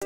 I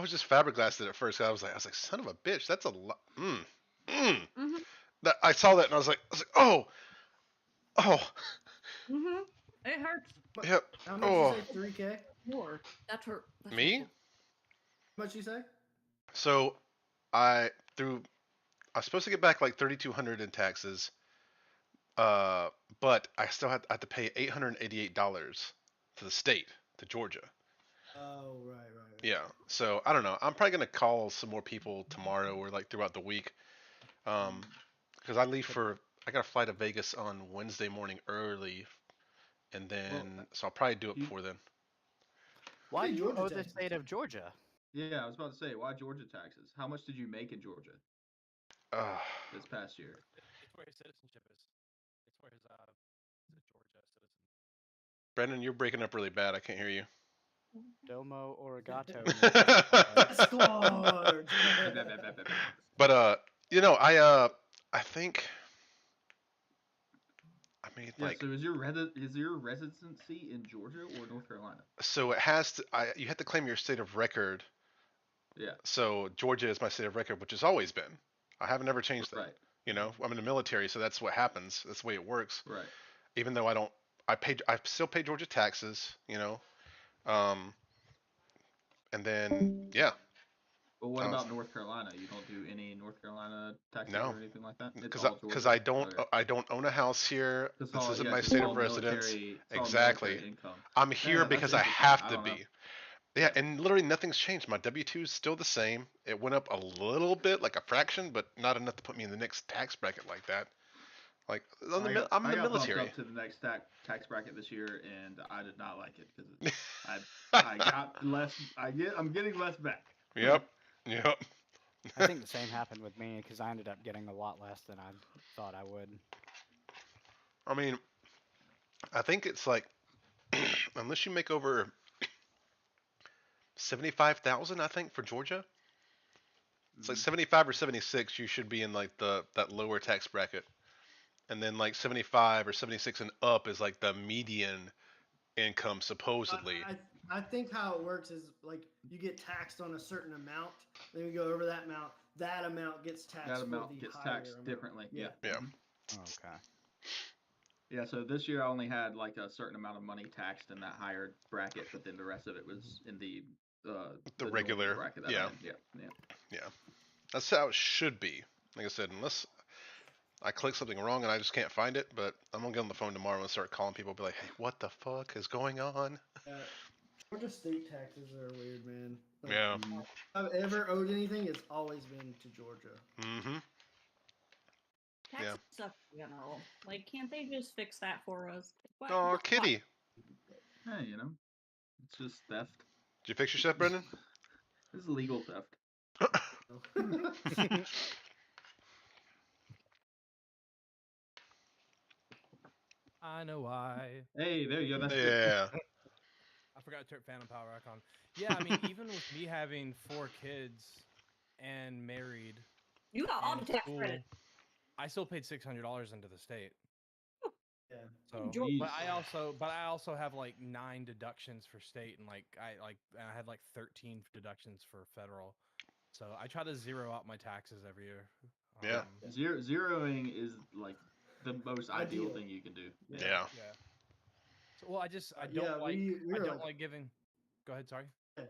was just flabbergasted at first. I was like, son of a bitch, that's a lot. Mm. Mhm. That I saw that and I was like, oh, oh, Mhm. It hurts. yep, How much oh, you say? 3K? More. That's hurt. That's me. hurtful. How much you say? So I through I was supposed to get back like 3,200 in taxes, uh, but I had to pay $888 to the state, to Georgia. Oh, right. Yeah. So I don't know. I'm probably gonna call some more people tomorrow or like throughout the week. Um, because I got to fly to Vegas on Wednesday morning early, and then so I'll probably do it you- before then. Why Hey, do you Georgia owe the taxes. state of Georgia? Yeah, I was about to say, why Georgia taxes? How much did you make in Georgia this past year? It's where his citizenship is. It's where his is it Georgia citizen. Brendan, you're breaking up really bad. I can't hear you. Domo Origato. Squad. But I think I mean Yeah, like so is your residency in Georgia or North Carolina? so it has to you have to claim your state of record. Yeah. So Georgia is my state of record, which has always been. I haven't ever changed that. Right. You know, I'm in the military, so that's what happens. That's the way it works. Right. Even though I still pay Georgia taxes. You know, um, and then yeah, But what about North Carolina? You don't do any North Carolina taxes no, or anything like that? It's because all Georgia? because Okay. I don't own a house here. It's This all- isn't yeah, my it's state all of residence. military- it's all Exactly. military income. I'm here Yeah, because that's I interesting. have I to don't know. be. Yeah, and literally nothing's changed. My W-2 is still the same. It went up a little bit, like a fraction, but not enough to put me in the next tax bracket like that. Like I'm in the I got bumped military. up to the next tax bracket this year, and I did not like it because I got less. I'm getting less back. Yep. Yep. I think the same happened with me because I ended up getting a lot less than I thought I would. I mean, I think it's like unless you make over 75,000, I think for Georgia, it's like 75 or 76. You should be in like that lower tax bracket, and then like 75 or 76 and up is like the median income supposedly. I think how it works is like you get taxed on a certain amount, then you go over that amount gets taxed. That for amount the gets higher taxed amount. differently. Yeah. Yeah. Okay. Yeah, so this year I only had like a certain amount of money taxed in that higher bracket, but then the rest of it was in the regular bracket. That yeah. I'm in. Yeah. That's how it should be. Like I said, unless I click something wrong and I just can't find it, but I'm gonna get on the phone tomorrow and start calling people, be like, hey, what the fuck is going on? Georgia state taxes are weird, man. Like, Yeah. Mm. if I've ever owed anything, it's always been to Georgia. Mm-hmm. Taxes Yeah. suck in general. Like, can't they just fix that for us? What? Oh, What? kitty. Hey, you know, it's just theft. Did you fix your stuff, Brendan? This is legal theft. I know why. Hey, there you go. That's good. Yeah. I forgot to turn Phantom Power back on. Yeah, I mean, even with me having 4 kids and married You got all and the tax school, credit. I still paid $600 into the state. Yeah. So, Georgia. but I also have like 9 deductions for state, and I had like 13 deductions for federal. So I try to zero out my taxes every year. Yeah. Zeroing is like the most ideal Ideal. thing you can do. Yeah. Yeah. So, well, I don't yeah, like we I were don't like, like giving. Go ahead. Sorry. go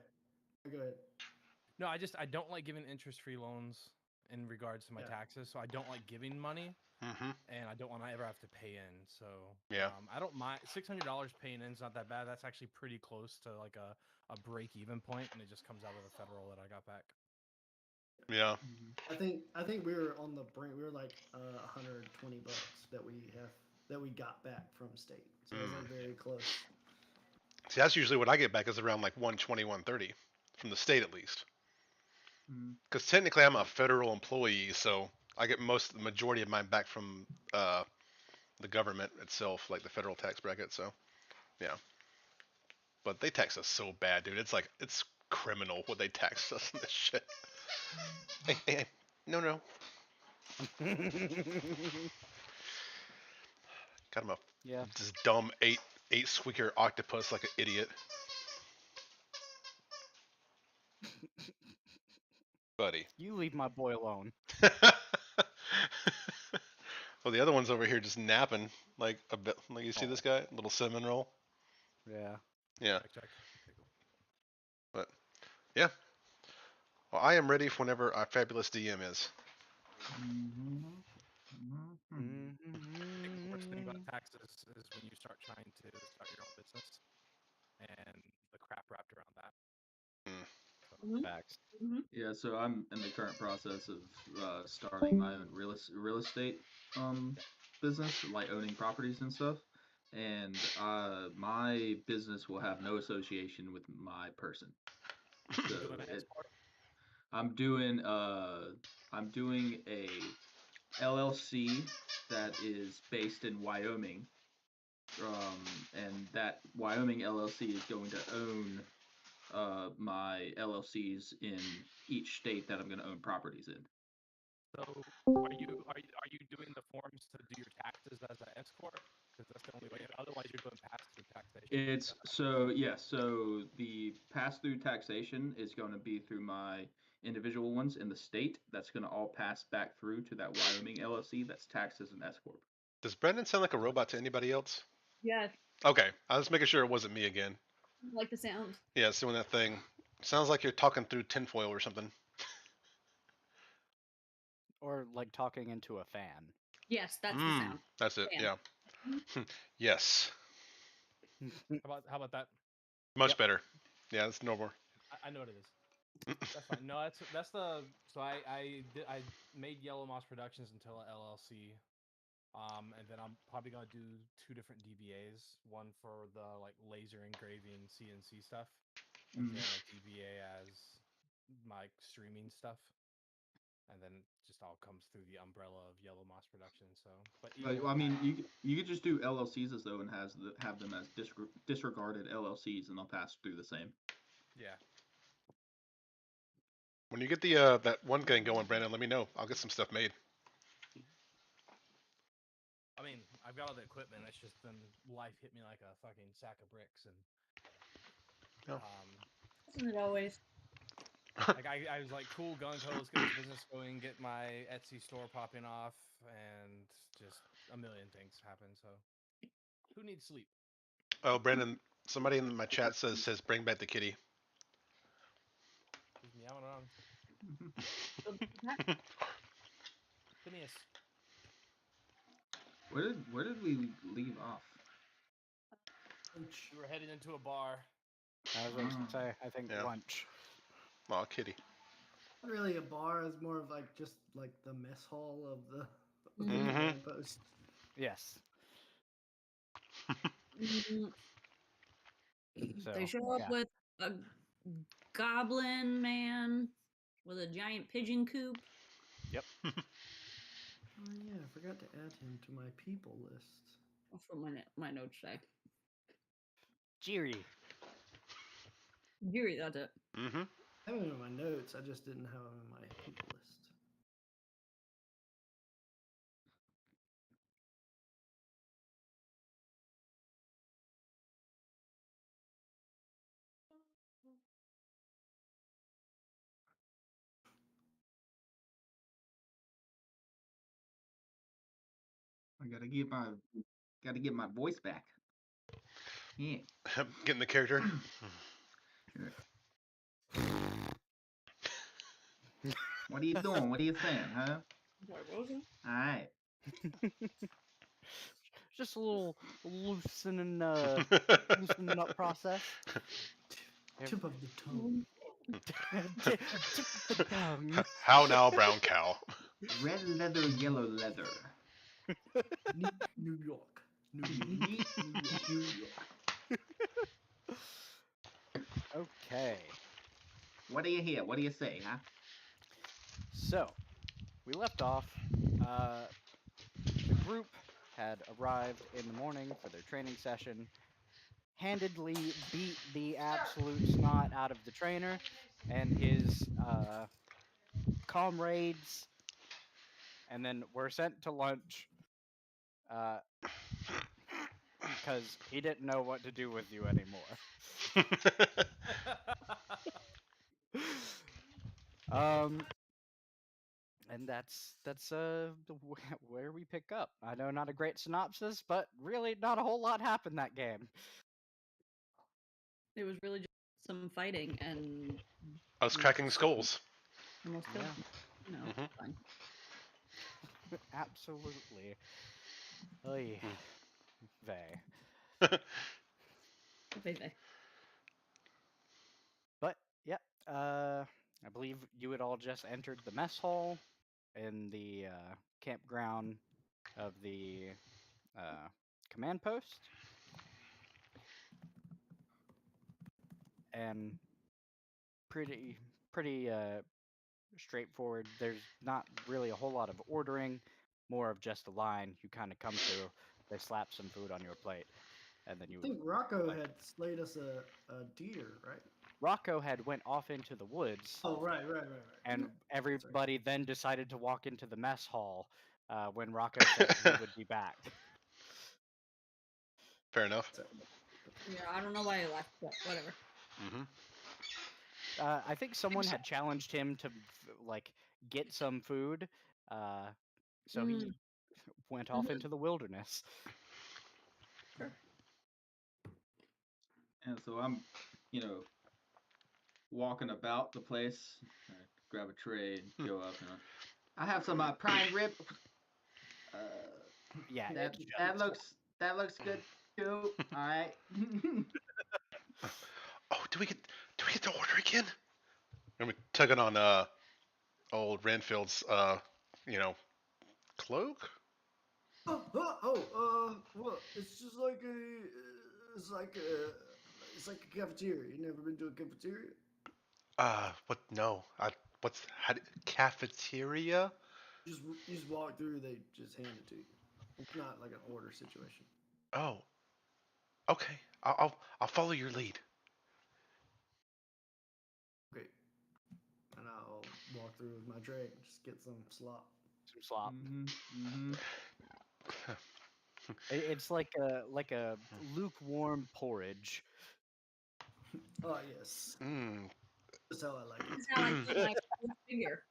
ahead. No, I don't like giving interest-free loans in regards to my Yeah. taxes. So I don't like giving money, Mm-hmm. and I don't want to ever have to pay in. So Yeah. I don't mind $600 paying in is not that bad. That's actually pretty close to like a break-even point, and it just comes out of the federal that I got back. Yeah. I think we were on the brink. We were like $120 that we got back from state. So it was like very close. See, that's usually what I get back is around like 120, 130 from the state at least. Mm. Because technically I'm a federal employee, so I get the majority of mine back from the government itself, like the federal tax bracket. So yeah, but they tax us so bad, dude. It's criminal what they tax us on this shit. Hey, no. Got him Yeah. this dumb eight squeaker octopus like an idiot, buddy. You leave my boy alone. Well, the other one's over here just napping like a bit. Like you see this guy, little cinnamon roll. Yeah. Yeah, Check. but yeah. Well, I am ready for whenever our fabulous DM is. The worst thing about Mm-hmm. taxes is when you start trying to start your own business and the crap wrapped around that. Mhm. Facts. Mhm. Yeah, so I'm in the current process of starting my own real estate business, like owning properties and stuff. And my business will have no association with my person. So Doing an it, escort. I'm doing a LLC that is based in Wyoming, and that Wyoming LLC is going to own my LLCs in each state that I'm going to own properties in. So are you doing the forms to do your taxes as an escort? Because that's the only way. Otherwise, you're doing pass-through taxation. It's so yeah, so the pass-through taxation is going to be through my individual ones in the state. That's going to all pass back through to that Wyoming LLC that's taxed as an S corp. Does Brendan sound like a robot to anybody else? Yes. Okay, I was making sure it wasn't me again. I like the sound. Yeah, it's doing that thing. Sounds like you're talking through tinfoil or something. Or like talking into a fan. Yes, that's the sound. That's it. Fan. Yeah. Yes. How about that? Much Yep. better. Yeah, it's normal. I know what it is. That's fine. No, that's the so I made Yellow Moss Productions until a LLC. And then I'm probably gonna do 2 different DBAs. One for the like laser engraving CNC stuff, and then a DBA as my streaming stuff. And then just all comes through the umbrella of Yellow Moss Productions. So, but Well, I mean, you could just do LLCs as though and have them as disregarded LLCs, and they'll pass through the same. yeah. When you get the that one thing going, Brandon, let me know. I'll get some stuff made. I mean, I've got all the equipment. It's just then life hit me like a fucking sack of bricks, and Oh. Isn't it always? like I was like, cool, gung ho, let's get this business going, get my Etsy store popping off, and just a million things happen. So, who needs sleep? Oh, Brandon, somebody in my chat says bring back the kitty. He's meowing around. That- Phineas. Where did we leave off? We were heading into a bar. was going to say. I think Yeah. lunch. Aw, kitty. Not really a bar. It's more of like just like the mess hall of the Mhm. command post. Yes. Mm, So they show up yeah. with a goblin man with a giant pigeon coop. Oh yeah, I forgot to add him to my people list. That's what my notes say. Jiri. Yuri, that's it. Mm-hmm. I have him in my notes. I just didn't have him in my people list. I gotta get my voice back. Yeah. Getting the character. What are you doing? What are you saying, huh? Sorry, what was it? All right. Just a little loosening up process. Tip of the tongue. Tip of the tongue. How now, brown cow? Red leather, yellow leather. New York. New York. Neat New York. Okay. What do you hear? What do you say, huh? So, we left off. The group had arrived in the morning for their training session, handedly beat the absolute snot out of the trainer and his comrades, and then were sent to lunch because he didn't know what to do with you anymore. And that's where we pick up. I know, not a great synopsis, but really not a whole lot happened that game. It was really just some fighting and Us cracking skulls. almost killed Yeah. him. You know, Mhm. fine. Absolutely. Oy vey. They. But yeah, I believe you had all just entered the mess hall in the campground of the command post, and pretty straightforward. There's not really a whole lot of ordering, more of just a line you kind of come through. They slap some food on your plate, and then I you. think Rocco like- had slayed us a deer, right? Rocco had went off into the woods, Oh, right. and Sorry. everybody then decided to walk into the mess hall when Rocco said he would be back. Fair enough. Sorry. Yeah, I don't know why he left, but whatever. Mm-hmm. I think someone had challenged him to like get some food, so he went off into the wilderness. Sure. And so I'm, walking about the place. I grab a tray and go up. And I have some prime rib. Yeah, That looks good too. All right. Oh, do we get to order again? And we tugging on old Ranfield's cloak. Well, it's just like it's like a cafeteria. You never been to a cafeteria? What? No. Cafeteria? You just walk through. They just hand it to you. It's not like an order situation. Oh. Okay. I'll follow your lead. Okay. And I'll walk through with my tray and just get some slop. some slop. Mm-hmm. It's like a lukewarm porridge. Oh yes, Mm. that's how I like it. That's how I get my full figure.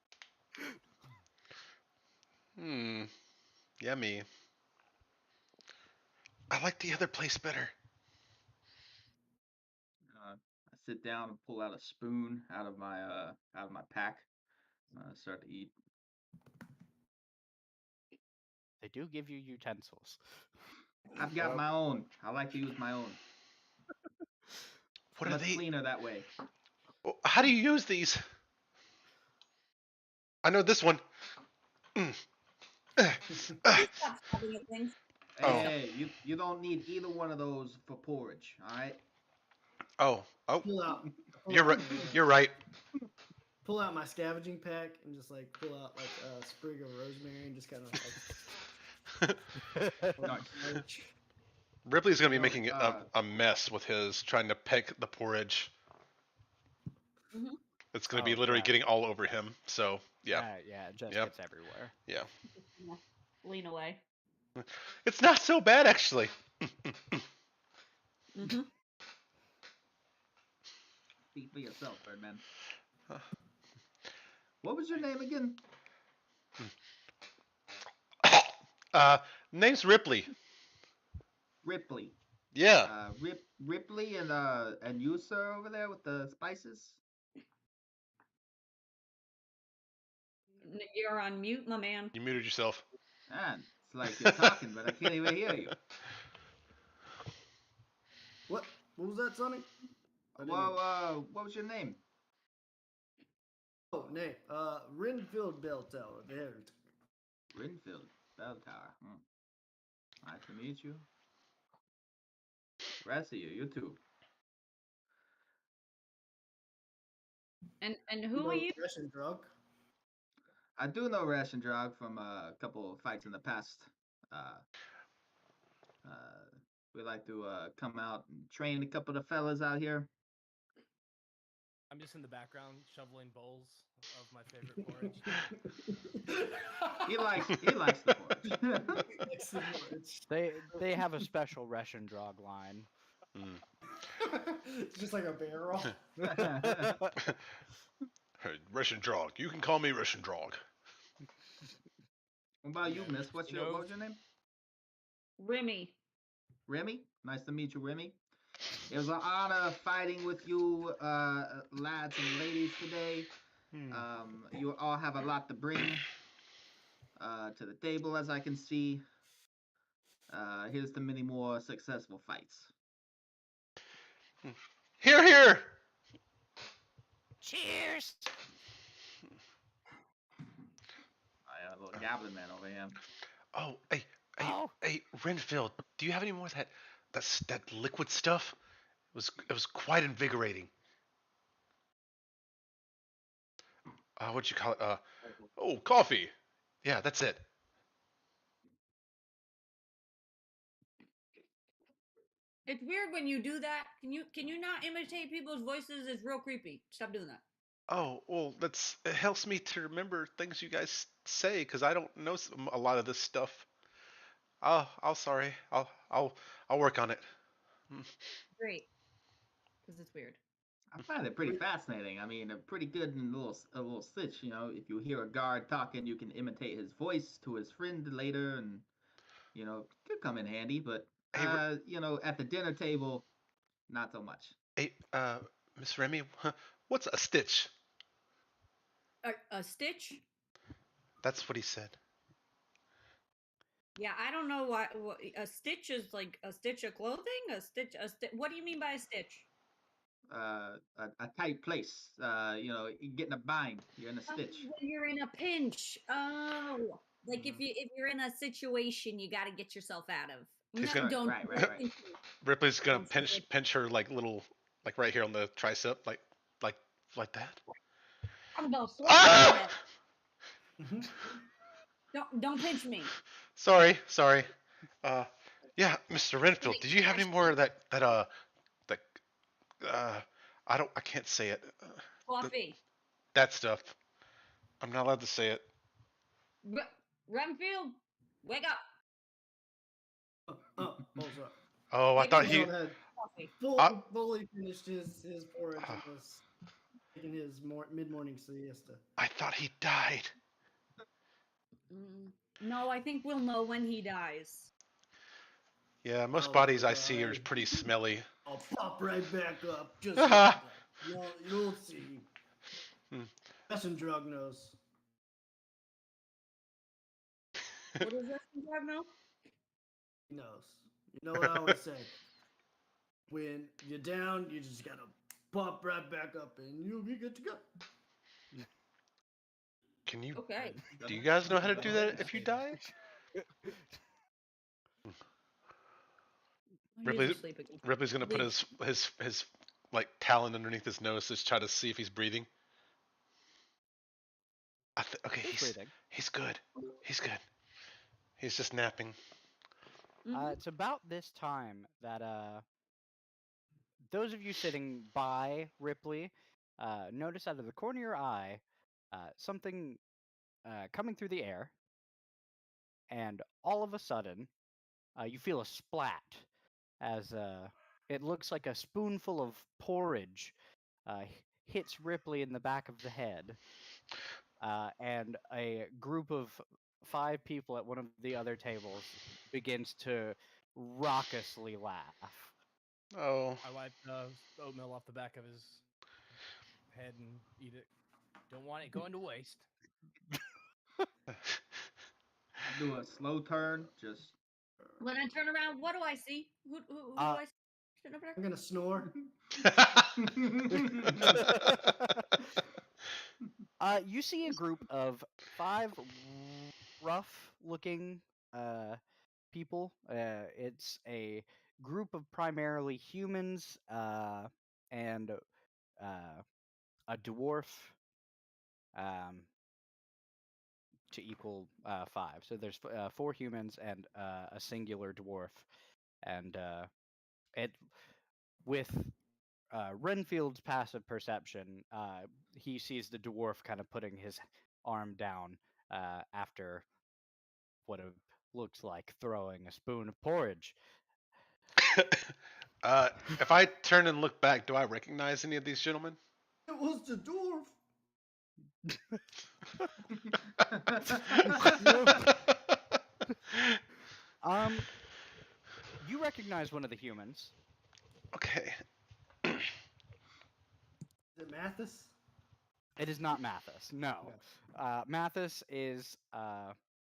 Hmm. Yummy. I like the other place better. I sit down and pull out a spoon out of my pack. Start to eat. They do give you utensils. I've got my own. I like to use my own. What are much they? cleaner that way. How do you use these? I know this one. Please stop stabbing at things. Oh. Hey, you don't need either one of those for porridge, all right? Oh. Pull out. pull You're out right. my, You're right. Pull out my scavenging pack and just like pull out like a sprig of rosemary and just kind of like. Nice. Ripley's gonna be No, making a mess with his trying to peck the porridge. Mhm. It's gonna Oh, be literally yeah. getting all over him. So yeah, Yeah, it just Yep. gets everywhere. yeah. Yeah. Lean away. It's not so bad actually. Mm-hmm. Speak for yourself, Birdman. Huh. What was your name again? Name's Ripley. Ripley. Yeah. Ripley and you, sir, over there with the spices. You're on mute, my man. You muted yourself. Man, it's like you're talking, but I can't even hear you. What? What was that, Sonny? I didn't Well, what was your name? Oh, name. Renfield Bell Tower. There. Renfield Bell Tower. Nice to meet you. Rest of you too. And who are you? Russian drug. I do know Rash and Drog from a couple of fights in the past. Uh, we like to come out and train a couple of the fellas out here. I'm just in the background shoveling bowls of my favorite porridge. He likes the porridge. It's the porridge. They have a special Russian drug line. It's just like a barrel. Hey, Russian Drog. You can call me Russian Drog. What about you, Miss? What You know- was your name? Remy. Remy. Nice to meet you, Remy. It was an honor fighting with you, lads and ladies today. You all have a lot to bring to the table, as I can see. Here's to many more successful fights. Here, here. Cheers. I got a little goblin man over here. Oh, hey, Oh. hey, Renfield. Do you have any more of that liquid stuff? It was quite invigorating. What'd you call it? Oh, coffee. Yeah, that's it. It's weird when you do that. Can you not imitate people's voices? It's real creepy. Stop doing that. Oh, well, it helps me to remember things you guys say because I don't know a lot of this stuff. I'll sorry. I'll work on it. Great. Because it's weird. I find it pretty fascinating. I mean, pretty good in a little stitch. You know, if you hear a guard talking, you can imitate his voice to his friend later, and you know, could come in handy. But Hey, you know, at the dinner table, not so much. Hey, Miss Remy, what's a stitch? A stitch? That's what he said. Yeah, I don't know what a stitch is like. A stitch of clothing? What do you mean by a stitch? A tight place. You know, you get in a bind. You're in a stitch. When you're in a pinch. Oh, like if you're in a situation you got to get yourself out of. He's No, gonna- don't. Right. Ripley's gonna Don't say pinch her like right here on the tricep, like that. I'm gonna slap Ah! you. Don't pinch me. Sorry. Yeah, Mr. Renfield, did you have any more of that I can't say it. Coffee. That stuff. I'm not allowed to say it. Renfield, wake up. Hold up. Oh, I thought he. Renfield had Coffee. fully finished his porridge and was taking his mid-morning siesta. I thought he died. No, I think we'll know when he dies. Yeah, most Oh, bodies I see are right. pretty smelly. I'll pop right back up. Just like that. You'll see. Russian drug knows. What does Russian drug know? He knows. You know what I always say. When you're down, you just gotta pop right back up, and you'll be good to go. Can you? Okay. Do you guys know how to Go do ahead that and if you say that. die? He is Ripley's asleep again. Ripley's gonna put Leave. his like talon underneath his nose to try to see if he's breathing. Okay, He's breathing. he's good. He's good. He's just napping. Mhm. It's about this time that those of you sitting by Ripley notice out of the corner of your eye something coming through the air, and all of a sudden you feel a splat as it looks like a spoonful of porridge hits Ripley in the back of the head, and a group of 5 people at one of the other tables begins to raucously laugh. Oh. I wipe the oatmeal off the back of his head and eat it. Don't want it going to waste. Do a slow turn. Just When I turn around, what do I see? Who do I see sitting over I'm there? gonna snore. You see a group of 5 rough-looking people. It's a group of primarily humans and a dwarf um, to equal 5. So there's 4 humans and a singular dwarf, and it with Renfield's passive perception, he sees the dwarf kind of putting his arm down after what it looks like throwing a spoon of porridge. If I turn and look back, do I recognize any of these gentlemen? It was the dwarf. You recognize one of the humans. Okay. Is it Mathis? It is not Mathis. No. Mathis is.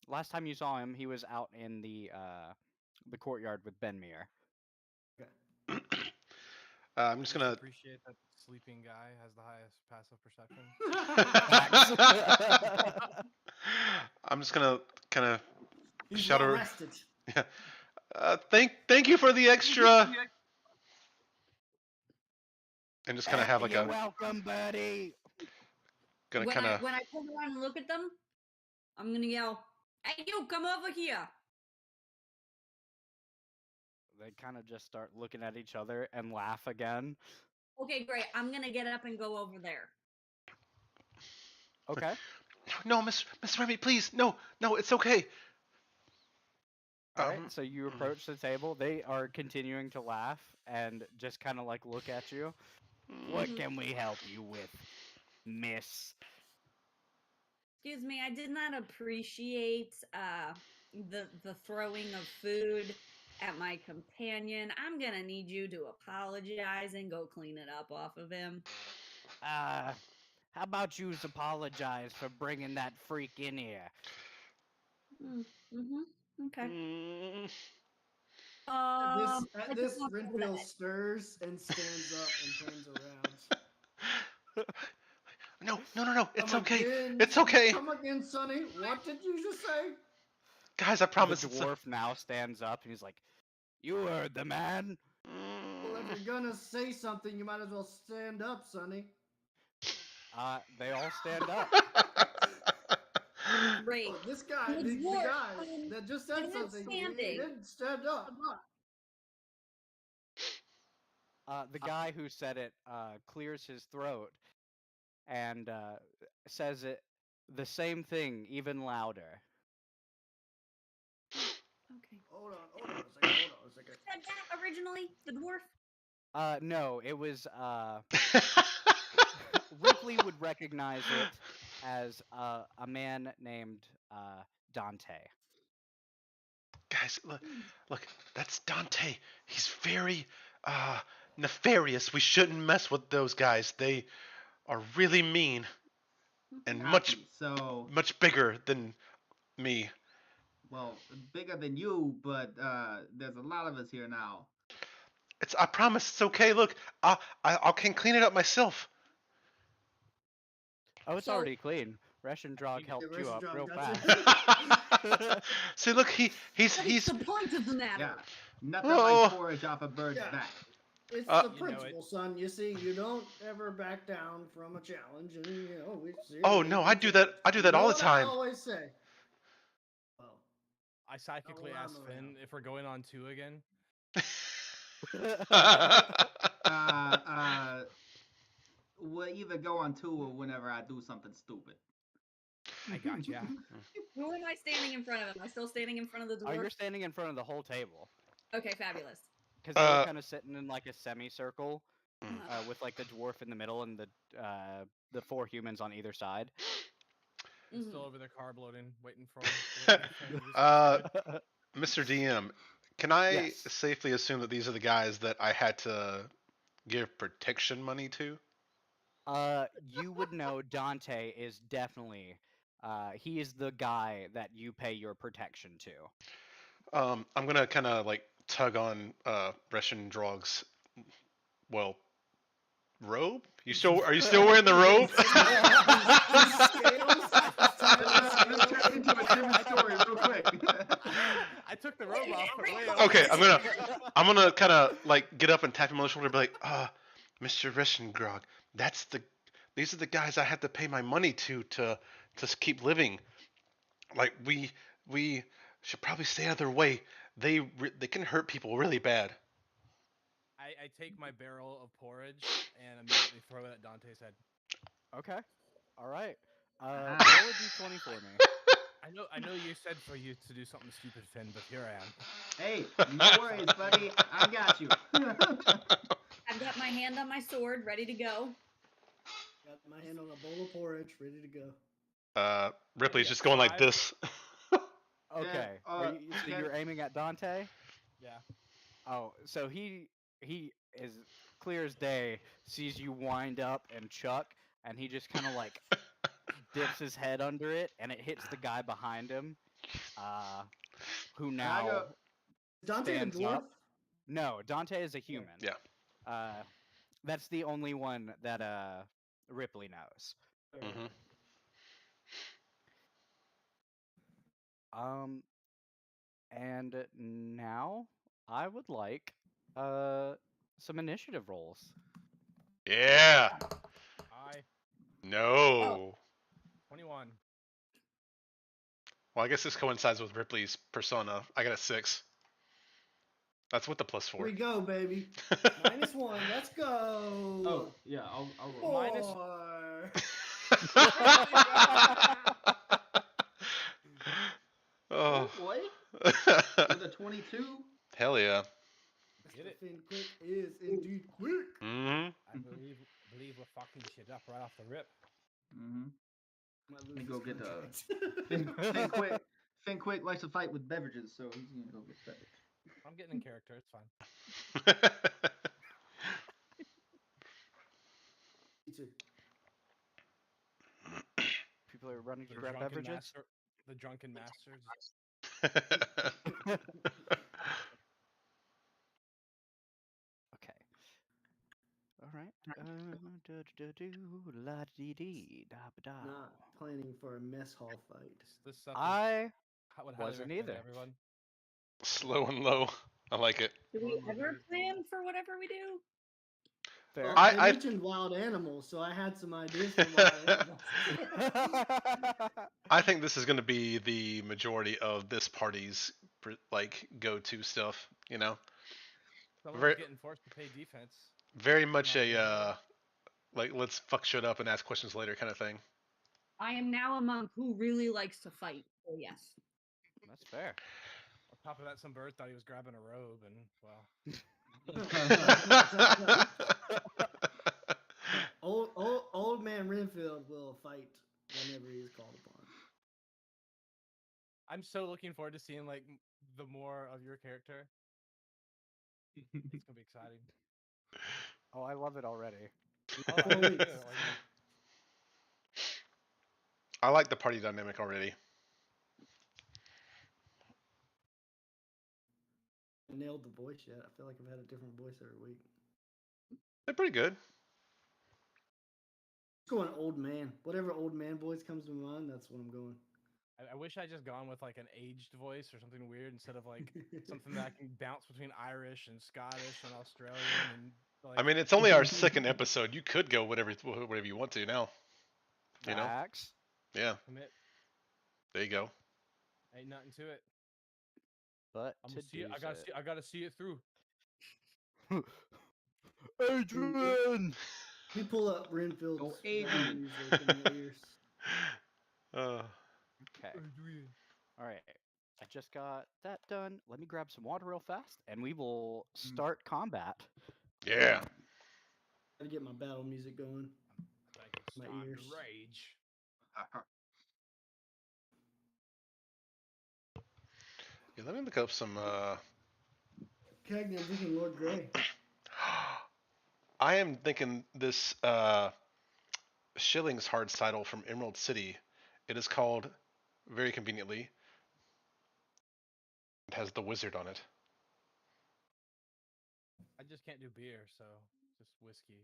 Last time you saw him, he was out in the courtyard with Benmir. Okay. I'm just gonna. Appreciate that the sleeping guy has the highest passive perception. I'm just gonna kind of He's shout well her. rested. Yeah. Thank you for the extra. And just kind of have like You're a welcome, buddy. gonna When kind I of. when I turn around and look at them, I'm gonna yell, "Hey, you, come over here!" They kind of just start looking at each other and laugh again. Okay, great. I'm gonna get up and go over there. Okay. No, Miss Remy, please, no, it's okay. All right. So you approach the table. They are continuing to laugh and just kind of like look at you. What can we help you with, miss? Excuse me, I did not appreciate the throwing of food at my companion. I'm gonna need you to apologize and go clean it up off of him. How about you apologize for bringing that freak in here? Okay. Mm. I At just this, want to go to Renfield bed. stirs and stands up and turns around. No, it's Come okay. again, It's okay. Come again, Sonny. What did you just say? Guys, I promise The it's dwarf now stands up and he's like, "You heard the man." Well, if you're gonna say something, you might as well stand up, Sonny. They all stand up. Great. Oh, this guy, The the dwarf, guy that just said is something, he standing. didn't stand up. The guy who said it clears his throat and says it the same thing, even louder. Okay. Hold on a second. Said that originally, the dwarf. No, it was Ripley would recognize it as a man named Dante. Guys, look, that's Dante. He's very nefarious. We shouldn't mess with those guys. They are really mean and much so bigger than me. well bigger than you, but there's a lot of us here now. I promise it's okay. Look, I can clean it up myself. Oh, it's So- already clean. Russian Drog helped you Russian up Drog real got fast. See, look, he's That is he's. the point of the matter. Yeah. Nothing Oh. like porridge off a bird's Yeah. back. It's Uh, the You know it. principle, son. You see, you don't ever back down from a challenge, and we see. Oh no, I do that. I do that all the I time. always say. Well, I psychically well, I'm asked Finn around. if we're going on 2 again. Uh, we'll either go on 2 or whenever I do something stupid. I got ya. Who am I standing in front of? Am I still standing in front of the Oh, dwarf? you're standing in front of the whole table. Okay, fabulous. Because they were kind of sitting in like a semicircle Mm. with like the dwarf in the middle and the 4 humans on either side. I'm Mhm. still over there carb loading, waiting for him. Mr. DM, can I Yes. safely assume that these are the guys that I had to give protection money to? You would know Dante is definitely he is the guy that you pay your protection to. I'm gonna kind of like tug on Russian Drog's robe. Are you still wearing the robe? Let's turn into a different story real quick. I took the robe off. but wait, Okay, I'm gonna kind of like get up and tap him on the shoulder, and be like, Mr. Russian Grog, these are the guys I had to pay my money to keep living. Like we should probably stay out of their way. They can hurt people really bad. I take my barrel of porridge and immediately throw it at Dante's head. Okay. All right. Ah. Roll a d20 for me. I know you said for you to do something stupid, Finn, but here I am. Hey, no worries, buddy. I got you. I've got my hand on my sword, ready to go. Got my hand on a bowl of porridge, ready to go. Ripley's Yeah, just going like 5. this. Okay. So can- you're aiming at Dante? Yeah. Oh, so he is clear as day, sees you wind up and chuck, and he just kind of like dips his head under it, and it hits the guy behind him, who now Dante the stands dwarf. up. No, Dante is a human. Yeah. That's the only one that Ripley knows. Hmm. And now I would like some initiative rolls. Yeah. I No. 21. Well, I guess this coincides with Ripley's persona. I got a 6. That's with the plus Here 4. we go, baby. -1. Let's go. Oh, yeah, I'll roll. Minus- 4. Oh. boy. With a 22? Hell yeah. Get it. Finn Quick is indeed quick. Hmm. I believe we're fucking shit up right off the rip. Mm-hmm. Might me lose go his get contract. Finn Quick likes to fight with beverages, so he's gonna go get beverage. I'm getting in character. It's fine. Me too. People are running to The grab drunken beverages. master. The drunken master. Okay. All right. Not planning for a mess hall fight. This stuff. I would highly wasn't recommend either. Everyone. Slow and low. I like it. Do we Oh, ever dude. plan for whatever we do? fair. Well, I- they I- mentioned wild animals, so I had some ideas for wild animals. I think this is going to be the majority of this party's like go-to stuff. You know, Someone's Very- getting forced to pay defense. very much Not a really. like let's fuck shit up and ask questions later kind of thing. I am now a monk who really likes to fight. So yes. That's fair. On top of that, some bird thought he was grabbing a robe, and well, Old man Renfield will fight whenever he is called upon. I'm so looking forward to seeing like the more of your character. It's gonna be exciting. Oh, I love it already. Oh, I 4 do, weeks. like, I like the party dynamic already. nailed the voice yet. I feel like I've had a different voice every week. They're pretty good. Just going old man. Whatever old man voice comes to mind, that's what I'm going. I wish I just gone with like an aged voice or something weird instead of like something that I can bounce between Irish and Scottish and Australian and I like mean, it's only our second episode. You could go whatever you want to now. You know? Facts. Yeah. commit. There you go. Ain't nothing to it. But I'm to gonna see it. do I gotta see it through. Adrian! Let me pull up Renfield's Go battle Adrian. music in my ears. Uh, Okay. All right. I just got that done. Let me grab some water real fast, and we will start combat. yeah. Gotta get my battle music going. I think it's My time ears. to rage. Yeah. Let me look up some. Cagney, I'm thinking Lord Grey. I am thinking this Shillings hard title from Emerald City. It is called, very conveniently, it has the wizard on it. I just can't do beer, so just whiskey.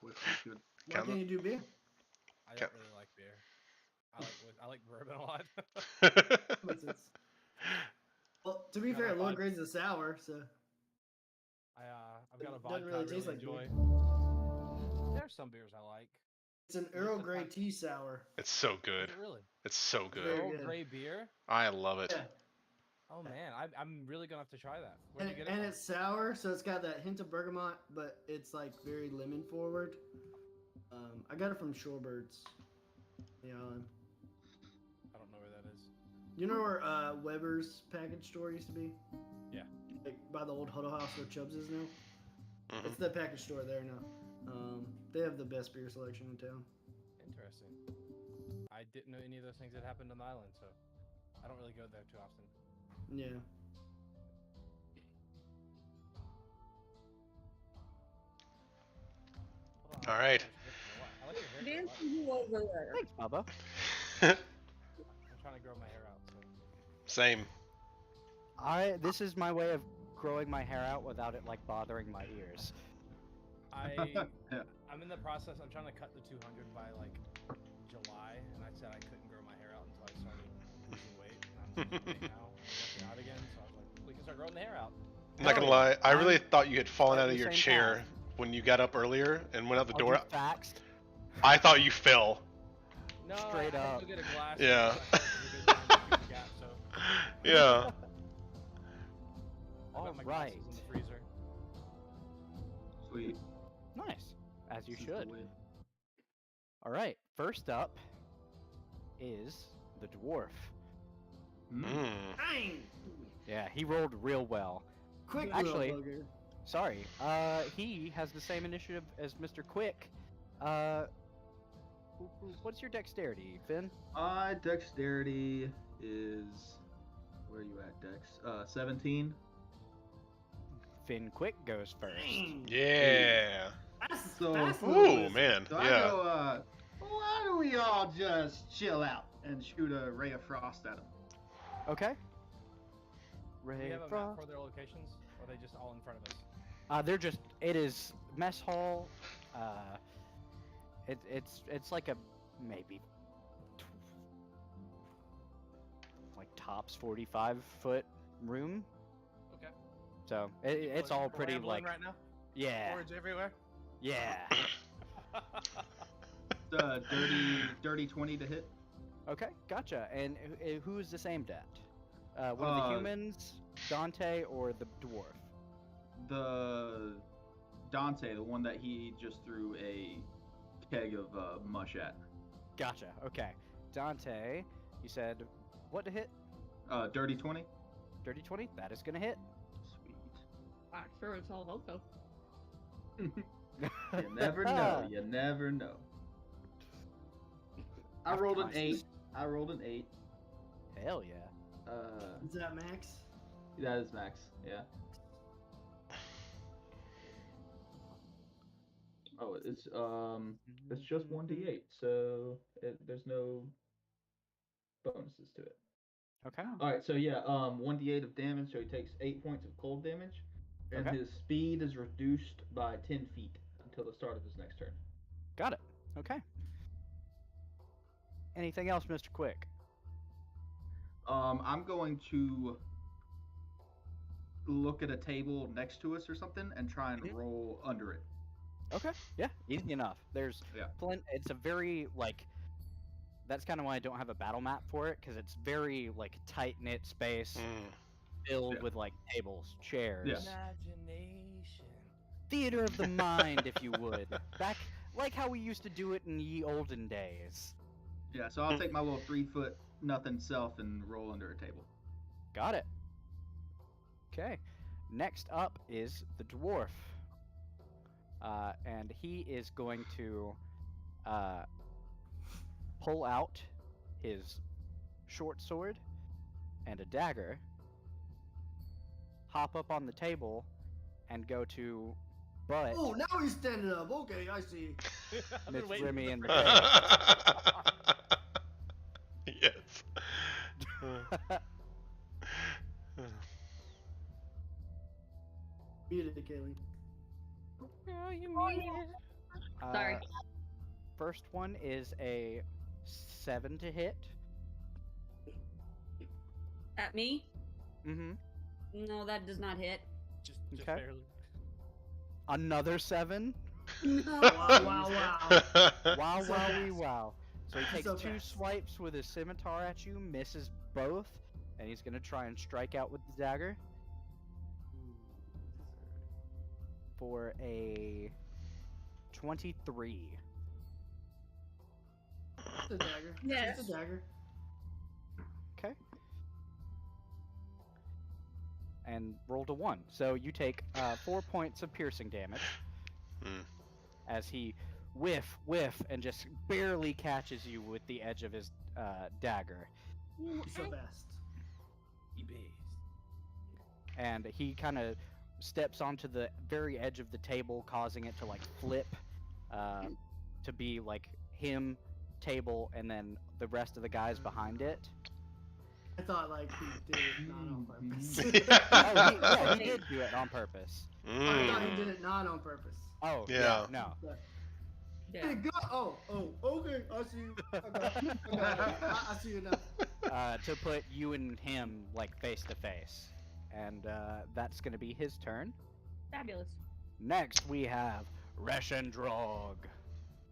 Whiskey's good. Why Count can't you do beer? I Okay. don't really like beer. I like bourbon a lot. Makes sense. Well, to be Got fair, a Lord vodka. Grey's a sour, so I've got a It vodka doesn't I really really taste like enjoy. beer. There's some beers I like. It's an Most Earl of the Grey time- tea sour. It's so Is good. it really? It's so good. Very Earl good. Grey beer? I love it. Yeah, Oh man, I'm really gonna have to try that. Where'd and, you get it and from? it's sour, so it's got that hint of bergamot, but it's like very lemon forward. I got it from Shorebirds. Yeah, I don't know where that is. you know where Weber's package store used to be? Yeah. Like by the old Huddle House where Chubbs is now. Mhm. It's the package store there now. They have the best beer selection in town. Interesting. I didn't know any of those things that happened on the island, so I don't really go there too often. Yeah. Hold on, All I right. I like your haircut a lot. Dancing you over there. Thanks, Bubba. I'm trying to grow my hair out, so Same. This is my way of growing my hair out without it like bothering my ears. Yeah. I'm in the process. I'm trying to cut the 200 by like July, and I said I couldn't grow my hair out until I started losing weight. And I'm losing weight now. I'm working out again, so I was like, we can start growing the hair out. I'm not gonna Hell lie. yeah. I really I'm thought you had fallen right out in of the your same chair path. when you got up earlier and went out the Oh, door. dude, facts. I thought you fell. No, Straight I had up. to go get a glass. Yeah. because I felt it was a good time to shoot the gap, so Yeah. I got my glasses in the freezer. Sweet. Nice. As you This is the should. way. All right. First up is the dwarf. Mm. Dang! Yeah, he rolled real well. Quick Actually- little bugger. Sorry. He has the same initiative as Mr. Quick. What's your dexterity, Finn? Dexterity is. Where are you at, Dex? 17. Finn Quick goes first. Dang! Yeah. That's So- fast, Ooh, little wizard. man. So I Yeah. go, why don't we all just chill out and shoot a ray of frost at him? Okay. Do Ray we have a map Frost. for their locations, or are they just all in front of us? It is mess hall. It's like a maybe like tops 45-foot room. Okay. So it's all pretty Rambling like right now. yeah, Boards everywhere. yeah. Dirty 20 to hit. Okay, gotcha. And who is this aimed at? One of the humans, Dante, or the dwarf? The Dante, the one that he just threw a keg of mush at. Gotcha. Okay, Dante. You said what to hit? Dirty 20. Dirty 20. That is gonna hit. Sweet. Sure, it's all loco. You never know. You never know. I rolled an 8. I rolled an 8. Hell yeah. Is that max? That is max. Yeah. Oh, it's just 1d8, so there's no bonuses to it. Okay. All right, so yeah, 1d8 of damage, so he takes 8 points of cold damage, and Okay. his speed is reduced by 10 feet until the start of his next turn. Got it. Okay. Anything else, Mr. Quick? I'm going to look at a table next to us or something and try and roll under it. Okay. Yeah, easy enough. There's Yeah. It's a very like. That's kind of why I don't have a battle map for it, because it's very like tight knit space filled Yeah. with like tables, chairs, Imagination. theater of the mind, if you would. Back like how we used to do it in ye olden days. Yeah, so I'll take my little 3-foot nothing self and roll under a table. Got it. Okay. Next up is the dwarf. And he is going to pull out his short sword and a dagger, hop up on the table, and go to butt Oh, now he's standing up. Okay, I see. I've been Miss waiting for Remy the in the freaking- Yes. Muted it, Kaylee. Sorry. First one is a 7 to hit. At me? Mm-hmm. No, that does not hit. just Okay. barely. Another 7. No. Wow. Wow, So wow, fast. wee, wow. So he takes So 2 fast. swipes with his scimitar at you, misses both, and he's gonna try and strike out with the dagger for a 23. It's a dagger. Yes. It's a dagger. Okay. And rolled a 1. So you take 4 points of piercing damage Hmm. as he whiff, and just barely catches you with the edge of his dagger. He's so fast. And he kind of steps onto the very edge of the table, causing it to like flip to be like him, table, and then the rest of the guys behind it. I thought like he did it not on purpose. Oh, he did do it on purpose. I thought he Mm. did it not on purpose. Oh, Yeah. no. But, Yeah. hey, go! Oh, okay. I see you. I got it. I see you now. To put you and him like face to face. And that's going to be his turn. Fabulous. Next, we have Reshendrog.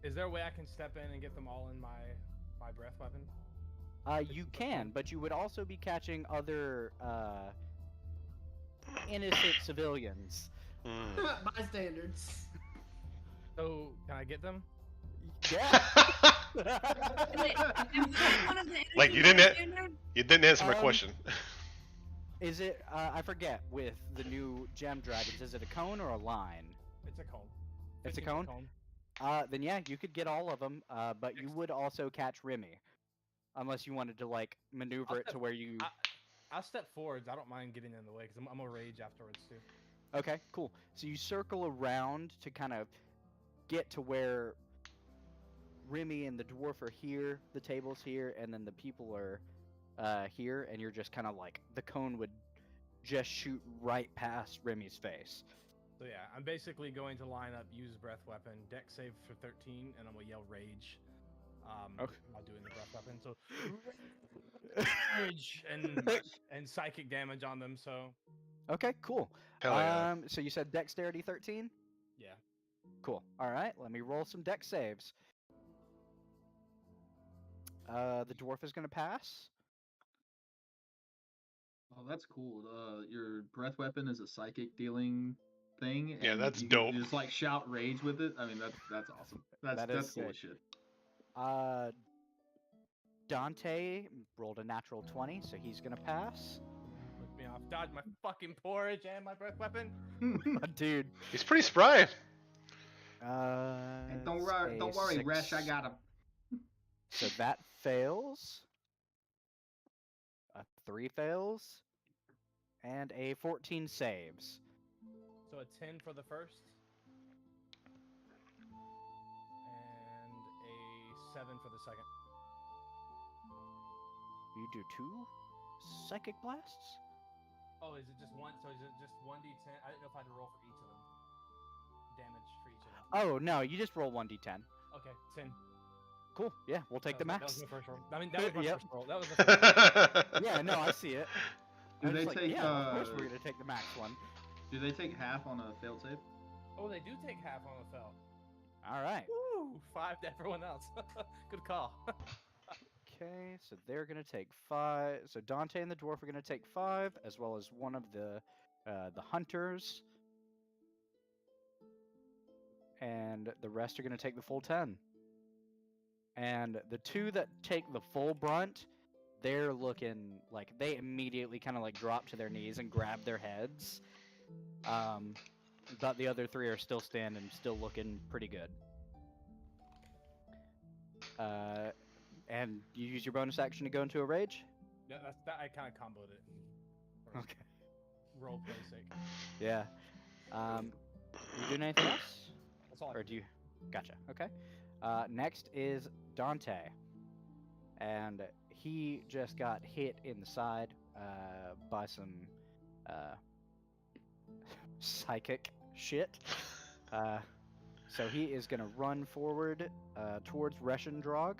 Is there a way I can step in and get them all in my breath weapon? You can, but you would also be catching other innocent civilians. Mm. Bystanders. So can I get them? Yeah. Wait, am I one of the Like, you innocent didn't- bystanders? You didn't answer my Um, question. Is it? I forget. With the new gem dragons, is it a cone or a line? It's a cone. It's a 15-foot cone? Then yeah, you could get all of them. But you would also catch Remy, unless you wanted to like maneuver I'll it to step- where you. I'll step forwards. I don't mind getting in the way because I'm a rage afterwards too. Okay, cool. So you circle around to kind of get to where Remy and the dwarf are here, the table's here, and then the people are here, and you're just kind of like, the cone would just shoot right past Remy's face. So yeah, I'm basically going to line up, use breath weapon, deck save for 13, and I'm gonna yell rage. Okay. While doing the breath weapon. So rage and psychic damage on them. So Okay, cool. Hell yeah. So you said dexterity 13? yeah. Cool. All right, let me roll some dex saves. The dwarf is going to pass. Oh, that's cool. Your breath weapon is a psychic dealing thing. Yeah, and that's you can dope. just like shout rage with it. I mean, that's awesome. That is That's cool sick. as shit. Dante rolled a natural 20, so he's going to pass. Look me off. Dodge my fucking porridge and my breath weapon. Dude. He's pretty spry. Hey, don't it's a worry, Resh. I 6. got him. So that fails. A 3 fails. And a 14 saves. So a 10 for the first. And a 7 for the second. You do 2? psychic blasts. Oh, is it just one? So is it just 1d10? I didn't know if I had to roll for each of them. Damage for each of them. Oh no, you just roll 1d10. Okay, 10. Cool. Yeah, we'll take the That max. was my first roll. I mean, that was my Yep. first roll. That was the first roll. Yeah, no, I see it. Do I was they like, take? yeah, of course we're gonna take the max one. Do they take half on a failed save? Oh, they do take half on the fell. All right. Woo! 5 to everyone else. Good call. Okay, so they're gonna take 5. So Dante and the dwarf are gonna take 5, as well as one of the hunters, and the rest are gonna take the full 10. And the two that take the full brunt, they're looking like they immediately kind of like drop to their knees and grab their heads. But the other 3 are still standing, still looking pretty good. And you use your bonus action to go into a rage? Yeah, that. I kind of comboed it. For Okay. role play sake. Yeah. You doing anything else? That's all. Or do you? Gotcha. Okay. Next is Dante, and he just got hit in the side by some psychic shit. So he is gonna run forward towards Reshendrog,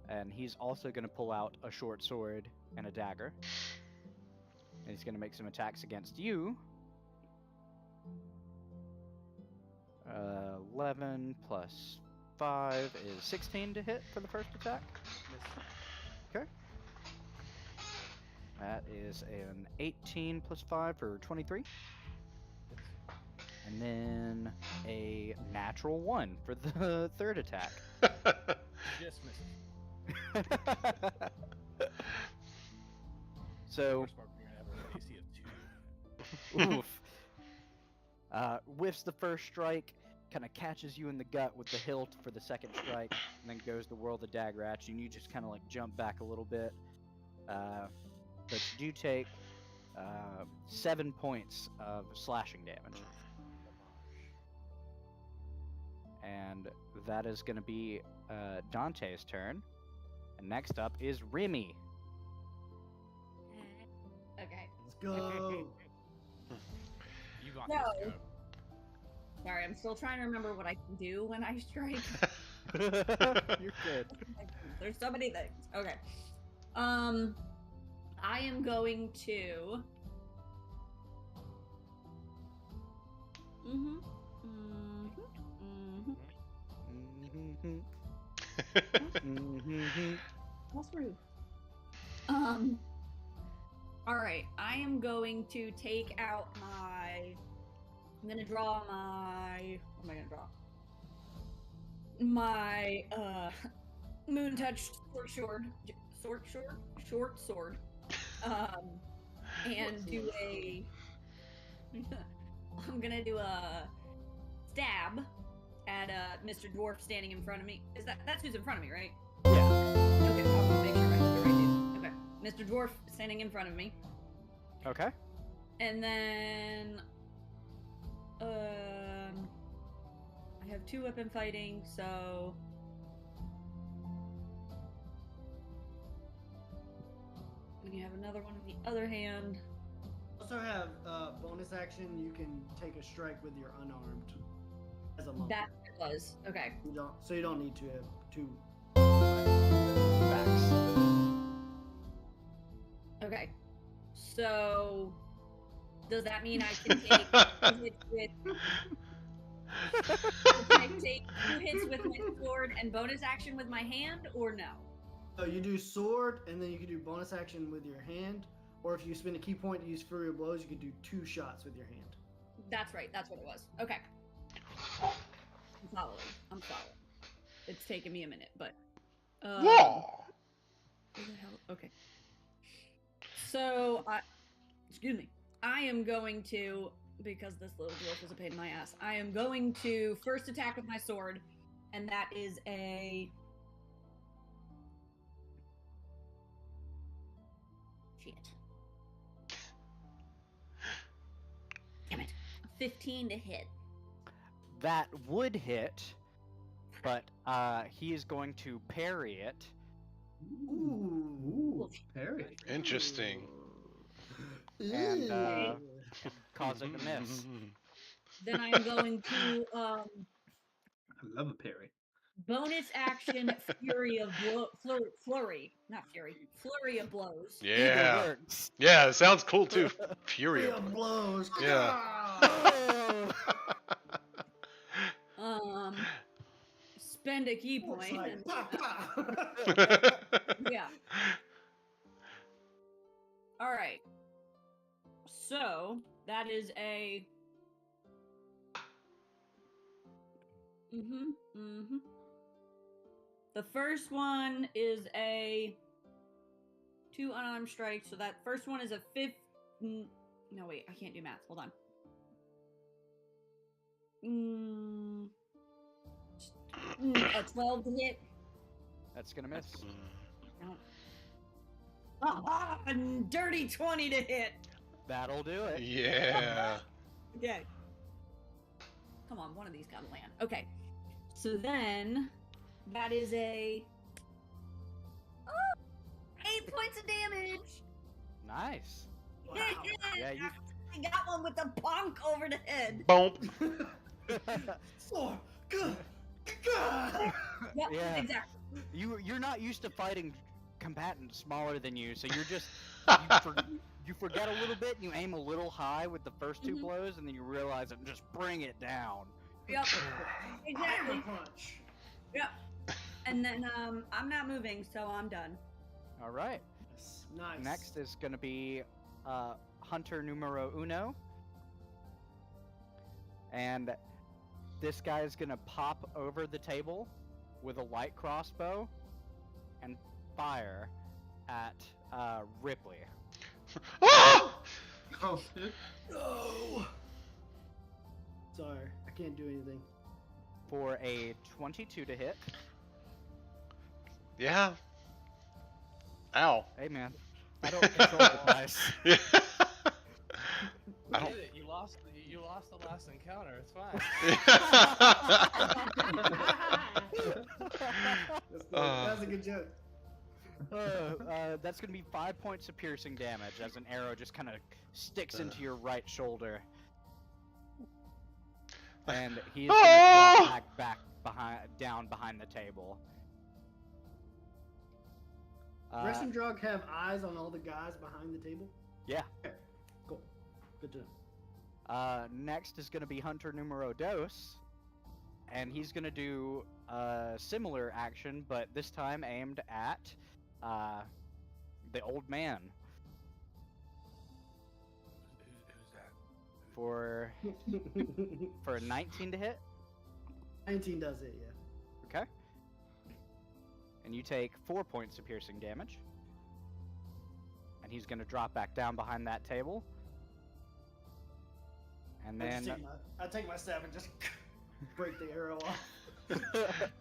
and he's also gonna pull out a short sword and a dagger. And he's gonna make some attacks against you. 11 plus 5 is 16 to hit for the first attack. Okay. That is an 18 plus 5 for 23. And then a natural 1 for the third attack. Just misses. So, Worst part, you're gonna have an AC of 2. oof. Whiffs the first strike, kind of catches you in the gut with the hilt for the second strike, and then goes to whirl the dagger at you, and you just kind of like jump back a little bit. But you do take 7 points of slashing damage. And that is going to be Dante's turn. And next up is Remy. Okay. Let's go. You got No. this, Joe. Sorry, I'm still trying to remember what I can do when I strike. You're good. There's so many things. Okay. I am going to. That's rude. All right. I am going to take out my. I'm gonna draw my. What am I gonna draw? My moon touched short sword. And do a. I'm gonna do a stab at Mr. Dwarf standing in front of me. That's who's in front of me, right? Yeah. Okay, I'll make sure I have the right dude. Okay, Mr. Dwarf standing in front of me, Okay. and then I have 2 weapon fighting, so we have another one in the other hand. Also have bonus action. You can take a strike with your unarmed as a monk. That it was okay. You don't need to have 2. Facts. Okay, so does that mean I can take 2 hits with? Can I take 2 hits with my sword and bonus action with my hand, or no? So you do sword, and then you can do bonus action with your hand, or if you spend a key point to use Fury of Blows, you can do 2 shots with your hand. That's right. That's what it was. Okay. I'm following. It's taken me a minute, but. Where the hell? Okay. So, excuse me. I am going to, because this little dwarf is a pain in my ass, I am going to first attack with my sword, and that is a. Shit. Damn it. 15 to hit. That would hit, but he is going to parry it. Ooh. Parry. Interesting. And, Ooh. cause it to miss. Then I'm going to I love a parry. bonus action Fury of Flurry. Not Fury. Flurry of blows. Either Yeah. works. Yeah, it sounds cool too. Fury. Three of blows. Yeah. Spend a key It's point. like, and- pow, pow. yeah. All right. So that is a. The first one is a 2 unarmed strikes. So that first one is a 5. No, wait, I can't do math. Hold on. A 12 to hit. That's gonna miss. Dirty 20 to hit. That'll do it. Yeah. Okay. Come on, one of these gotta land. Okay. So then, that is a 8 points of damage. Nice. Wow. Yeah, you. I got one with a bonk over the head. Bump. 4. Good. Good. Yep, Yeah. exactly. You're not used to fighting combatants smaller than you, so you're just you forget a little bit and you aim a little high with the first 2 Mhm. blows, and then you realize it and just bring it down. Yep, exactly. Hammer punch. Yep. And then I'm not moving, so I'm done. All right. Yes. Nice. Next is gonna be Hunter numero uno, and this guy is gonna pop over the table with a light crossbow and fire at Ripley Ah! Oh shit. No. Sorry, I can't do anything. for a 22 to hit. Yeah. Ow. Hey man, I don't control the dice. Yeah. I You don't. did it. You lost. You lost the last encounter. It's fine. That's a good joke. That's gonna be 5 points of piercing damage as an arrow just kind of sticks into your right shoulder, and he is gonna drop back down behind the table. Rest and Drug have eyes on all the guys behind the table? Yeah. Okay, cool. Good to know. Next is gonna be Hunter numero dos, and he's gonna do a similar action, but this time aimed at the old man Who's that? for a 19 to hit. 19 does it, yeah. Okay. And you take 4 points of piercing damage. And he's gonna drop back down behind that table. And then I take my staff and just break the arrow off.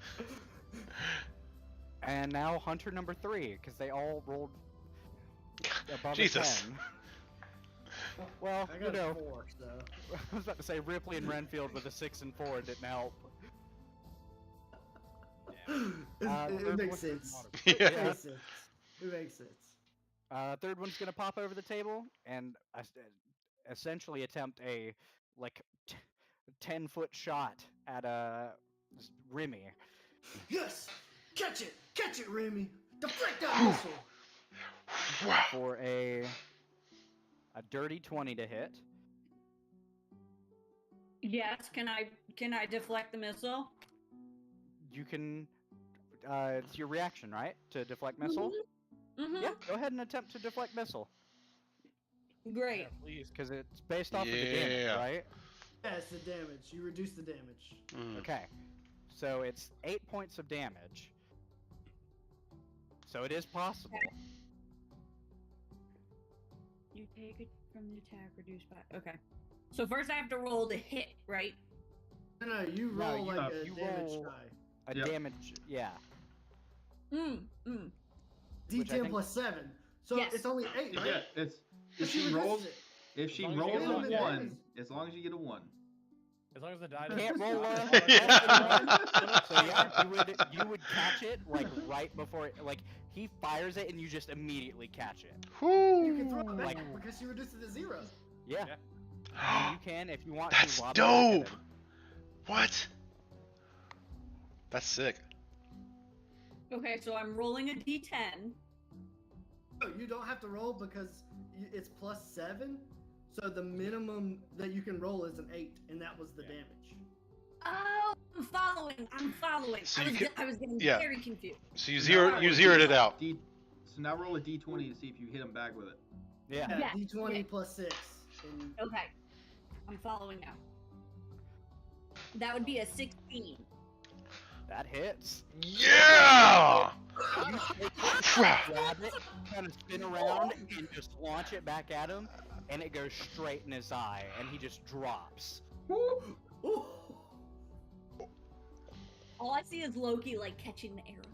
and now Hunter number 3, because they all rolled above Jesus. a 10. Well, I you got a know, 4, so. I was about to say Ripley and Renfield with a 6 and 4 didn't help. It makes sense. Yeah. It makes sense. It makes sense. Third one's gonna pop over the table and essentially attempt a 10-foot shot at Remy Yes! Catch it! Catch it, Remy! Deflect that missile! Wow. for a dirty 20 to hit. Yes, can I deflect the missile? You can. It's your reaction, right? To deflect missile. Mm-hmm. Yeah. Go ahead and attempt to deflect missile, Great. Yeah, please. because it's based off of the damage, Yeah. right? Yeah, it's the damage. You reduce the damage. Mm. Okay. So it's 8 points of damage. So it is possible. You take it from the attack, reduced by. Okay. So first I have to roll to hit, right? No, you No, roll you- like a you damage roll- die. A Yep. damage, yeah. Mm. Which I D10 think- plus 7. So Yes. it's only 8, right? Yeah, it's But if she reduces rolls it. if she As long as rolls you get a one one, damage. as long as you get a 1. As long as the die Can't doesn't roll stop a- the product. So yeah, you would catch it like right before like he fires it and you just immediately catch it. You can throw it Whoo! back Like- because you reduced it to 0. Yeah. Yeah. And you can if you want That's to lob it back at dope. him. What? That's sick. Okay, so I'm rolling a d10. No, you don't have to roll because it's +7. So the minimum that you can roll is an 8, and that was the Yeah. damage. Oh, I'm following. So I you was, can- I was getting yeah. very confused. So you Now zeroed it out. So now roll a d20 to see if you hit him back with it. Yeah. Yeah. D20 Yeah. +6. And Okay, I'm following now. That would be a 16. That hits. Yeah! You take it, grab it, kind of spin around, and just launch it back at him, and it goes straight in his eye, and he just drops. Ooh. All I see is Loki like catching the arrow.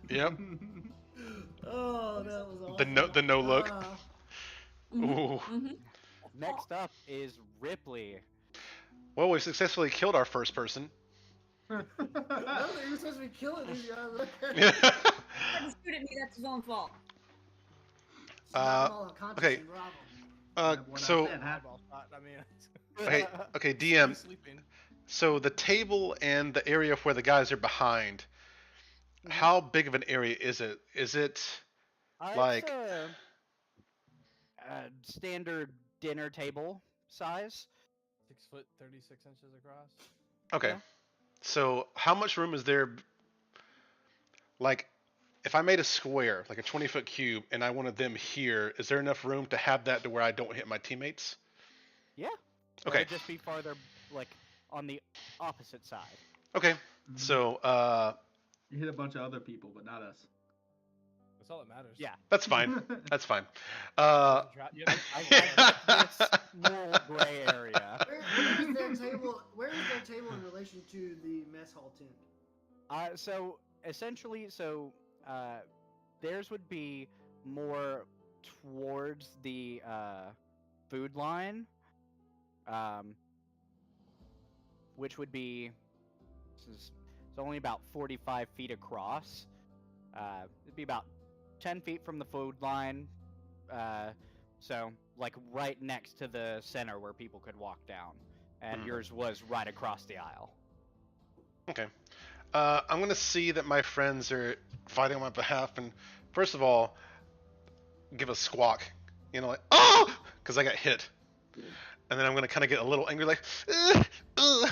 Yep. Oh, that was awesome. The no look. Mhm, Ooh. mhm. Next up is Ripley. Well, we successfully killed our first person. I don't think you're supposed to be killing these guys. Yeah. Trying to shoot at me, that's his own fault. It's not all unconscious okay. and rob 'em. What I So said, huh? Eyeball shot, I mean, okay, he's DM. sleeping. So the table and the area where the guys are behind. How big of an area is it? Is it like- It's a standard dinner table size. 6 foot 36 inches across. okay? Yeah. So how much room is there? Like, if I made a square, like a 20-foot cube, and I wanted them here, is there enough room to have that to where I don't hit my teammates? Yeah. Okay. It'd just be farther, like, on the opposite side. Okay. So You hit a bunch of other people, but not us. That's all that matters. Yeah. that's fine. That's fine. You have I to- like this moral gray area. Where is their table in relation to the mess hall tent? So essentially, theirs would be more towards the food line, which would be it's only about 45 feet across. It'd be about 10 feet from the food line, so like right next to the center where people could walk down, and Mhm. yours was right across the aisle. Okay. I'm gonna see that my friends are fighting on my behalf, and first of all, give a squawk, like oh, because I got hit, and then I'm gonna kind of get a little angry, like, ugh, ugh.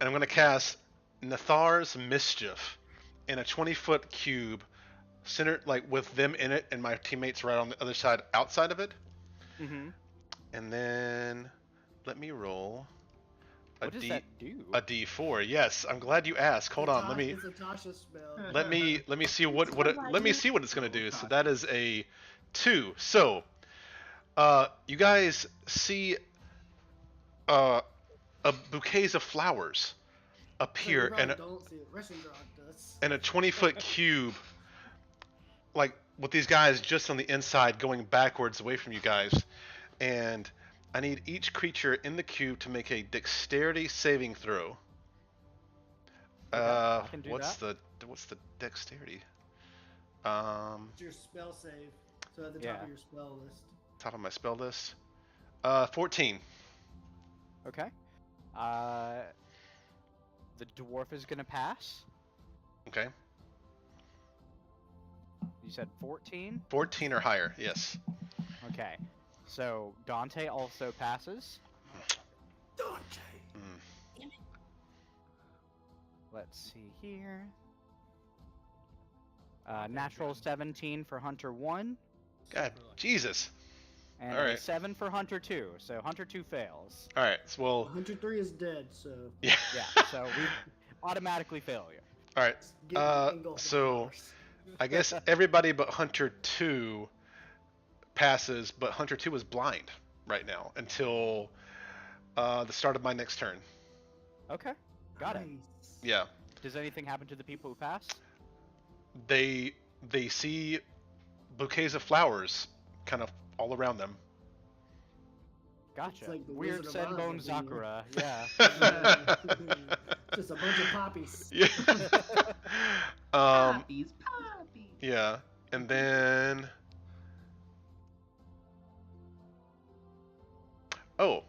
And I'm gonna cast Nathar's Mischief in a 20-foot cube, centered like with them in it, and my teammates right on the other side, outside of it, Mm-hmm. and then let me roll a What does that do? a D4. Yes, I'm glad you asked. Hold on, let me. It's a Tasha spell. Let me see let me see what it's gonna do. So that is a 2. So you guys see a bouquets of flowers appear You and probably don't see it. Russian dog does. a 20-foot cube, like with these guys just on the inside going backwards away from you guys, and I need each creature in the cube to make a dexterity saving throw. I can do What's the dexterity? It's your spell save. So at the top Yeah. of your spell list. Top of my spell list. 14. Okay. The dwarf is gonna pass. Okay. You said 14. 14 or higher. Yes. Okay. So Dante also passes. Dante. Mm. Let's see here. Natural 17 for Hunter 1, God, Jesus. and Alright. a 7 for Hunter 2. So Hunter 2 fails. All right. So, well, Hunter 3 is dead, so. yeah. Yeah. So we automatically fail you. All right. get engulfed in So flowers. I guess everybody but Hunter 2 passes, but Hunter 2 is blind right now until the start of my next turn. Okay. Got it. Nice. Yeah. Does anything happen to the people who pass? They see bouquets of flowers kind of all around them. Gotcha. like the Weird Wizard of Oz Senbone of Sakura. Yeah. Just a bunch of poppies. Yeah. Poppies. Yeah. And then. Oh,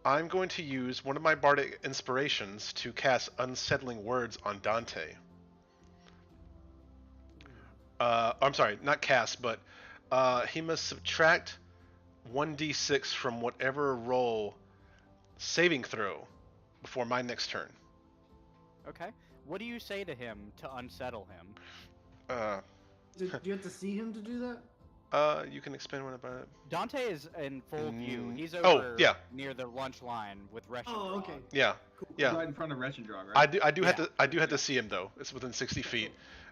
I'm going to use one of my bardic inspirations to cast Unsettling Words on Dante. I'm sorry, not cast, but he must subtract 1d6 from whatever roll saving throw before my next turn. Okay. What do you say to him to unsettle him? Do you have to see him to do that? You can expand one about it. Dante is in full view. He's Oh, over yeah. near the lunch line with Resh. Oh, okay. Yeah, Cool. yeah. Right in front of Reschendrag, right? I do have Yeah. to have to see him though. It's within 60 feet,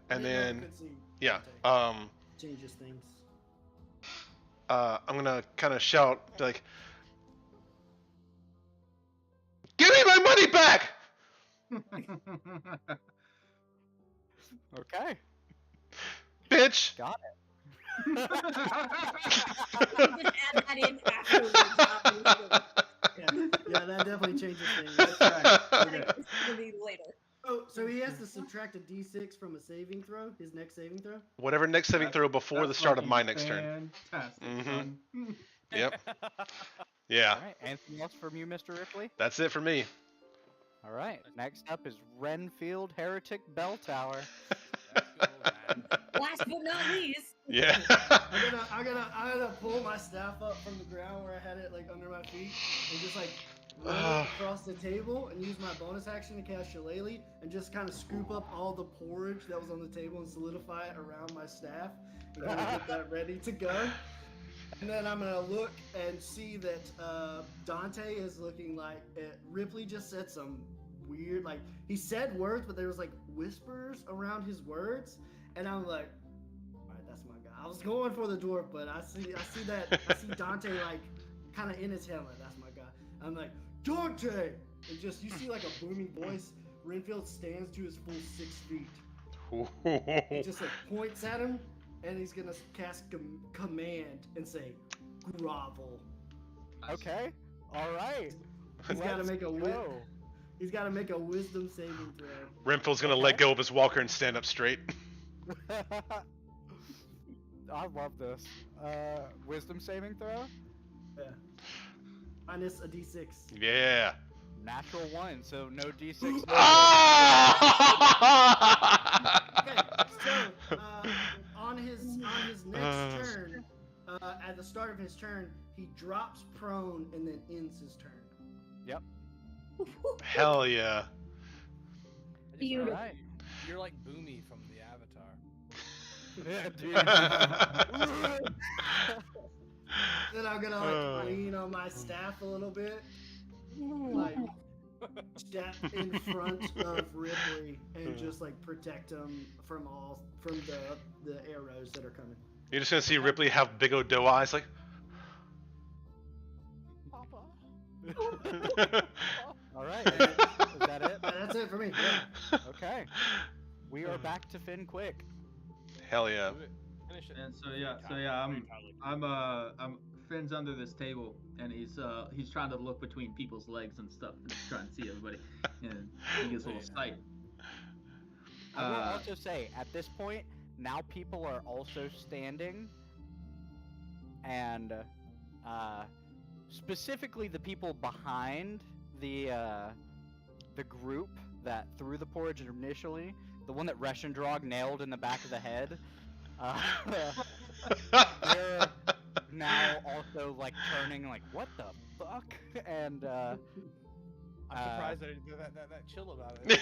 and I didn't know then you could see yeah. Dante. Changes things. I'm gonna kind of shout like, "Give me my money back!" Okay. Bitch! Got it. You can add that in afterwards, obviously. Yeah, that definitely changes things. That's right. Okay. It's gonna be later. Oh, so he has to subtract a d6 from a saving throw, his next saving throw? Whatever next saving throw before the That's start of fucking my next turn. Fantastic, Mhm. son. Yep. Yeah. All right. Anything else from you, Mr. Ripley? That's it for me. All right. Next up is Renfield Heretic Bell Tower. Let's go, man. Last but not least. Yeah. I'm gonna pull my staff up from the ground where I had it like under my feet and just like roll it across the table and use my bonus action to cast Shillelagh and just kind of scoop up all the porridge that was on the table and solidify it around my staff and kind of get that ready to go. And then I'm gonna look and see that Dante is looking like Ripley just said some weird, like he said words, but there was like whispers around his words, and I'm like, all right, that's my guy. I was going for the dwarf, but I see Dante like kind of in his helmet. That's my guy. I'm like, Dante, and just you see like a booming voice. Renfield stands to his full 6 feet. He just like points at him, and he's gonna cast command and say, grovel. Okay. All right. He's got to Let's make a go. He's got to make a wisdom saving throw. Renfield's gonna let go of his walker and stand up straight. I love this. Wisdom saving throw. Yeah. Minus a d6. Yeah. Natural 1, so no d6. Ah! Okay, so on his next turn, at the start of his turn, he drops prone and then ends his turn. Yep. Hell yeah. I just Beautiful. realized You're like Boomy from the Avatar. Yeah, dude. Then I'm gonna like lean on my staff a little bit, like step in front of Ripley and just like protect him from the arrows that are coming. You're just gonna see Ripley have big old doe eyes like. All right. Is that it? That's it for me. Yeah. Okay. We are back to Finn quick. Hell yeah. Do it. Finish it. And I'm Finn's under this table, and he's trying to look between people's legs and stuff, and trying to see everybody, and he gets a little sight. I will also say, at this point, now people are also standing, and specifically the people behind the group that threw the porridge initially, the one that Reschendrag nailed in the back of the head. They're now also like turning like, what the fuck? And I'm surprised that that chill about it.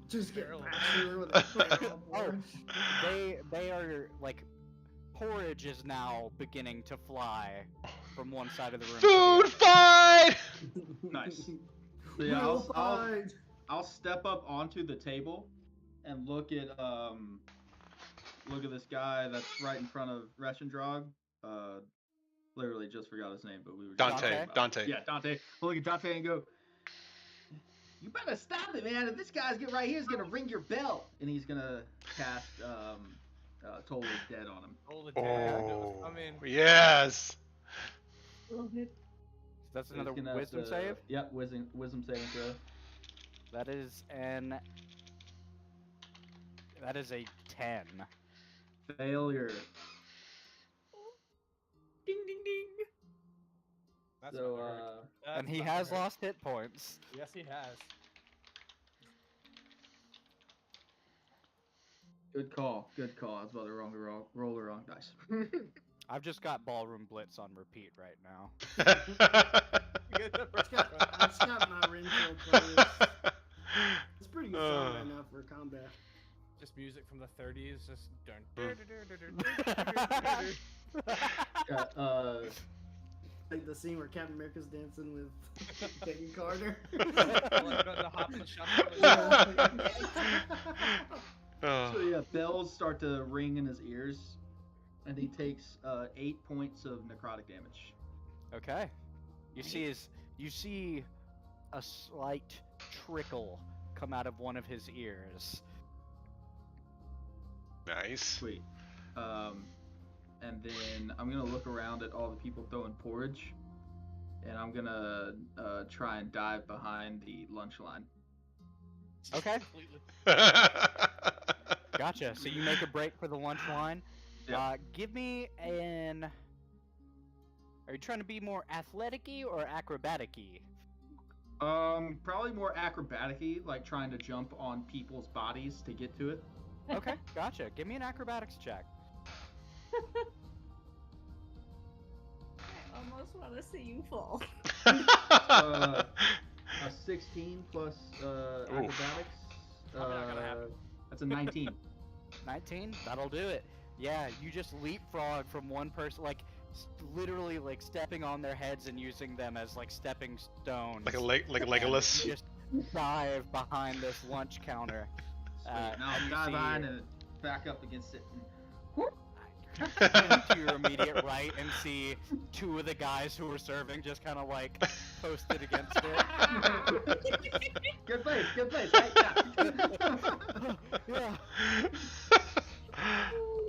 Just get Barrel. bashed with a barrel of Oh, porridge. they are like, porridge is now beginning to fly from one side of the room. to the Food other. fight! Nice. So yeah, We'll I'll fight. I'll step up onto the table and look at this guy that's right in front of Reschendrag. Literally just forgot his name, but we were just Dante. talking about it. Dante. Yeah, Dante. I'll look at Dante and go, "You better stop it, man! If this guy's right here is gonna ring your bell," and he's gonna cast Toll is Dead on him. Hold it down. It was Oh, coming. yes. Love it. So that's So he's another gonna have wisdom to- save. Yep, wisdom saving throw. That is a 10. Failure. Ding ding ding. That's So, not hurt. And That's he not has hurt. lost hit points. Yes, he has. Good call. Good call. I was about to roll the wrong dice. I've just got Ballroom Blitz on repeat right now. Get the I just got my Renfield playlist. It's pretty good song right now for combat. Just music from the 30s, just Yeah, Like the scene where Captain America's dancing with Peggy Carter. the hop and the shuffle. so yeah, bells start to ring in his ears, and he takes 8 points of necrotic damage. Okay. You see a slight trickle come out of one of his ears. Nice. Sweet. And then I'm gonna look around at all the people throwing porridge, and I'm gonna try and dive behind the lunch line. Okay. Gotcha. So you make a break for the lunch line. Yeah. Give me an. Are you trying to be more athletic-y or acrobatic-y? Probably more acrobatic-y, like trying to jump on people's bodies to get to it. Okay, gotcha. Give me an acrobatics check. I almost want to see you fall. A 16 plus acrobatics. Probably not gonna happen. That's a 19. 19? That'll do it. Yeah, you just leapfrog from one person, like literally like stepping on their heads and using them as like stepping stones. like a Legolas. You just dive behind this lunch counter. Sweet. And Now you dive see- behind and back up against it. to your immediate right and see two of the guys who were serving just kind of like posted against it. Good place, good place. Right? Yeah. Yeah.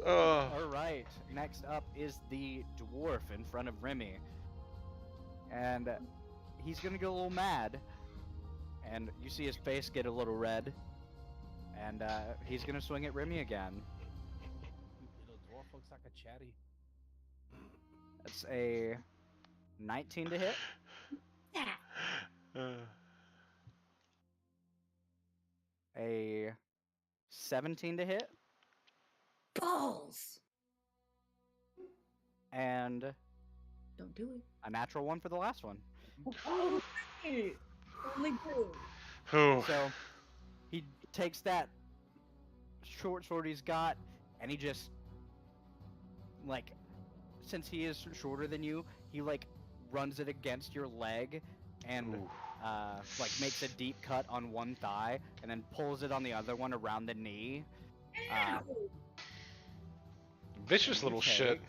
Oh. All right. Next up is the dwarf in front of Remy, and he's gonna go a little mad, and you see his face get a little red, and he's gonna swing at Remy again. Little dwarf looks like a chatty. That's a 19 to hit, a 17 to hit, Balls. and Don't do it. a natural one for the last one. Oh, hey. Only two. Whew. So he takes that short sword he's got, and he just like, since he is shorter than you, he like runs it against your leg and Ooh. like makes a deep cut on one thigh and then pulls it on the other one around the knee. Ow. Vicious little Okay. shit.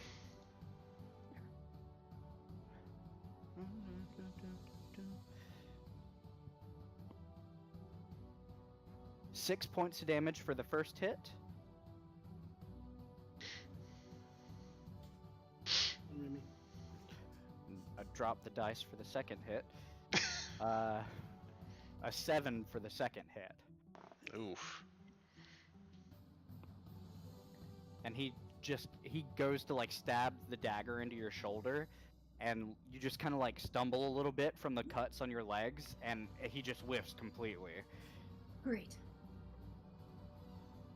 6 points of damage for the first hit. Remy. I dropped the dice for the second hit. A 7 for the second hit. Oof. And he goes to like stab the dagger into your shoulder, and you just kind of like stumble a little bit from the cuts on your legs, and he just whiffs completely. Great.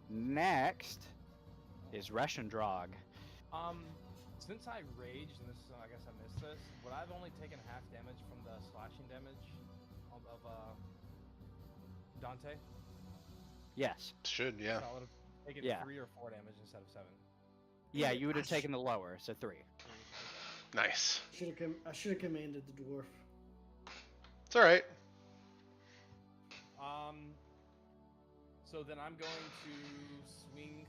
Next is Reshendrog. Since I raged, and this I guess I missed this, would I've only taken half damage from the slashing damage of Dante? Yes. Should, yeah. So I would have taken Yeah. 3 or 4 damage instead of 7. Yeah, you would have taken the lower, so 3. Nice. I should have commanded the dwarf. It's alright. So then I'm going to swing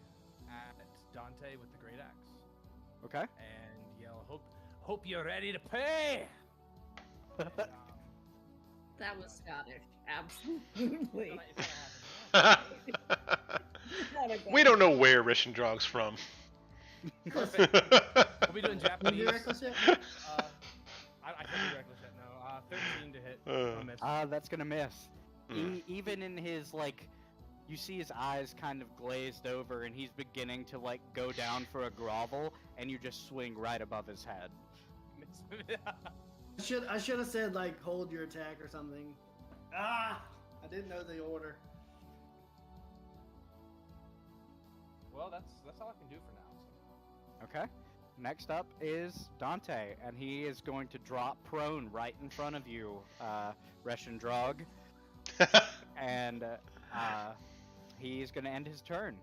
at Dante with the great axe Okay. and yell, "Hope you're ready to pay!" And, That was Scottish. Absolutely. it's gonna happen. We don't know where Rishendrog's from. Perfect. We'll be doing Can you Japanese. reckless yet? Uh, miss. That's gonna miss. mm. Even in his like, you see his eyes kind of glazed over, and he's beginning to like go down for a grovel, and you just swing right above his head. I should have said like hold your attack or something. Ah, I didn't know the order. Well, that's all I can do for now. So. Okay. Next up is Dante, and he is going to drop prone right in front of you, Reshendrog, and he's going to end his turn.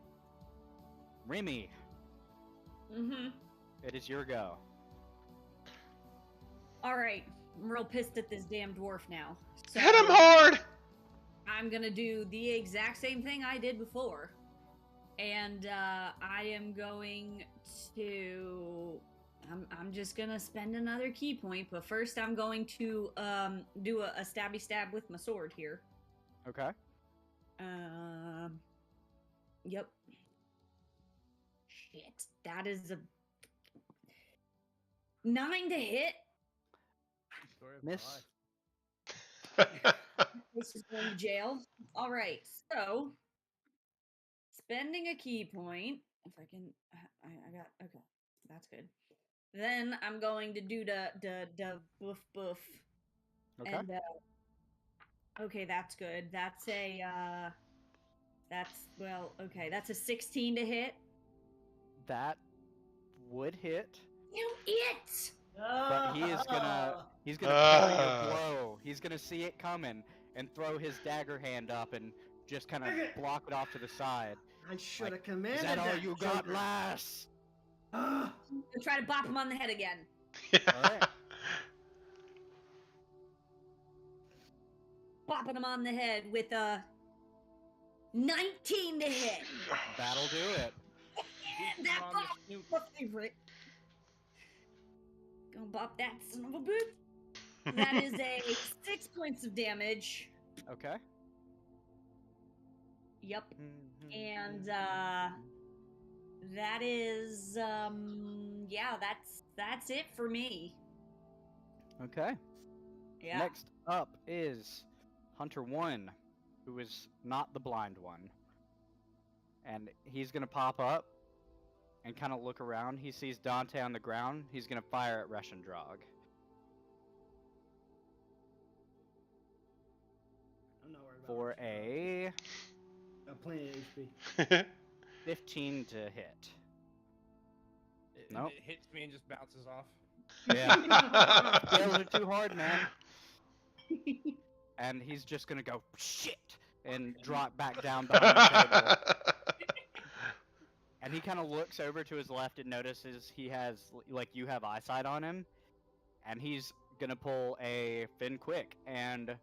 Remy, Mm-hmm. it is your go. All right. I'm real pissed at this damn dwarf now. So Hit him hard! I'm gonna do the exact same thing I did before. And I am going to I'm just gonna spend another key point, but first I'm going to do a stabby stab with my sword here. Okay. Yep. Shit. That is a 9 to hit. Story of my Miss. life. This is going to jail. All right. So spending a key point. If I can, I got okay. That's good. Then I'm going to do the boof boof. Okay. And okay, that's good. That's a okay. That's a 16 to hit. That would hit, You it. but he's gonna parry your blow. He's gonna see it coming and throw his dagger hand up and just kind of block it off to the side. I should have Like, commanded Is that all you got, joker. lass? Ah, And try to bop him on the head again. Alright. Bopping him on the head with a 19 to hit. That'll do it. That On the bop, snoot. my favorite. Gonna bop that son of a boot. That is a 6 points of damage. Okay. Yep. And that is yeah, that's it for me. Okay. Yeah. Next up is Hunter 1, who is not the blind one. And he's going to pop up and kind of look around. He sees Dante on the ground. He's going to fire at Reshendrog. I'm not worried about For a got plenty of HP. 15 to hit. Nope. It hits me and just bounces off. Yeah. Scales are too hard, man. And he's just going to go, shit, and drop back down behind the table. And he kind of looks over to his left and notices he has, like, you have eyesight on him. And he's gonna pull a Finn Quick and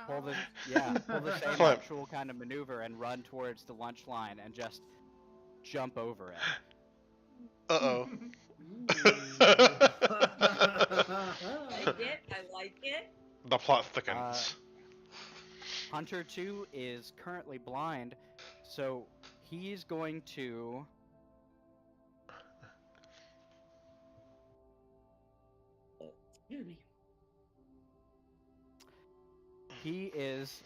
pull the same Flip. actual kind of maneuver and run towards the lunch line and just jump over it. Uh-oh. I like it. The plot thickens. Hunter 2 is currently blind, so he's going to... Excuse me. He is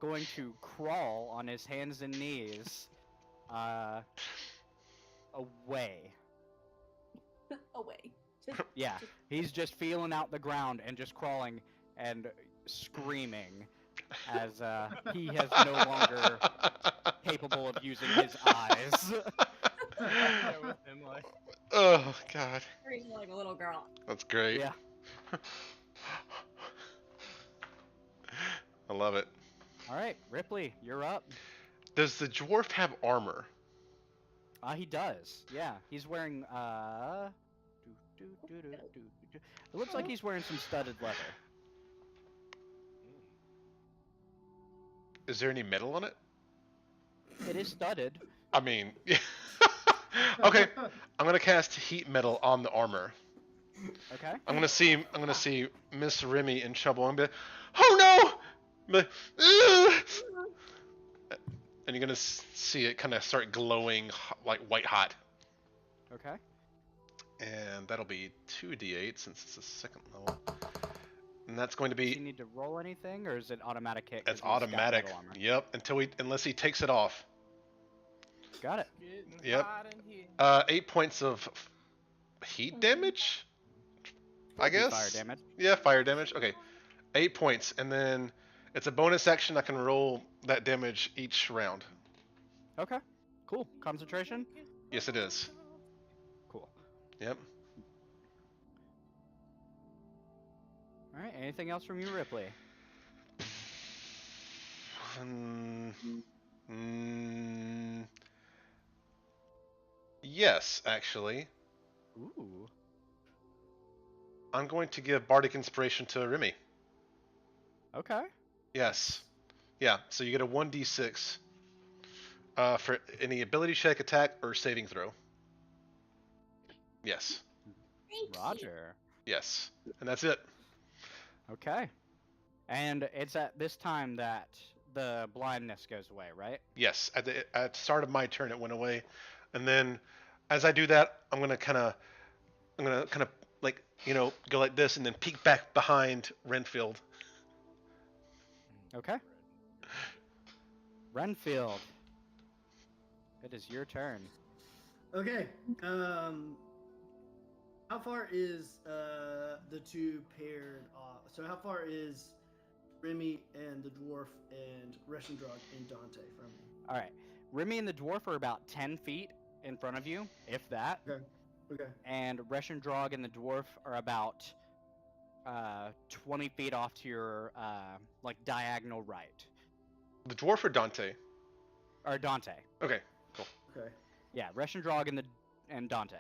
going to crawl on his hands and knees away. Away. Yeah, he's just feeling out the ground and just crawling and screaming as he has no longer capable of using his eyes. Yeah, with him, like, Oh, God. Screaming like a little girl. That's great. Yeah. I love it. All right, Ripley, you're up. Does the dwarf have armor? He does. Yeah, he's wearing It looks like he's wearing some studded leather. Is there any metal on it? It is studded. I mean, yeah. Okay, I'm gonna cast heat metal on the armor. Okay. I'm gonna see Miss Remy in trouble and be like, oh no! Be like, "Ugh!" And you're gonna see it kind of start glowing like white hot. Okay. and that'll be 2d8 since it's a second level. And that's going to Does he be need to roll anything, or is it automatic hit? 'cause it's he's got automatic. metal armor? Yep, unless he takes it off. Got it. Getting Yep. hot in here. 8 points of heat damage. I Could be guess. fire damage. Yeah, fire damage. Okay, 8 points, and then it's a bonus action. I can roll that damage each round. Okay. Cool. Concentration. Yes, it is. Cool. Yep. All right. Anything else from you, Ripley? Yes, actually. Ooh. I'm going to give Bardic Inspiration to Remy. Okay. Yes. Yeah, so you get a 1d6 for any ability check, attack, or saving throw. Yes. Roger. Yes. And that's it. Okay. And it's at this time that the blindness goes away, right? Yes. At the start of my turn, it went away. And then as I do that, I'm going to kind of like, go like this and then peek back behind Renfield. Okay. Renfield. It is your turn. Okay. How far is the two paired off? So how far is Remy and the dwarf and Reshendrog and Dante from me? All right. Remy and the dwarf are about 10 feet in front of you, if that. Okay. And Reshendrog and the dwarf are about 20 feet off to your diagonal right. The dwarf or Dante? Or Dante. Okay, cool. Okay. Yeah, Reshendrog and Dante.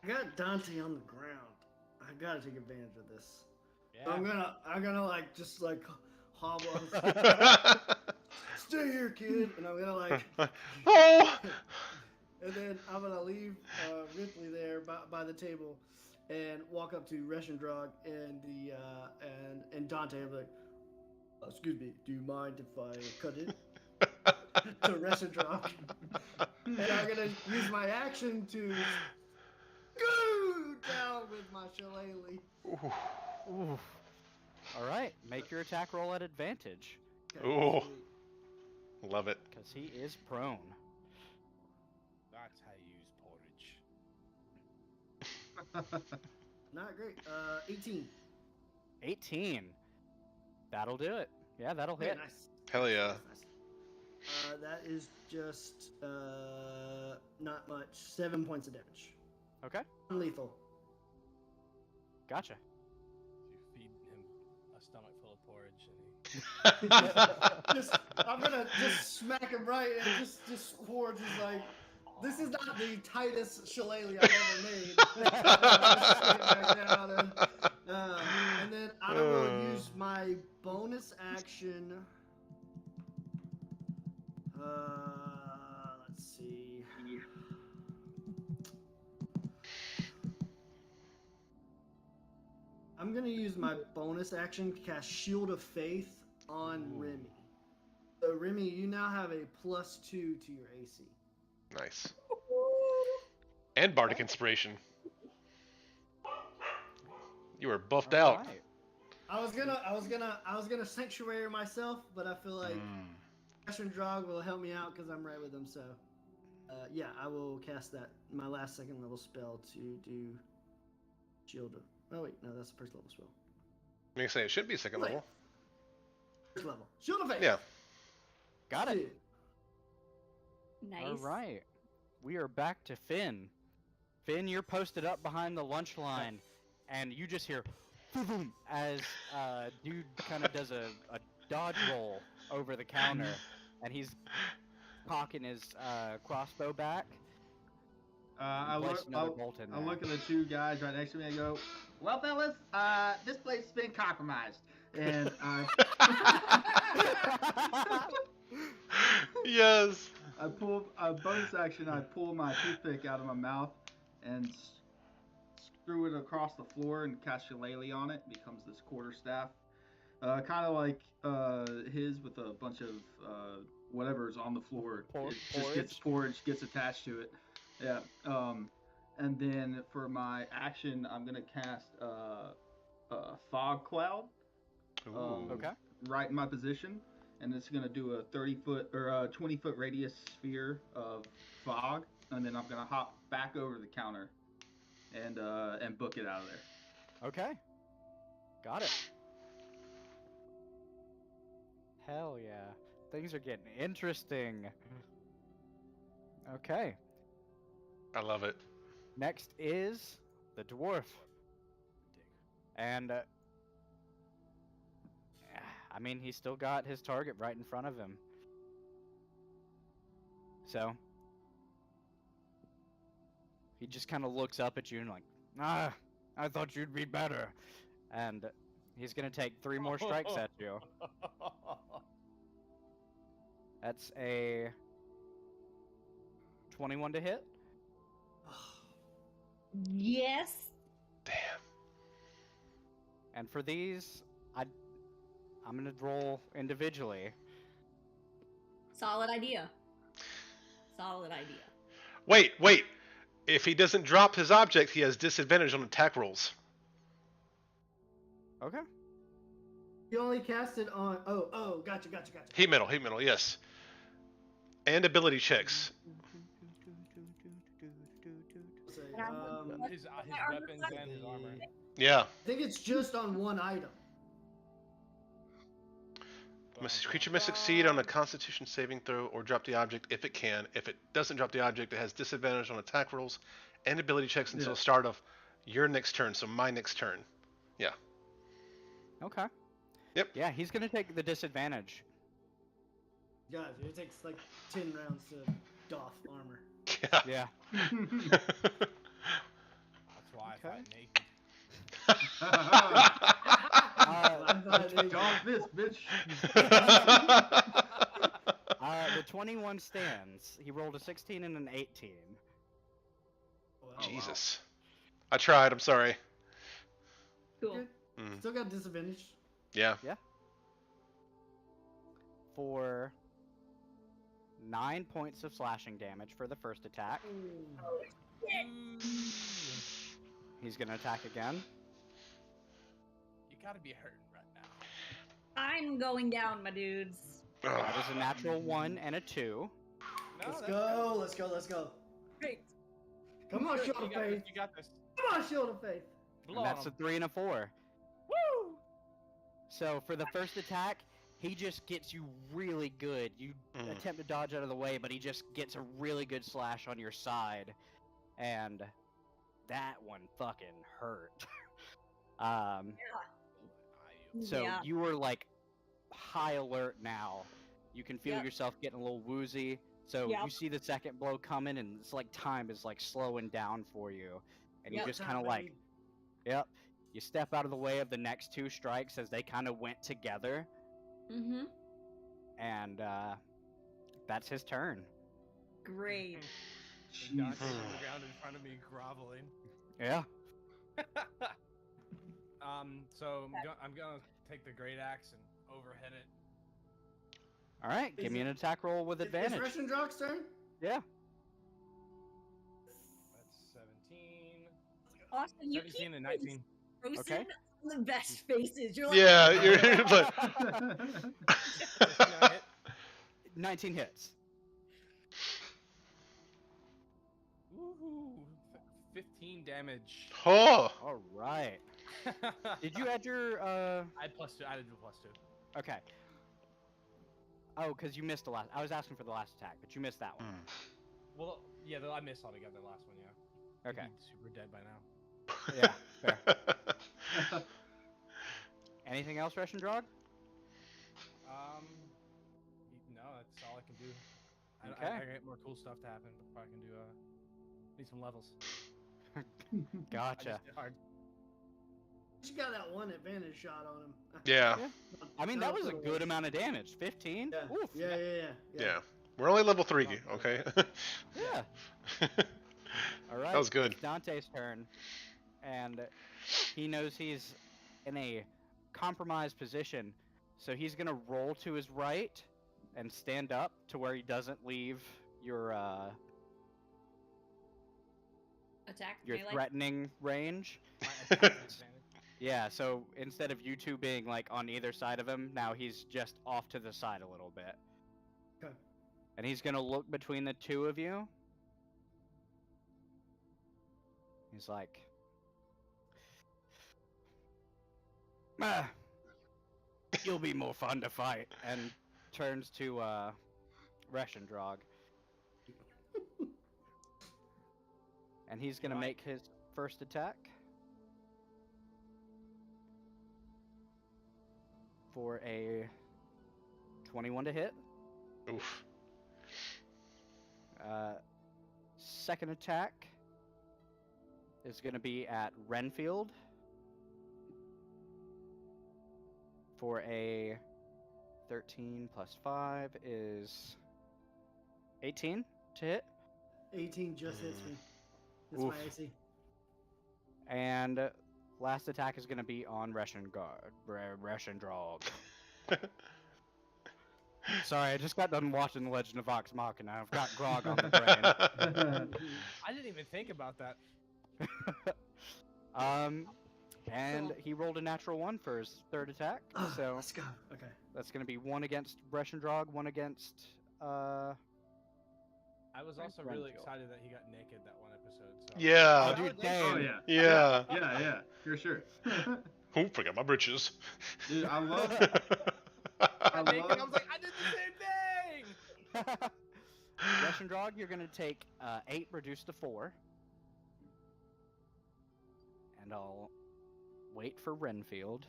I got Dante on the ground. I gotta take advantage of this. Yeah. So I'm gonna just hobble. Stay here, kid. And I'm gonna Oh! and then I'm gonna leave Ripley there by the table, and walk up to Reshendrog and the and Dante. I'm like, excuse me, do you mind if I cut it? To Reshendrog. And I'm gonna use my action to go down with my shillelagh. Ooh. All right, make your attack roll at advantage, Okay, Ooh. sweet. Love it. because he is prone. That's how you use porridge. Not great. 18. 18. That'll do it. Yeah, that'll Okay, hit. nice. Hell yeah. Nice. That is just not much. 7 points of damage. Okay, Lethal. gotcha. You feed him a stomach full of porridge, and he... I'm gonna just smack him right and just Forge is like, this is not the tightest shillelagh I've ever made. And then I will use my bonus action. Let's see. I'm gonna use my bonus action to cast Shield of Faith on Remy. So Remy, you now have a +2 to your AC. Nice. And Bardic Inspiration. You were buffed All out. right. I was gonna sanctuary myself, but I feel like Reshendrog will help me out because I'm right with him. So, yeah, I will cast that my last second level spell to do Shield of. Oh wait, no, that's the first level spell. I'm gonna say it should be second Wait. level. First level. Shield of Faith. Yeah. Got it. Nice. All right. We are back to Finn. Finn, you're posted up behind the lunch line, and you just hear boom as dude kind of does a dodge roll over the counter, and he's cocking his crossbow back. I Place look, another bolt in I there. look at the two guys right next to me and go, "Well, fellas, this place has been compromised." And Yes. I pull a bonus action. I pull my toothpick out of my mouth and screw it across the floor and cast Shillelagh on it. It becomes this quarterstaff, kind of like his, with a bunch of whatever's on the floor. It just gets porridge gets attached to it. Yeah. And then for my action, I'm gonna cast fog cloud Ooh. Okay. right in my position, and it's gonna do a 30-foot or a 20-foot radius sphere of fog, and then I'm gonna hop back over the counter and book it out of there. Okay. Got it. Hell yeah. Things are getting interesting. Okay. I love it. Next is the dwarf. And I mean, he's still got his target right in front of him. So he just kind of looks up at you and like, I thought you'd be better. And he's gonna take 3 more strikes at you. That's a 21 to hit. Yes. Damn. And for these, I'm gonna roll individually. Solid idea. Solid idea. Wait. If he doesn't drop his object, he has disadvantage on attack rolls. Okay. You only cast it on. Oh, gotcha. Heat metal, yes. And ability checks. Say, His weapons and his armor. Yeah. I think it's just on one item. Creature may succeed on a Constitution saving throw or drop the object if it can. If it doesn't drop the object, it has disadvantage on attack rolls and ability checks until the start of your next turn. So my next turn. Yeah. Okay. Yep. Yeah, he's gonna take the disadvantage. Guys, it takes like 10 rounds to doff armor. Yeah. Yeah. That's why I Okay. fight naked. Dog this, bitch. The 21 stands. He rolled a 16 and an 18. Well, Jesus. I tried. I'm sorry. Cool. Good. Mm. Still got disadvantage. Yeah. For 9 points of slashing damage for the first attack. He's gonna attack again. You gotta be hurting right now. I'm going down, my dudes. That is a natural 1 and a 2. No, Let's go. Great. Come on, Shield You of got this. Faith. You got this. Come on, Shield of Faith. Blow And on that's a him. 3 and a 4. Woo! So for the first attack, he just gets you really good. You attempt to dodge out of the way, but he just gets a really good slash on your side. And that one fucking hurt. So Yeah. you were like high alert now. You can feel Yep. yourself getting a little woozy. So Yep. you see the second blow coming, and it's like time is like slowing down for you. And you Yep. just kind of like, yep. You step out of the way of the next 2 strikes as they kind of went together. Mm-hmm. And that's his turn. Great. Dante's on the ground in front of me, groveling. Yeah. So I'm gonna take the great axe and overhead it. All right. Give me an attack roll with It's advantage. Russian Drock's turn? Yeah. That's 17. Austin, you 17 keep and 19. roasting Okay. the best faces. You're like, Yeah, you're but 16 on hit. 19 hits. Woohoo! 15 damage. oh, All right. Did you add your I +2. I did +2. Okay. Oh, because you missed the last. I was asking for the last attack, but you missed that one. Well, yeah, I missed altogether the last one. Yeah. Okay. He'd be super dead by now. Yeah. Fair. Anything else, Russian Drog? No, that's all I can do. Okay. I get more cool stuff to happen before I can do. Need some levels. I Gotcha. just hit hard. You got that one advantage shot on him. yeah. I mean, that was a good amount of damage. 15. Yeah. Oof. Yeah. We're only level 3, okay? Yeah. All right. That was good. It's Dante's turn, and he knows he's in a compromised position, so he's gonna roll to his right and stand up to where he doesn't leave your Attack your melee. threatening range. My attack advantage. Yeah, so instead of you two being like on either side of him, now he's just off to the side a little bit. Okay. And he's gonna look between the two of you. He's like, ah, you'll be more fun to fight, and turns to Reshendrog. And he's gonna make his first attack for a 21 to hit. Oof. Second attack is gonna be at Renfield for a 13 plus 5 is 18 to hit. 18 just hits me. That's Oof. my AC. And last attack is going to be on Reshendrog. Sorry, I just got done watching The Legend of Vox Machina. I've got grog on the brain. I didn't even think about that. And he rolled a natural 1 for his third attack. So Let's go. Okay. that's going to be 1 against Reshendrog, 1 against I was Where's also really Renfield? excited that he got naked that one episode. So. Yeah. Oh, dude, Validation. dang. Oh yeah. Yeah. Yeah, for sure. Oh, forgot my britches. Dude, I love. I I naked, I love. was like, I did the same thing. Reshendrog, you're going to take 8 reduced to 4. And I'll wait for Renfield.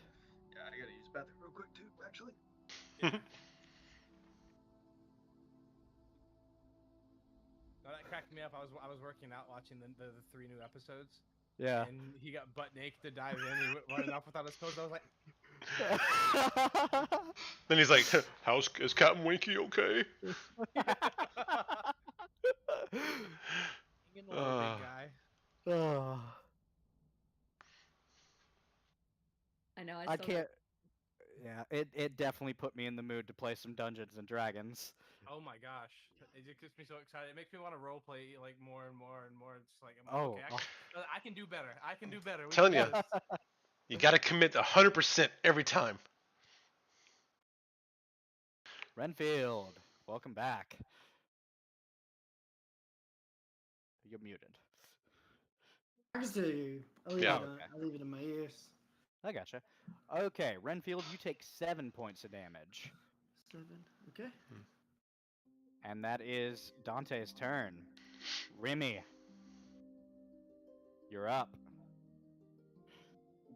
Yeah, I gotta use the bathroom real quick too, actually. No, that cracked me up. I was working out watching the 3 new episodes. Yeah. And he got butt naked to dive in. He went running off without his clothes. I was like, Then he's like, is Captain Winky okay? "You little big guy." Oh, I know. I still can't. Yeah, it definitely put me in the mood to play some Dungeons and Dragons. Oh my gosh, it just gets me so excited. It makes me want to role play like more and more and more. It's like, I'm Oh, okay, I can do better. I can do better. We Telling can you. do this. You gotta commit 100% every time. Renfield, welcome back. You're muted. I can still hear you. I'll leave, Yeah. it, I'll leave it in my ears. I gotcha. Okay, Renfield, you take 7 points of damage. 7. Okay. And that is Dante's turn. Remy, you're up.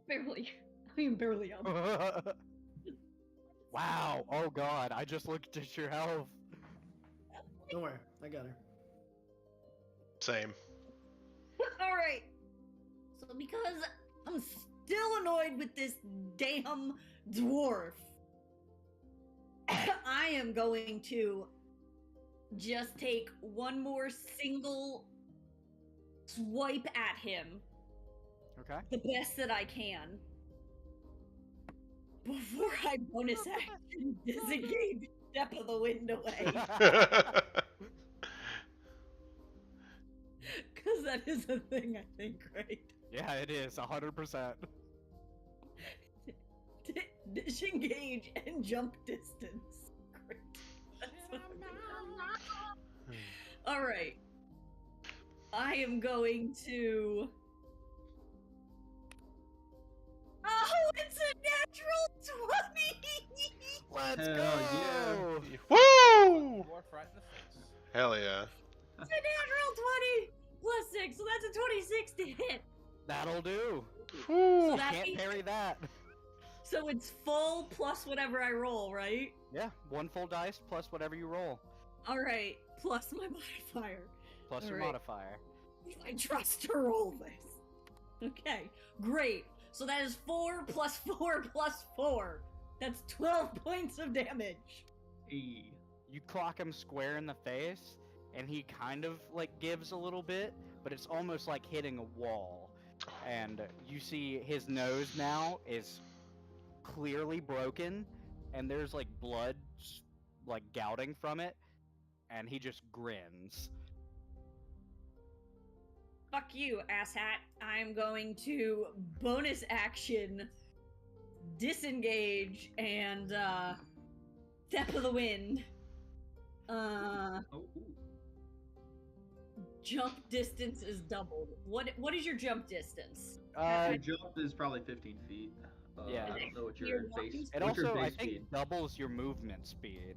barely. I mean, barely up. Wow, oh god, I just looked at your health. Don't worry. I got her. Same. All right. So because I'm still annoyed with this damn dwarf, I am going to just take one more single swipe at him, Okay. the best that I can, before I bonus action disengage step of the wind away. Because that is a thing, I think, right? Yeah, it is, 100%. Disengage and jump distance. Great. That's what I'm gonna do. Alright. I am going to. Oh, it's a natural 20! Let's Hell go! yeah. Woo! Dwarf right in the face. Hell yeah. It's a natural 20 plus 6, so that's a 26 to hit. That'll do. Woo. So that Can't means- parry that. So it's full plus whatever I roll, right? Yeah, 1 full dice plus whatever you roll, Alright, plus my modifier. plus your Alright. modifier. I trust to roll this. Okay, great. So that is 4 plus 4 plus 4. That's 12 points of damage. Hey. You clock him square in the face, and he kind of like gives a little bit, but it's almost like hitting a wall. And you see his nose now is clearly broken, and there's like blood like gouting from it, and he just grins. fuck you, asshat. I'm going to bonus action disengage and step of the wind. Oh, ooh. Jump distance is doubled. What is your jump distance? Your jump is probably 15 feet. Yeah. I don't know what Your your walking base. It What's your also, I base think, speed? doubles your movement speed.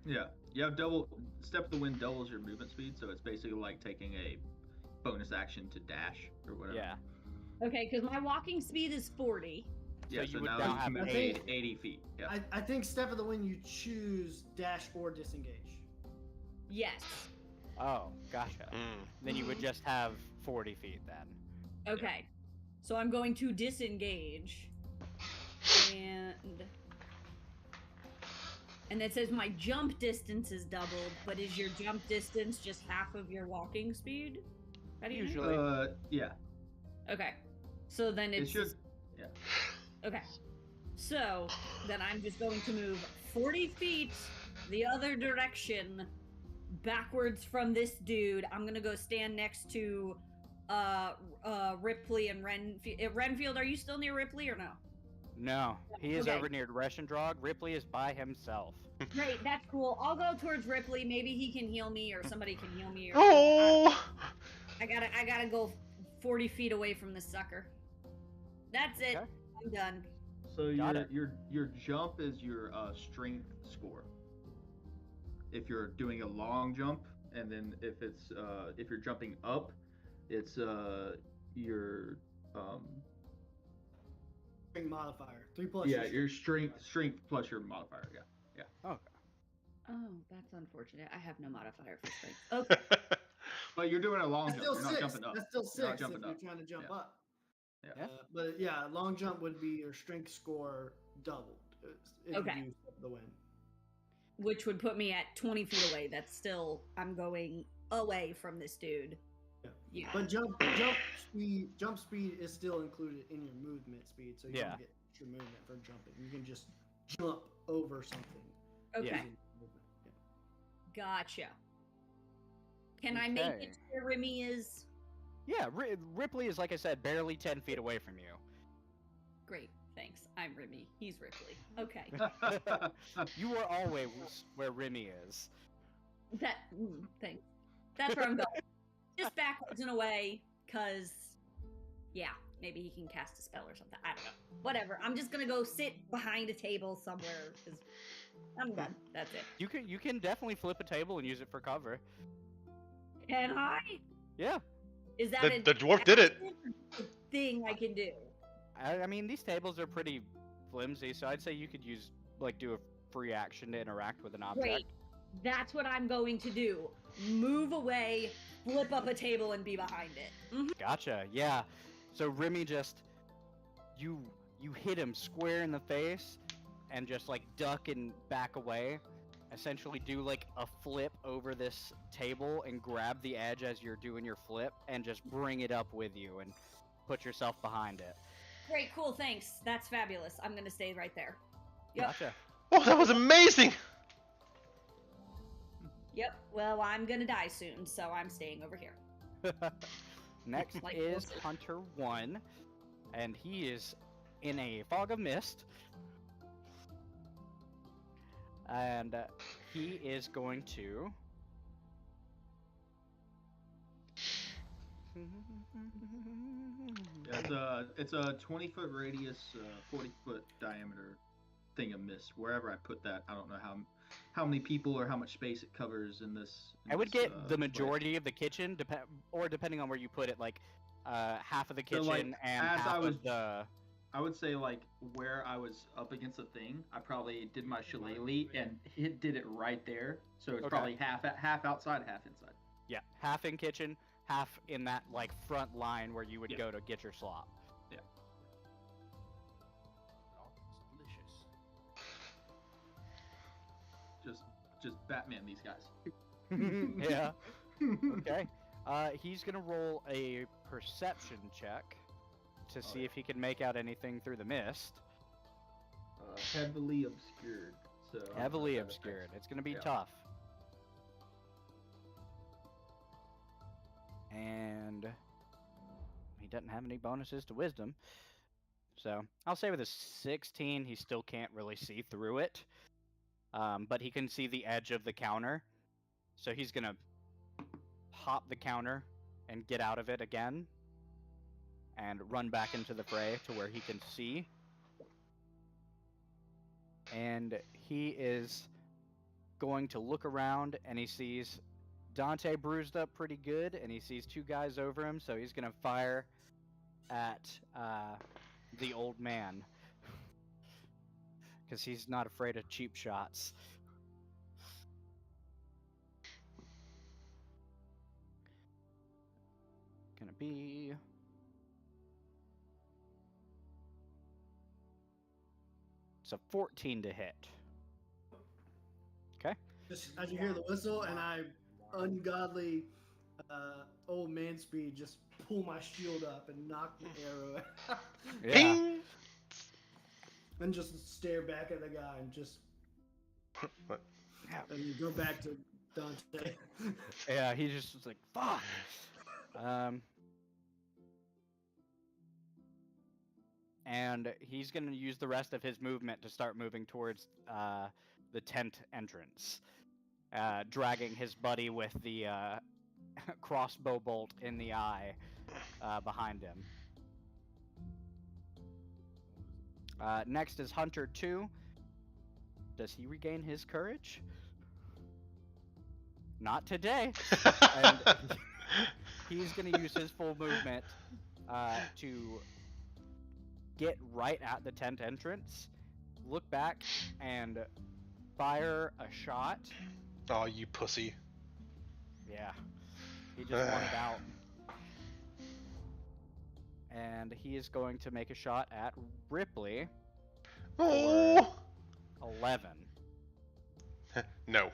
Yeah, you have double. Step of the wind doubles your movement speed, so it's basically like taking a bonus action to dash or whatever. Yeah. Okay, because my walking speed is 40. Yeah, you so would now now you have can move 80. 80 feet. Yeah. I think step of the wind, you choose dash or disengage. Yes. Oh, gotcha. Then you would just have 40 feet then. Okay. So I'm going to disengage. And it says my jump distance is doubled, but is your jump distance just half of your walking speed? How do you know? Usually. Yeah. Okay. So then It it's should. Yeah. okay. So then I'm just going to move 40 feet the other direction backwards from this dude. I'm gonna go stand next to Ripley and Renfield. Are you still near Ripley or no? No, he is Okay. over near Reschendrog. Ripley is by himself. Great, that's cool. I'll go towards Ripley. Maybe he can heal me, or somebody can heal me. Or Oh! I gotta go 40 feet away from this sucker. That's it. Okay. I'm done. So Got it. your jump is your strength score. If you're doing a long jump, and then if it's if you're jumping up, it's your Strength modifier 3 plus. yeah your strength plus your modifier. Yeah. Okay. Oh, that's unfortunate. I have no modifier for strength. Okay. But you're doing a long That's jump. still You're not 6. jumping up. That's still You're not 6 if jumping you're up. trying to jump Yeah. up. Yeah. Yeah. But yeah, long jump would be your strength score doubled. If Okay. You do step of the wind. Which would put me at 20 feet away. That's still, I'm going away from this dude. Yeah. Yeah. But jump speed is still included in your movement speed, so you Yeah. don't get extra movement for jumping. You can just jump over something. Okay. Yeah. using movement. Yeah. Gotcha. Can I make Okay. it to where Remy is? Yeah, Ripley is, like I said, barely 10 feet away from you. Great. Thanks. I'm Remy. He's Ripley. Okay. You are always where Remy is. Thanks. That's where I'm going. Just backwards and away, because, yeah, maybe he can cast a spell or something. I don't know. Whatever. I'm just going to go sit behind a table somewhere, because I'm done. That's it. You can definitely flip a table and use it for cover. Can I? Yeah. Is that The dwarf did it. a thing I can do? I mean, these tables are pretty flimsy, so I'd say you could do a free action to interact with an object. Great. That's what I'm going to do. Move away, flip up a table, and be behind it. Mhm. Gotcha. Yeah. So Remy you hit him square in the face, and just like duck and back away. Essentially, do like a flip over this table and grab the edge as you're doing your flip, and just bring it up with you and put yourself behind it. Great, cool, thanks. That's fabulous. I'm gonna stay right there. Yep. Gotcha. Oh, that was amazing! Yep. Well, I'm gonna die soon, so I'm staying over here. Next Like is horses. Hunter 1, and he is in a fog of mist. And he is going to... Yeah, it's a 20-foot radius, 40-foot diameter thing of mist. Wherever I put that, I don't know how many people or how much space it covers in this. I would get the place. majority of the kitchen, or depending on where you put it, like half of the kitchen So, like, and as half I was- of the... I would say like where I was up against a thing, I probably did my shillelagh and did it right there. So it's Okay. probably half outside, half inside. Yeah, half in kitchen, half in that like front line where you would Yeah. go to get your slop. Oh, it's delicious. Just Batman these guys. Yeah. Okay. He's gonna roll a perception check to see yeah. if he can make out anything through the mist. Heavily obscured. So Heavily that obscured. It's gonna be Yeah. tough. And he doesn't have any bonuses to wisdom. So I'll say with a 16, he still can't really see through it. But he can see the edge of the counter. So he's going to hop the counter and get out of it again. And run back into the fray to where he can see. And he is going to look around, and he sees Dante bruised up pretty good, and he sees 2 guys over him, so he's going to fire at the old man. Because he's not afraid of cheap shots. Gonna be... It's a 14 to hit. Okay. Just as you hear the whistle, and I ungodly old man speed just pull my shield up and knock the arrow out. Yeah. Ping! And just stare back at the guy and just What? and go back to Dante. Yeah, he just was like, fuck! And he's going to use the rest of his movement to start moving towards the tent entrance, dragging his buddy with the crossbow bolt in the eye behind him. Next is Hunter 2. Does he regain his courage? Not today. And he's going to use his full movement to get right at the tent entrance, look back, and fire a shot. Oh, you pussy. Yeah. He just wanted out. And he is going to make a shot at Ripley. Oh! 11. No.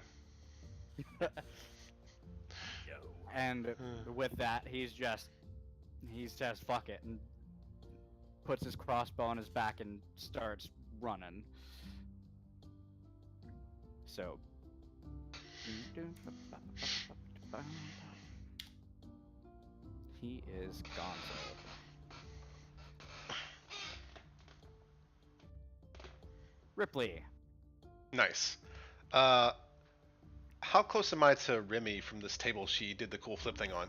And with that, he's just fuck it, and puts his crossbow on his back and starts running. So he is gonzo. Ripley. Nice. How close am I to Remy from this table she did the cool flip thing on?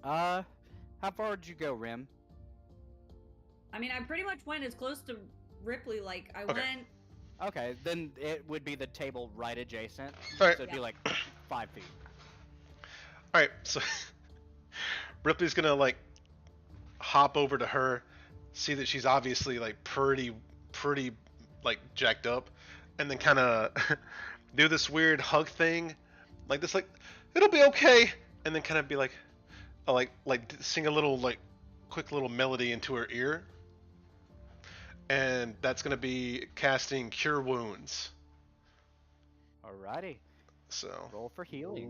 How far did you go, Rim? I mean, I pretty much went as close to Ripley. Like I Okay. went. Okay, then it would be the table right adjacent. Alright. So it'd be like 5 feet. Alright, so Ripley's gonna like hop over to her, see that she's obviously like pretty like jacked up, and then kind of do this weird hug thing, like this, like it'll be okay, and then kind of be like, sing a little like quick little melody into her ear, and that's gonna be casting Cure Wounds. Alrighty. So Roll for healing.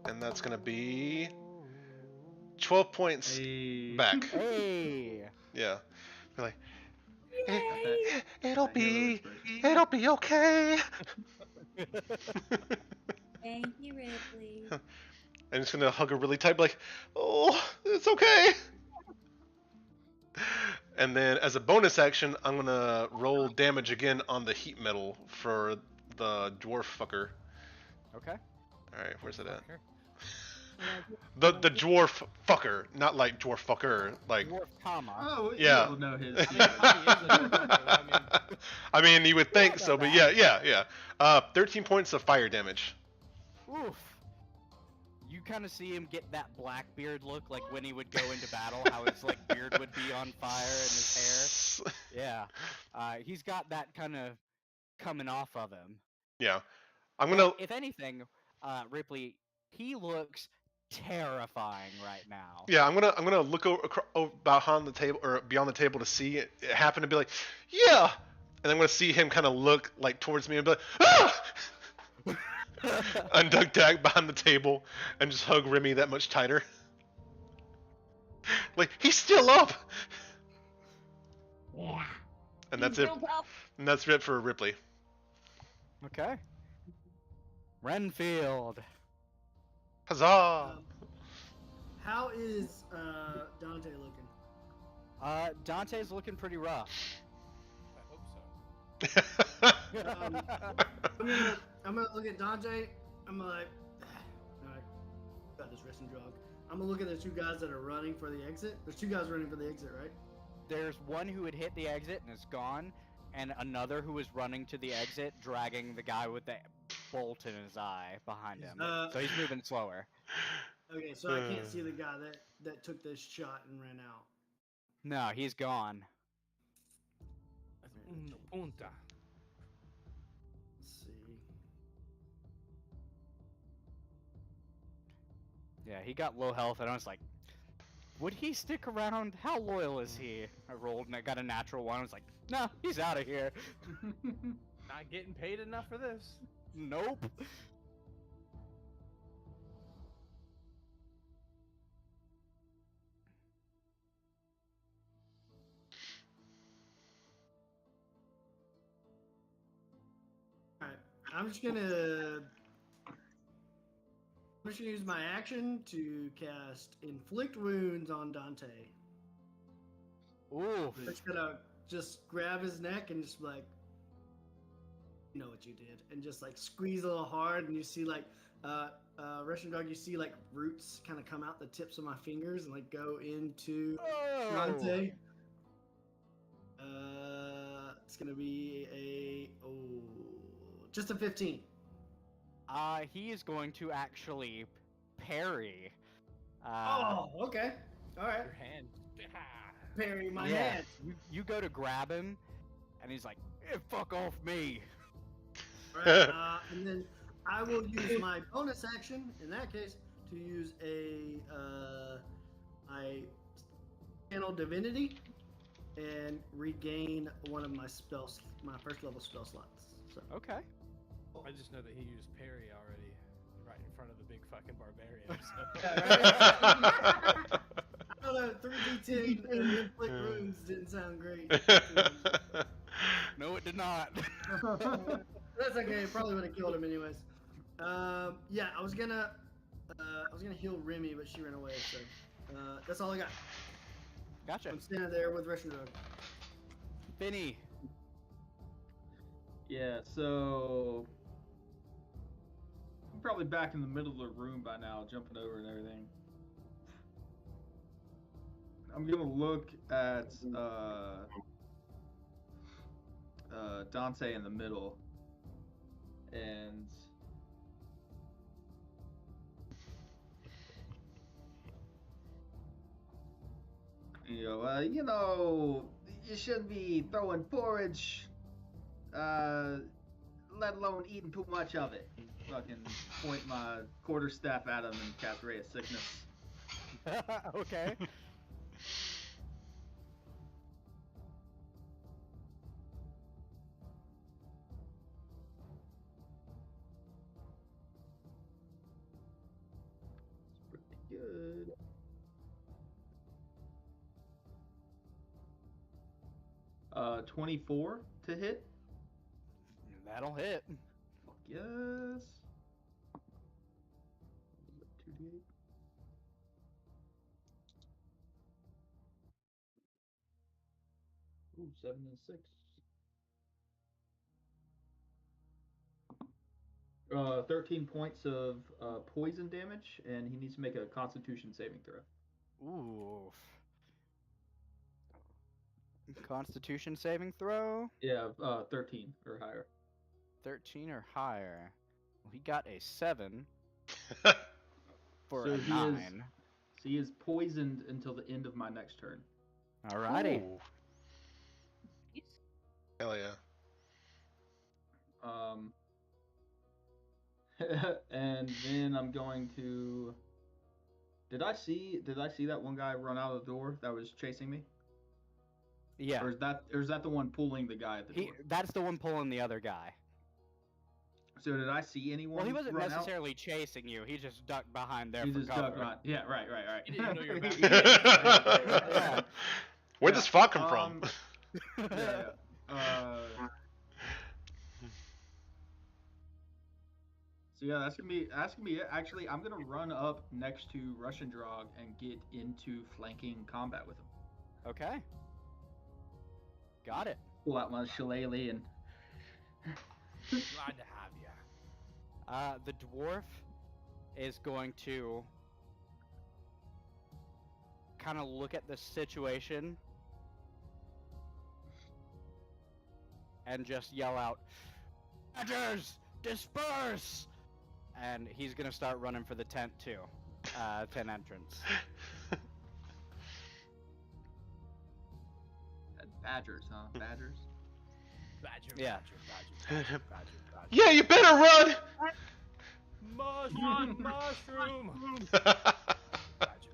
and that's gonna be 12 points back. Hey! Yeah. Be like, Yay! it'll That hero be expression. okay. Thank you, Ripley. I'm just gonna hug her really tight, be like, oh, it's okay. And then as a bonus action, I'm gonna roll damage again on the heat metal for the dwarf fucker. Okay. Alright, where's it at? Fucker. The dwarf fucker, not like dwarf fucker, like. Dwarf comma. Oh, Yeah. You'll know his. I mean, you would think so, but yeah. 13 points of fire damage. Oof. You kind of see him get that Blackbeard look, like when he would go into battle, how his like beard would be on fire and his hair. Yeah. He's got that kind of coming off of him. Yeah. I'm gonna. If anything, Ripley, he looks terrifying right now. Yeah, I'm gonna look over behind the table or beyond the table to see it happen and be like, yeah, and I'm gonna see him kind of look like towards me and be like, ah! Unduck tag behind the table and just hug Remy that much tighter. Like he's still up. Yeah. And that's it. He's real tough. And that's it for Ripley. Okay. Renfield. Huzzah! How is Dante looking? Dante's looking pretty rough. I hope so. I'm gonna look at Dante. I'm gonna like, alright, got this resting drug. I'm gonna look at the two guys that are running for the exit. There's two guys running for the exit, right? There's one who had hit the exit and is gone, and another who is running to the exit, dragging the guy with the bolt in his eye behind him. So he's moving slower. Okay, so I can't see the guy that took this shot and ran out. No, he's gone. That's uno punta. Let's see. Yeah, he got low health, and I was like, would he stick around? How loyal is he? I rolled and I got a natural one. I was like, no, he's out of here. Not getting paid enough for this. Nope. Alright, I'm just gonna use my action to cast Inflict Wounds on Dante. Ooh. I'm just gonna grab his neck and just like, you know what you did, and just like squeeze a little hard, and you see like, Russian dog, you see like roots kind of come out the tips of my fingers and like go into Dante. It's gonna be just a 15. He is going to actually parry. Okay. All right. Your hand. Parry my yeah. hand. You go to grab him, and he's like, fuck off me. Right. And then I will use my bonus action in that case to use I channel divinity and regain one of my my first level spell slots. So. Okay. I just know that he used parry already, right in front of the big fucking barbarian. So. I don't know, 3d10 and inflict wounds didn't sound great. No, it did not. That's okay. It probably would have killed him anyways. Yeah, I was gonna heal Remy, but she ran away. So that's all I got. Gotcha. I'm standing there with Russian Road. Finny. Yeah, so I'm probably back in the middle of the room by now, jumping over and everything. I'm gonna look at Dante in the middle, and you shouldn't be throwing porridge, let alone eating too much of it. Fucking point my quarterstaff at him and cast Ray of Sickness. Okay. Good. Uh, 24 to hit. That'll hit. Fuck yes. 2d8. Ooh, 7 and 6. 13 points of poison damage, and he needs to make a Constitution saving throw. Ooh. Constitution saving throw. Yeah, 13 or higher. 13 or higher. Well, he got a 7 for So a he 9. So he is poisoned until the end of my next turn. Alrighty. Ooh. Hell yeah. And then I'm going to. Did I see that one guy run out of the door that was chasing me? Yeah. Or is that the one pulling the guy at the door? That's the one pulling the other guy. So did I see anyone? Well, he wasn't run necessarily chasing you. He just ducked behind there out? He for just cover. ducked behind. Yeah, right. He didn't know you were back. Yeah. Where'd this fog come from? So yeah, that's gonna be it. Actually, I'm gonna run up next to Russian Drog and get into flanking combat with him. Okay. Got it. Pull out my shillelagh and Glad to have you. The dwarf is going to kind of look at the situation and just yell out, "Badgers, disperse!" And he's gonna start running for the tent too. Tent entrance. badgers, huh? Badgers. Badger, Yeah. badger. Yeah, you better run. Mushroom. Badger.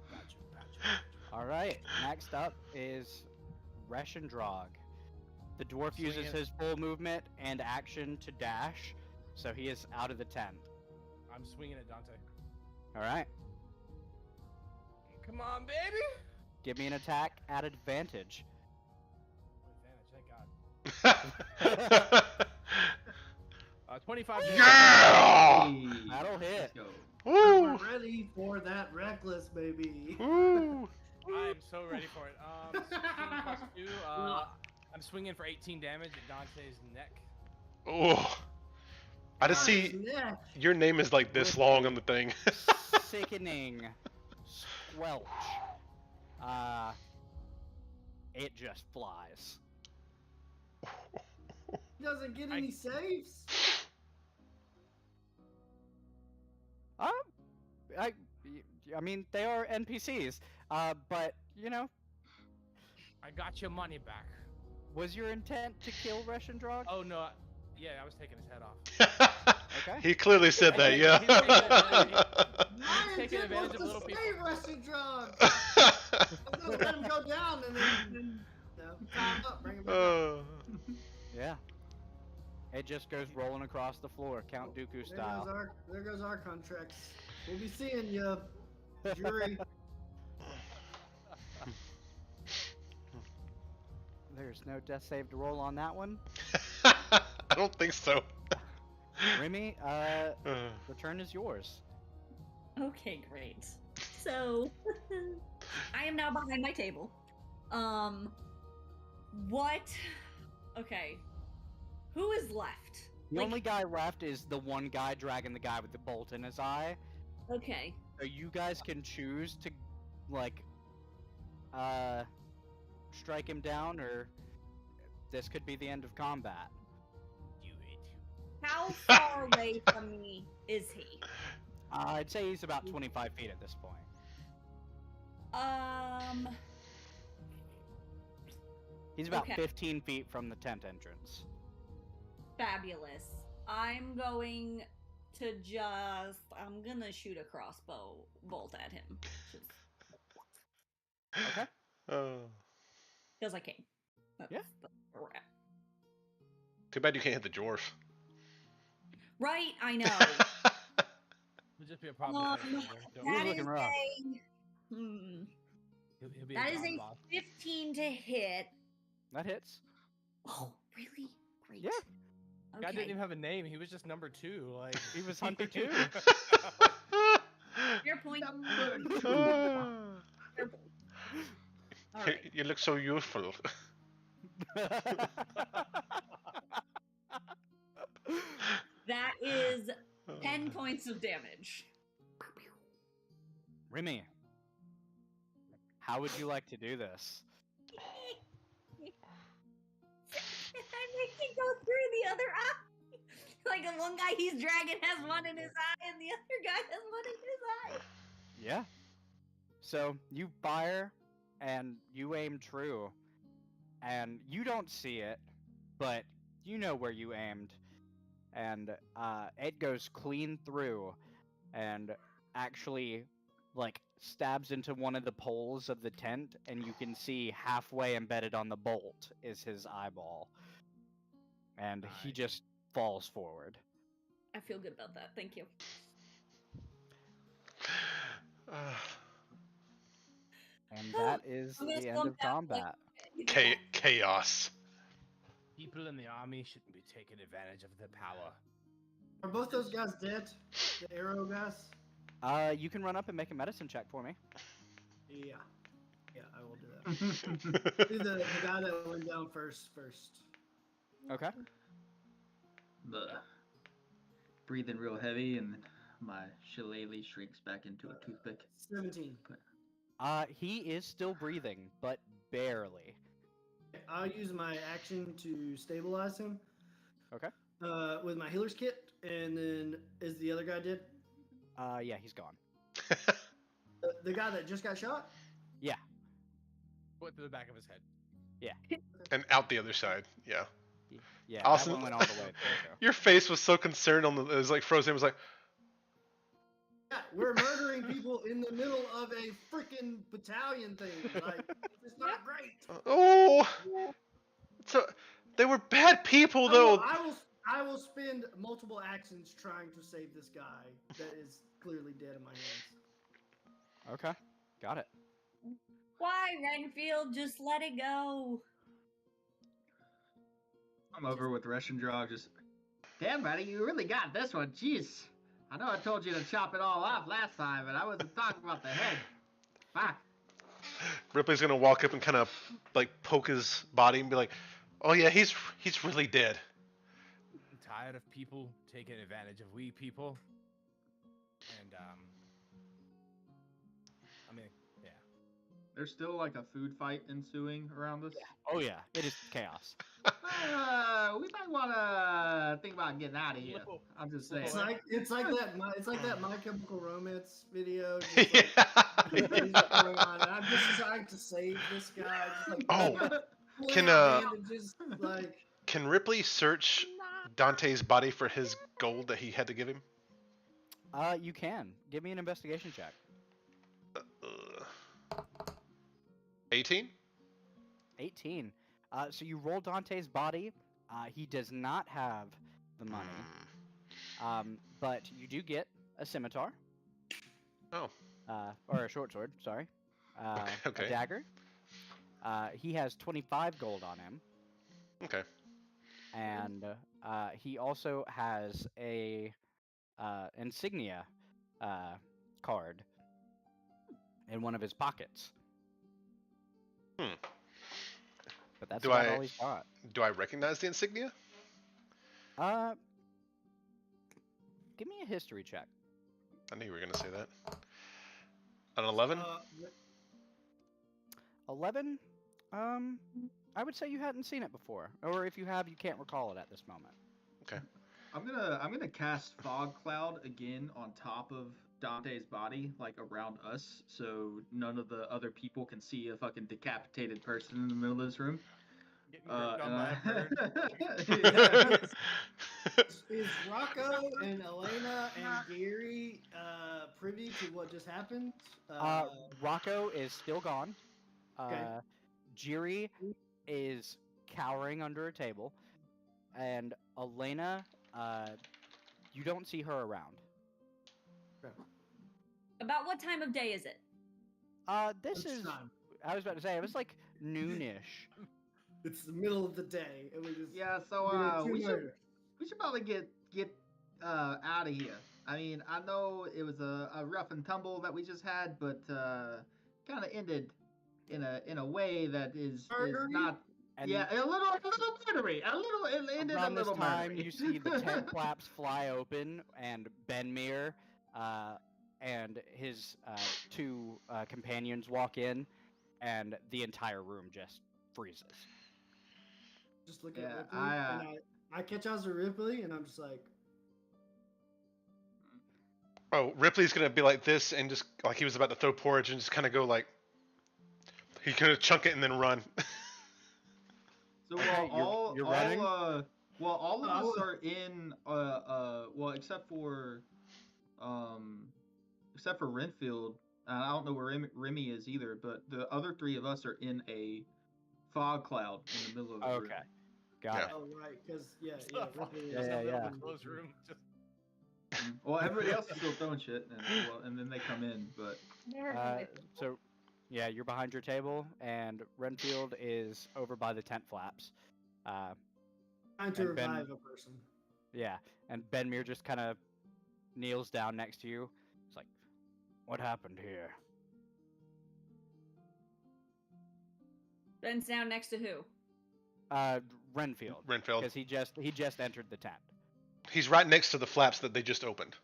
All right. Next up is Reshendrog. The dwarf uses Swinging. his full movement and action to dash, so he is out of the tent. I'm swinging at Dante. All right. Come on, baby. Give me an attack at advantage. Advantage, thank God. 25. Yeah! That'll hit. Let's go. Woo! We're ready for that reckless, baby. Woo! I'm so ready for it. 16 plus 2. I'm swinging for 18 damage at Dante's neck. Oh. I just see Neck. your name is like this long on the thing. Sickening squelch. It just flies. He doesn't get any saves. I mean, they are NPCs. But you know, I got your money back. was your intent to kill Reshendrog? Oh no, yeah, I was taking his head off. Okay. He clearly said that, yeah. My taking intent was advantage of to little slay people. Russian drugs. I was gonna let him go down and then tie him up, bring him back up. Yeah. It just goes rolling across the floor, Count Dooku style. There goes our contracts. We'll be seeing you, jury. There's no death save to roll on that one. I don't think so. Remy, the turn is yours. Okay, great. So, I am now behind my table. What? Okay. Who is left? The only guy left is the one guy dragging the guy with the bolt in his eye. Okay. So you guys can choose to, like, strike him down, or this could be the end of combat. Do it. How far away from me is he? I'd say he's about 25 feet at this point. He's about Okay. 15 feet from the tent entrance. Fabulous. I'm going to I'm gonna shoot a crossbow bolt at him. Okay. Because I can. That's Yeah. where we're at. Too bad you can't hit the dwarf. Right, I know. It'll just be a problem. Um, Don't He's that worry. looking is rough. He'll be That is a a boss. 15 to hit. That hits. Oh, really? Great. Yeah. Guy didn't Okay. even have a name. He was just number 2. Like He was Hunter too. Fair point. All you, right. you look so youthful. That is 10 points of damage. Remy, how would you like to do this? I make it go through the other eye. Like the one guy he's dragging has one in his eye, and the other guy has one in his eye. Yeah. So you fire, and you aim true, and you don't see it, but you know where you aimed, and it goes clean through, and actually, like, stabs into one of the poles of the tent, and you can see halfway embedded on the bolt is his eyeball, and he Nice. just falls forward. I feel good about that. Thank you. And that is I'm gonna the end slow of down, like, combat. Chaos. People in the army shouldn't be taking advantage of their power. Are both those guys dead? The arrow guys? You can run up and make a medicine check for me. Yeah. Yeah, I will do that. Do the guy that went down first. Okay. Breathing real heavy, and my shillelagh shrinks back into a toothpick. 17. He is still breathing, but barely. I'll use my action to stabilize him. Okay. With my healer's kit, and then is the other guy dead? Yeah, he's gone. The guy that just got shot? Yeah. Put to the back of his head. And out the other side. Yeah. Yeah, Austin, that one went all the way through. your face was so concerned on the. It was like frozen. It was like, Yeah, we're murdering people in the middle of a freaking battalion thing. Like, it's not great. oh. So they were bad people though. I will spend multiple actions trying to save this guy that is clearly dead in my hands. Okay, got it. Why, Renfield? Just let it go. I'm over with Russian-Drog, just, damn, buddy, you really got this one. Jeez. I know I told you to chop it all off last time, but I wasn't talking about the head. Fuck. Ripley's gonna walk up and kind of like poke his body and be like, "Oh yeah, he's really dead." I'm tired of people taking advantage of we people. And I mean, yeah. There's still like a food fight ensuing around us. Oh yeah, it is chaos. We might want to think about getting out of here. I'm just saying. It's like that My Chemical Romance video. Just like, Yeah. things are going on, and I'm just trying to save this guy. Just like, Oh, pulling can, out hand and just like. Can Ripley search Dante's body for his gold that he had to give him? You can. Give me an investigation check. 18? 18. So you roll Dante's body. He does not have the money. But you do get a scimitar. Oh. Or a short sword, sorry. Okay. A dagger. He has 25 gold on him. Okay. And he also has a insignia card in one of his pockets. But that's about all he's got. Do I recognize the insignia? Give me a history check. I knew you were gonna say that. An 11? 11? I would say you hadn't seen it before, or if you have, you can't recall it at this moment. Okay. I'm gonna cast fog cloud again on top of Dante's body, like around us, so none of the other people can see a fucking decapitated person in the middle of this room. Getting ripped on by a bird. Is Rocco and Elena and Gary privy to what just happened? Rocco is still gone. Okay. Jiri is cowering under a table, and Elena, you don't see her around. About what time of day is it? This is. Lunchtime. I was about to say it was like noonish. It's the middle of the day, and we just Yeah, so we should probably get out of here. I mean, I know it was a rough and tumble that we just had, but kind of ended in a way that is not. And yeah, a little murdery. It ended around a little this time, murdery. you see the tent flaps fly open, and Benmir and his two companions walk in, and the entire room just freezes. just look at Yeah, Ripley, and I catch eyes with Ripley, and I'm just like, Oh, Ripley's gonna be like this and just like he was about to throw porridge and just kind of go like he's gonna chunk it and then run. So Okay, you're running? all of us are in well except for Renfield. I don't know where Remy is either, but the other three of us are in a fog cloud in the middle of the room. Okay, got Yeah. it. oh right, because Ripley Yeah, is yeah, yeah. Closed room. Just Well, everybody else is still throwing shit, and then they come in, but So, yeah, you're behind your table, and Renfield is over by the tent flaps. trying to and Ben- revive a person. Yeah, and Benmir just kind of kneels down next to you. It's like, what happened here? Ben's down next to who? Renfield, Renfield. because he just entered the tent. He's right next to the flaps that they just opened.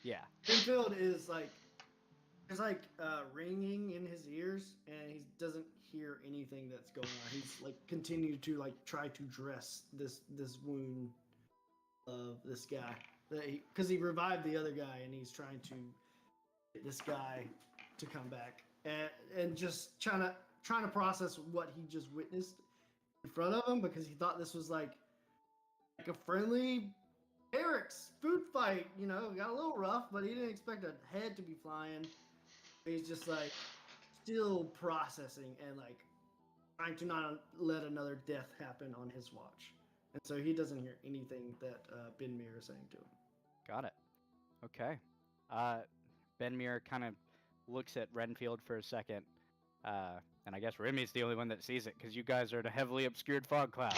Yeah. Renfield is like, there's like ringing in his ears, and he doesn't hear anything that's going on. He's like continued to like try to dress this wound of this guy because he revived the other guy, and he's trying to get this guy to come back, and just trying to process what he just witnessed in front of him, because he thought this was like a friendly Eric's food fight. You know, got a little rough, but he didn't expect a head to be flying. He's just like still processing and like trying to not let another death happen on his watch. And so he doesn't hear anything that Benmir is saying to him. Got it. Okay. Benmir kind of looks at Renfield for a second, and I guess Remy's the only one that sees it because you guys are in a heavily obscured fog cloud.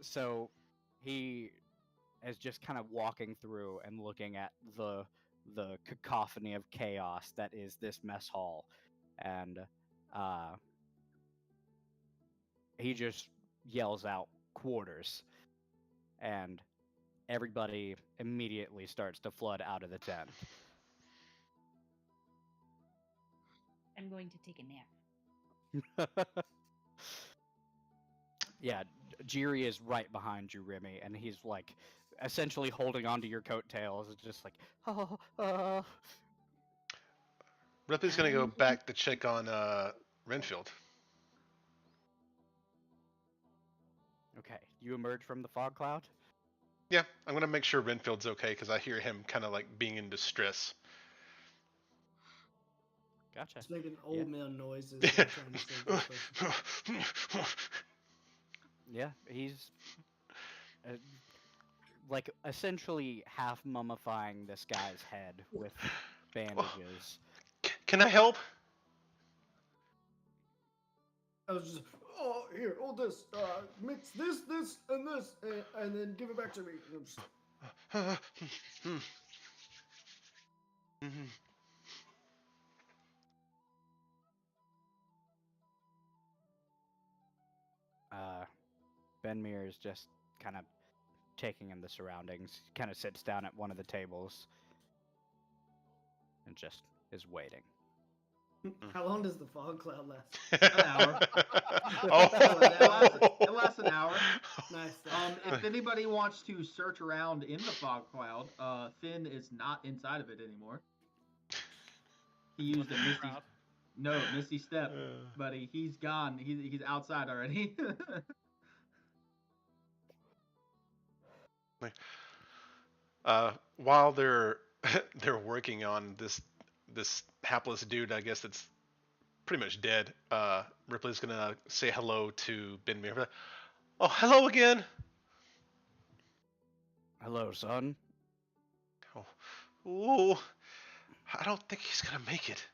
So he is just kind of walking through and looking at the cacophony of chaos that is this mess hall, and he just yells out quarters, and everybody immediately starts to flood out of the tent. I'm going to take a nap. Yeah, Jiri is right behind you, Remy, and he's like essentially holding onto your coattails. It's just like, oh. Ripley's gonna go back to check on Renfield. Okay, you emerge from the fog cloud. Yeah, I'm gonna make sure Renfield's okay because I hear him kind of like being in distress. Gotcha. Just making old man noises. Trying to save this person. Yeah, he's like essentially half mummifying this guy's head with bandages. Can I help? I was just, oh, here, hold this. Mix this, and this, and then give it back to me. And I'm just, Benmir is just kind of taking in the surroundings. He kind of sits down at one of the tables and just is waiting. How long does the fog cloud last? An hour. Oh. It lasts an hour. Nice. If anybody wants to search around in the fog cloud, Finn is not inside of it anymore. He used a misty step, buddy. He's gone. He's outside already. While they're working on this hapless dude, I guess that's pretty much dead. Ripley's gonna say hello to Benmir. Oh, hello again. Hello, son. Oh, ooh, I don't think he's gonna make it.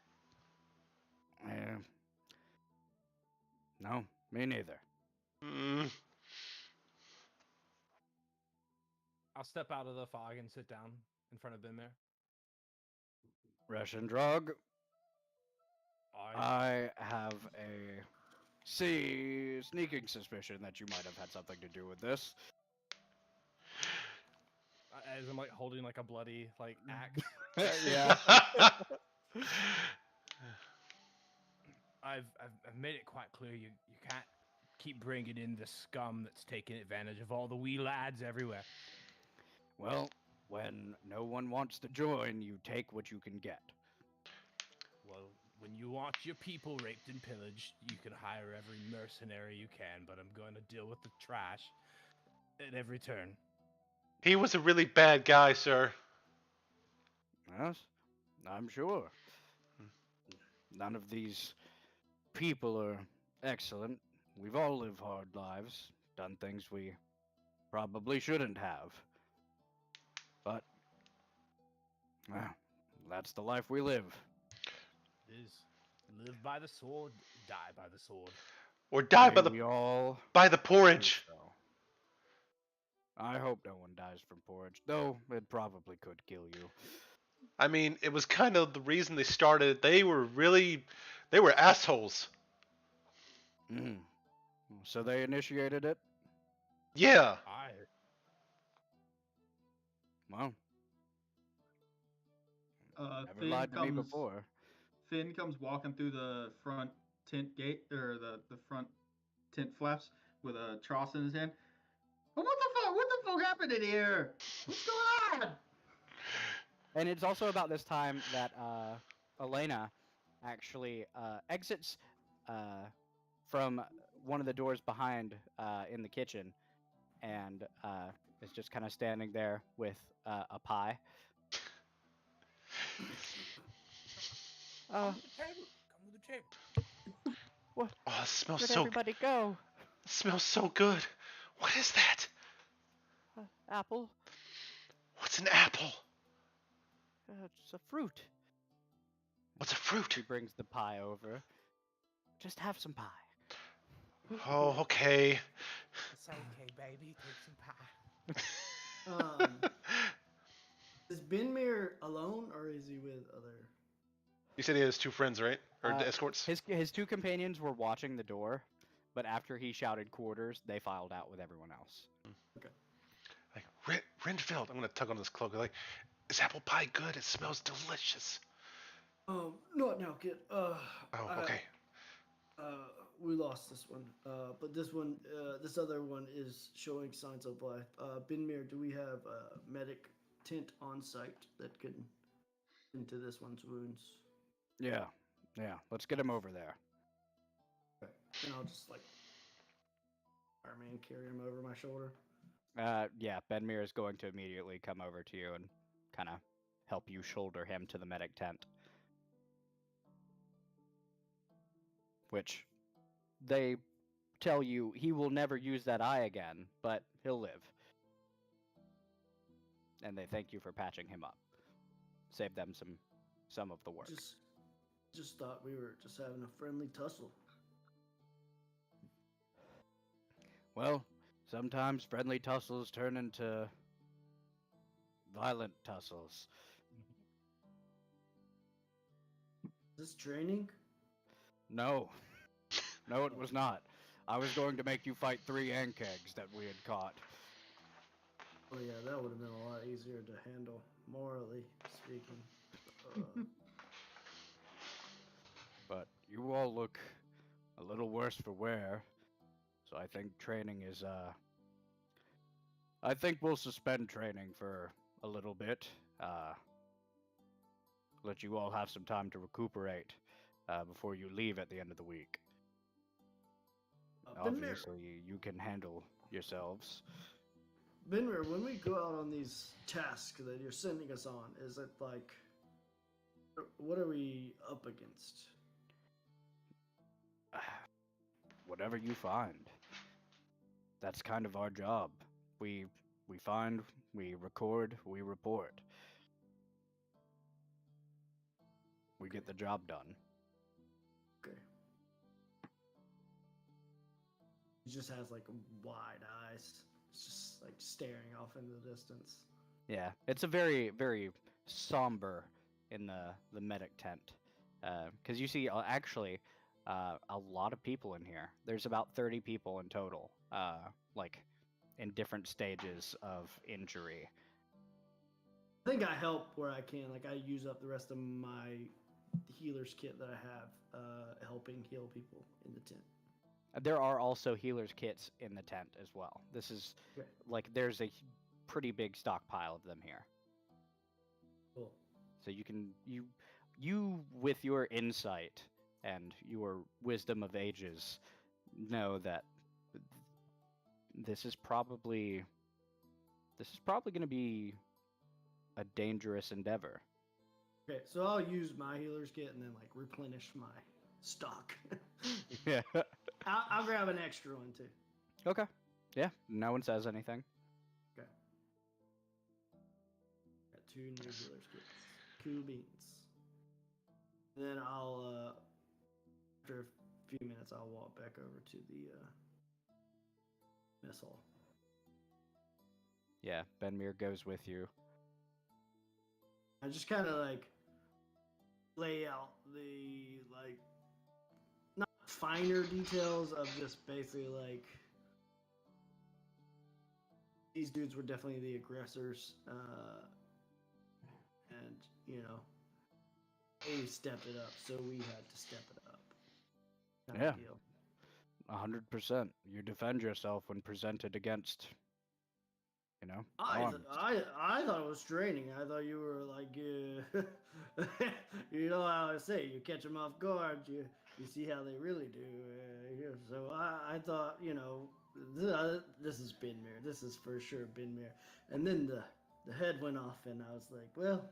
No, me neither. I'll step out of the fog and sit down in front of Benmir. Russian drug. I have a sneaking suspicion that you might have had something to do with this. As I'm like holding like a bloody like axe. Yeah. I've made it quite clear you can't keep bringing in the scum that's taking advantage of all the wee lads everywhere. Well, when no one wants to join, you take what you can get. Well, when you want your people raped and pillaged, you can hire every mercenary you can, but I'm going to deal with the trash at every turn. He was a really bad guy, sir. Yes, I'm sure. None of these people are excellent. We've all lived hard lives, done things we probably shouldn't have. But, well, that's the life we live. It is. Live by the sword, die by the sword. Or die May by the we all by the do porridge. so. I hope no one dies from porridge, though it probably could kill you. I mean, it was kind of the reason they started. They were assholes. Mm. So they initiated it? Yeah. I Well, never Finn lied to me comes. before. Finn comes walking through the front tent gate or the front tent flaps with a tross in his hand. What the fuck? What the fuck happened in here? What's going on? And it's also about this time that Elena actually exits from one of the doors behind in the kitchen and is just kind of standing there with a pie. come to the table. Come to the table. What? Oh, it smells Where'd so. everybody go? It smells so good. What is that? Apple? What's an apple? It's a fruit. What's a fruit? She brings the pie over. Just have some pie. Oh, okay. It's okay, baby. Take some pie. Is Benmir alone or is he with other? You said he has two friends, right? Or escorts? His two companions were watching the door, but after he shouted quarters, they filed out with everyone else. Like, Renfield, I'm going to tug on this cloak. Like, is apple pie good? It smells delicious. Not now, kid. Oh, okay. We lost this one. But this one, this other one is showing signs of life. Benmir, do we have a medic tent on site that can into this one's wounds? Yeah. Let's get him over there. Okay. And I'll just like Fireman carry him over my shoulder. Yeah, Benmir is going to immediately come over to you and kind of help you shoulder him to the medic tent. Which they tell you he will never use that eye again, but he'll live. And they thank you for patching him up. Save them some of the work. Just thought we were just having a friendly tussle. Well, sometimes friendly tussles turn into violent tussles. Is this training? No. No, it was not. I was going to make you fight 3 ankegs that we had caught. Oh yeah, that would have been a lot easier to handle, morally speaking. But you all look a little worse for wear. So I think training is, I think we'll suspend training for a little bit. Let you all have some time to recuperate before you leave at the end of the week. Obviously, you can handle yourselves. Benmir, when we go out on these tasks that you're sending us on, is it like, what are we up against? Whatever you find. That's kind of our job. We find, we record, we report. We get the job done. Okay. He just has like wide eyes. It's just like staring off into the distance. Yeah, it's a very, very somber in the medic tent. Because you see, actually, a lot of people in here. There's about 30 people in total, like in different stages of injury. I think I help where I can. Like I use up the rest of my healer's kit that I have, helping heal people in the tent. There are also healer's kits in the tent as well. This is like there's a pretty big stockpile of them here. Cool. So you with your insight and your wisdom of ages know that this is probably going to be a dangerous endeavor. Okay, so I'll use my healer's kit and then like replenish my stock. Yeah. I'll grab an extra one too. Okay. Yeah. No one says anything. Okay. Got 2 new healer's kits. Cool beans. And then I'll after a few minutes I'll walk back over to the mess hall. Yeah, Benmir goes with you. I just kind of like lay out the like not finer details of just basically like these dudes were definitely the aggressors, and they stepped it up, so we had to step it up. Kind Yeah. of deal. 100%. You defend yourself when presented against, armed. I thought it was training. I thought you were like, you know how I say, you catch them off guard, you see how they really do. So I thought, this is Binmir. This is for sure Binmir. And then the head went off, and I was like, well,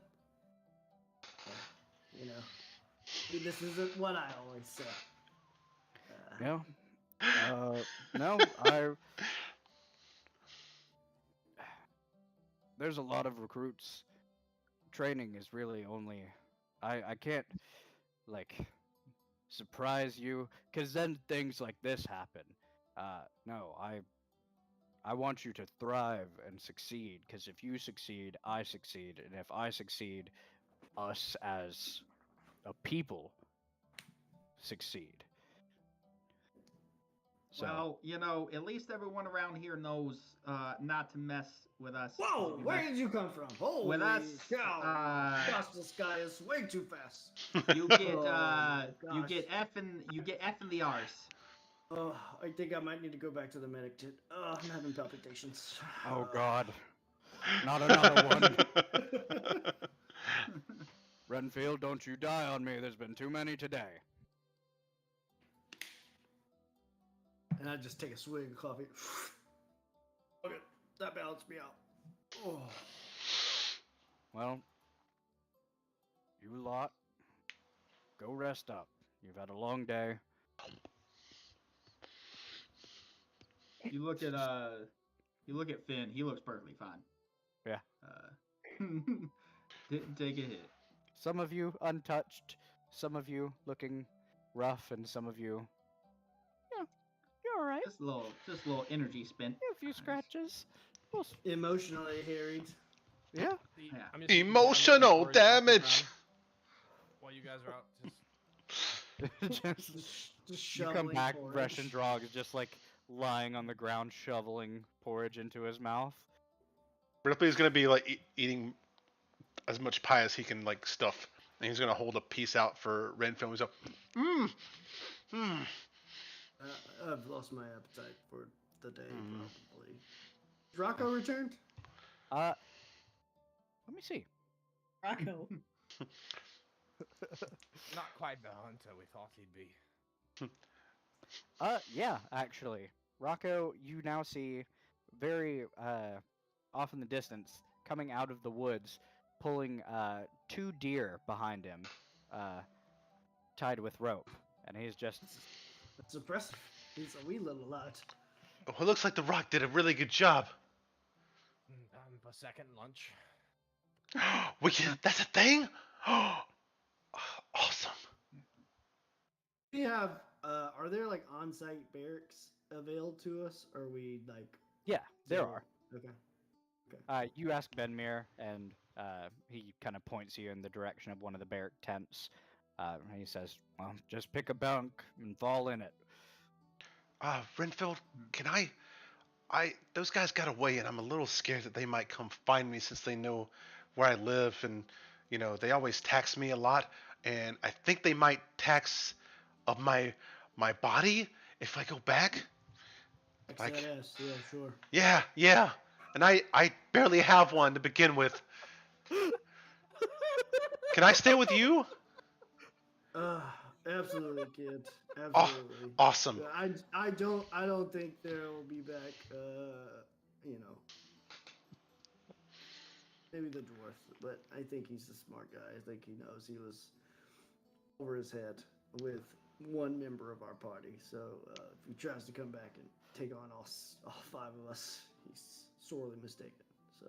this isn't what I always say. No. No, there's a lot of recruits. Training is really only, I can't, like, surprise you, because then things like this happen. No, I want you to thrive and succeed, because if you succeed, I succeed, and if I succeed, us as a people succeed. So, Well, at least everyone around here knows not to mess with us. Whoa, You where mess- did you come from? Holy With us, cow! Gosh, this guy is way too fast. you get Oh my you gosh. get F in the R's. Oh, I think I might need to go back to the medic tent. Oh, I'm having palpitations. oh God, not another one. Renfield, don't you die on me. There's been too many today. And I just take a swig of coffee. Okay, that balanced me out. Oh. Well, you lot, go rest up. You've had a long day. You look at Finn. He looks perfectly fine. Yeah. Didn't take a hit. Some of you untouched, some of you looking rough, and some of you, yeah, you're all right. Just a little energy spent. A few scratches. Emotionally harried. Yeah. Yeah. I'm just Emotional looking for a damage. around while you guys are out, just Just You come shoveling back, porridge. Breshendrog is just like lying on the ground, shoveling porridge into his mouth. Ripley's gonna be like eating as much pie as he can like stuff, and he's gonna hold a piece out for Renfield. He's like, I've lost my appetite for the day, probably. Is Rocco returned? Let me see. Rocco. not quite the hunter we thought he'd be. Yeah, actually. Rocco, you now see very off in the distance, coming out of the woods, pulling 2 deer behind him, tied with rope. And he's just That's impressive. He's a wee little lot. "Oh, it looks like the Rock did a really good job." A second lunch. That's a thing. Awesome. We have, are there like on-site barracks available to us? Or are we like? yeah, there are. Okay. You ask Benmir, and he kind of points you in the direction of one of the barrack tents. And he says, "Well, just pick a bunk and fall in it." Renfield, can those guys got away, and I'm a little scared that they might come find me since they know where I live, and they always tax me a lot, and I think they might tax of my body if I go back. Like, XLS, yeah, sure. yeah, and I barely have one to begin with. Can I stay with you? Absolutely, kid. Absolutely. Awesome. I don't think they'll be back. Maybe the dwarf, but I think he's a smart guy. I think he knows he was over his head with one member of our party. So if he tries to come back and take on all 5 of us, he's sorely mistaken. So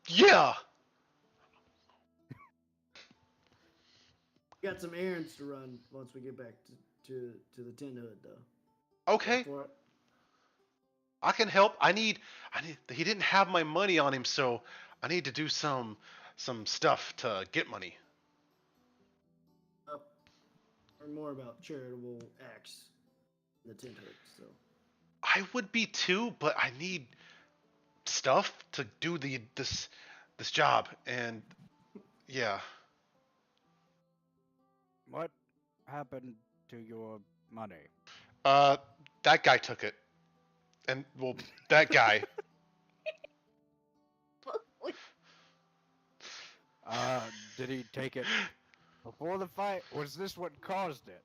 Yeah. got some errands to run once we get back to the Tin Hood, though. Okay. I can help. I need. He didn't have my money on him, so I need to do some stuff to get money. Uh, learn more about charitable acts in the tent hood. So I would be too, but I need stuff to do this job, and yeah. What happened to your money? Uh, that guy took it, and well, that guy. Did he take it before the fight? Was this what caused it?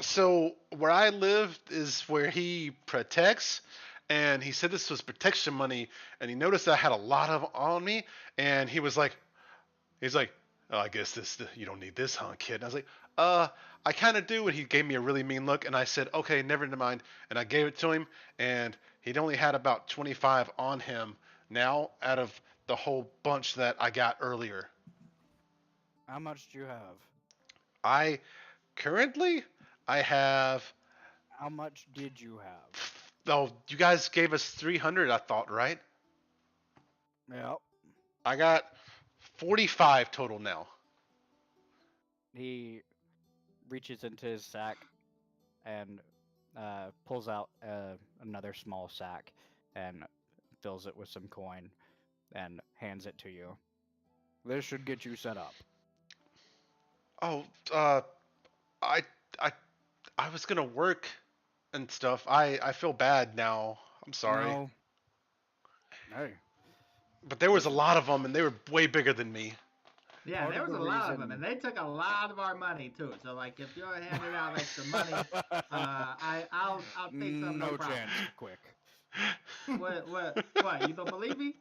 So where I live is where he protects, and he said this was protection money, and he noticed I had a lot of on me, and he's like, oh, I guess you don't need this, huh, kid? And I was like, I kind of do, and he gave me a really mean look, and I said, okay, never mind, and I gave it to him, and he'd only had about 25 on him now out of the whole bunch that I got earlier. How much do you have? I currently I have. How much did you have? Oh, you guys gave us 300, I thought, right? Yep. I got 45 total now. He reaches into his sack and pulls out another small sack and fills it with some coin and hands it to you. This should get you set up. Oh, I, I, I was gonna work and stuff. I feel bad now. I'm sorry. No. Hey. But there was a lot of them, and they were way bigger than me. Yeah, Part there of was the a lot of them, reason- and they took a lot of our money too. So, like, if you're handing out extra money, I'll take some. No No problem. chance, quick. What? You don't believe me?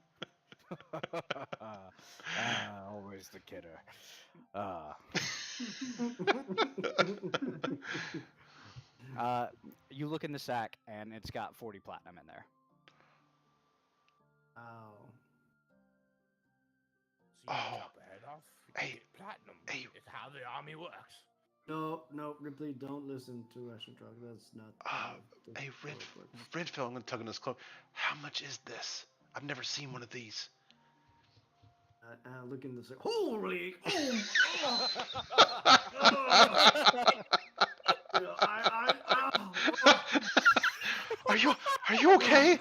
Always the kidder. You look in the sack and it's got 40 platinum in there. wow. So you Oh. chop a head off, you Hey, get platinum. hey. It's how the army works. No, Ripley, don't listen to Russian talk. That's not. Hey, how it works. Redfield, I'm gonna tug on his cloak. How much is this? I've never seen one of these. I look in the sack. Holy! Are you okay?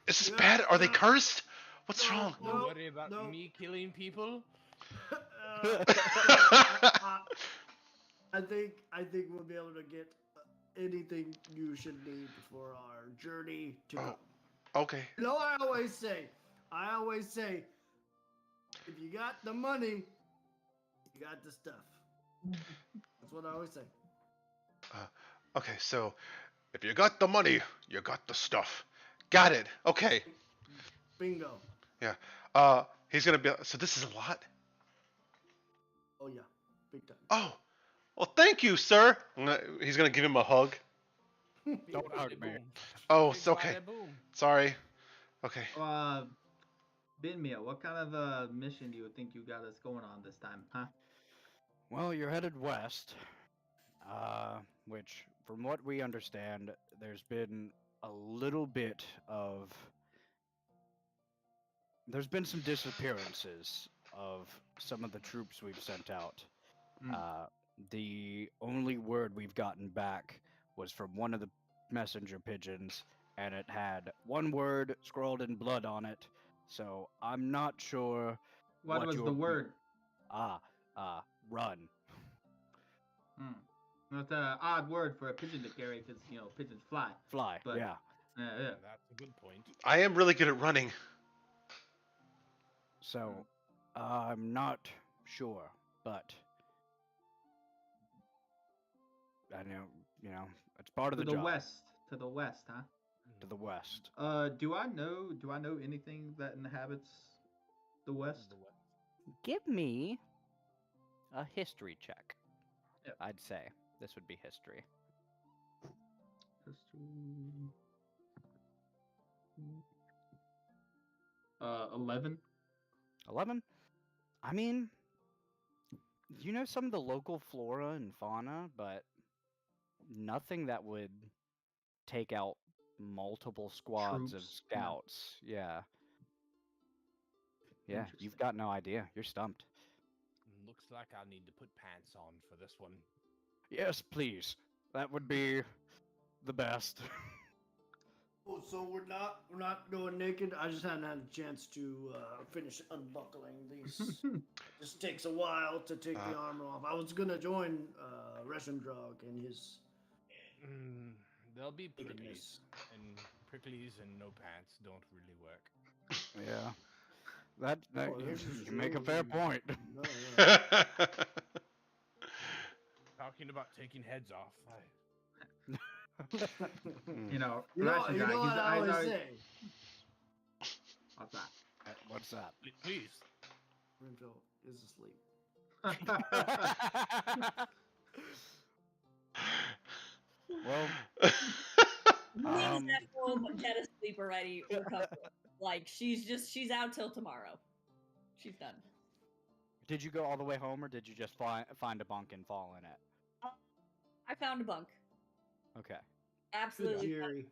Is this bad? Are they cursed? What's wrong? You No, worry about no. me killing people? I think we'll be able to get anything you should need for our journey to go. Okay. You know, I always say, if you got the money, you got the stuff. That's what I always say. Okay, so if you got the money, you got the stuff. Got it. Okay. Bingo. He's gonna be. So this is a lot. Oh yeah, big time. Oh, well, thank you, sir. He's gonna give him a hug. Don't hug me. Boom. Oh, Big it's okay. bada boom. Sorry. Okay. Binmia, what kind of mission do you think you got us going on this time, huh? Well, you're headed west, which, from what we understand, there's been a little bit of. There's been some disappearances of some of the troops we've sent out. The only word we've gotten back was from one of the messenger pigeons, and it had one word scrawled in blood on it. So I'm not sure. What was the your- word? Run. That's an odd word for a pigeon to carry because, pigeons fly. Fly. But- Yeah. Yeah. That's a good point. I am really good at running. So I'm not sure, but I know, it's part of To the the job. west. To the west, huh? To the west. Do I know anything that inhabits the west? Give me a history check. Yep. I'd say this would be history. History. 11. 11? I mean, you know some of the local flora and fauna, but nothing that would take out multiple squads of Troops, yeah. scouts. Yeah. Yeah, you've Interesting. got no idea. You're stumped. Looks like I need to put pants on for this one. Yes, please. That would be the best. Oh, so we're not going naked. I just hadn't had a chance to finish unbuckling these. It just takes a while to take the armor off. I was gonna join Russian Drog and his. They'll be pricklies, Nakedness. and pricklies and no pants don't really work. Yeah. That Oh, this is you make a true. fair point. No, yeah. Talking about taking heads off. You know, You know, Russian you Drag, know what I always always- say. What's that? What's that? Please. Renville is asleep. Well, Lena's at home, dead asleep already, recovering. Like she's out till tomorrow. She's done. did you go all the way home, or did you just find a bunk and fall in it? I found a bunk. Okay. Good Absolutely. Jerry.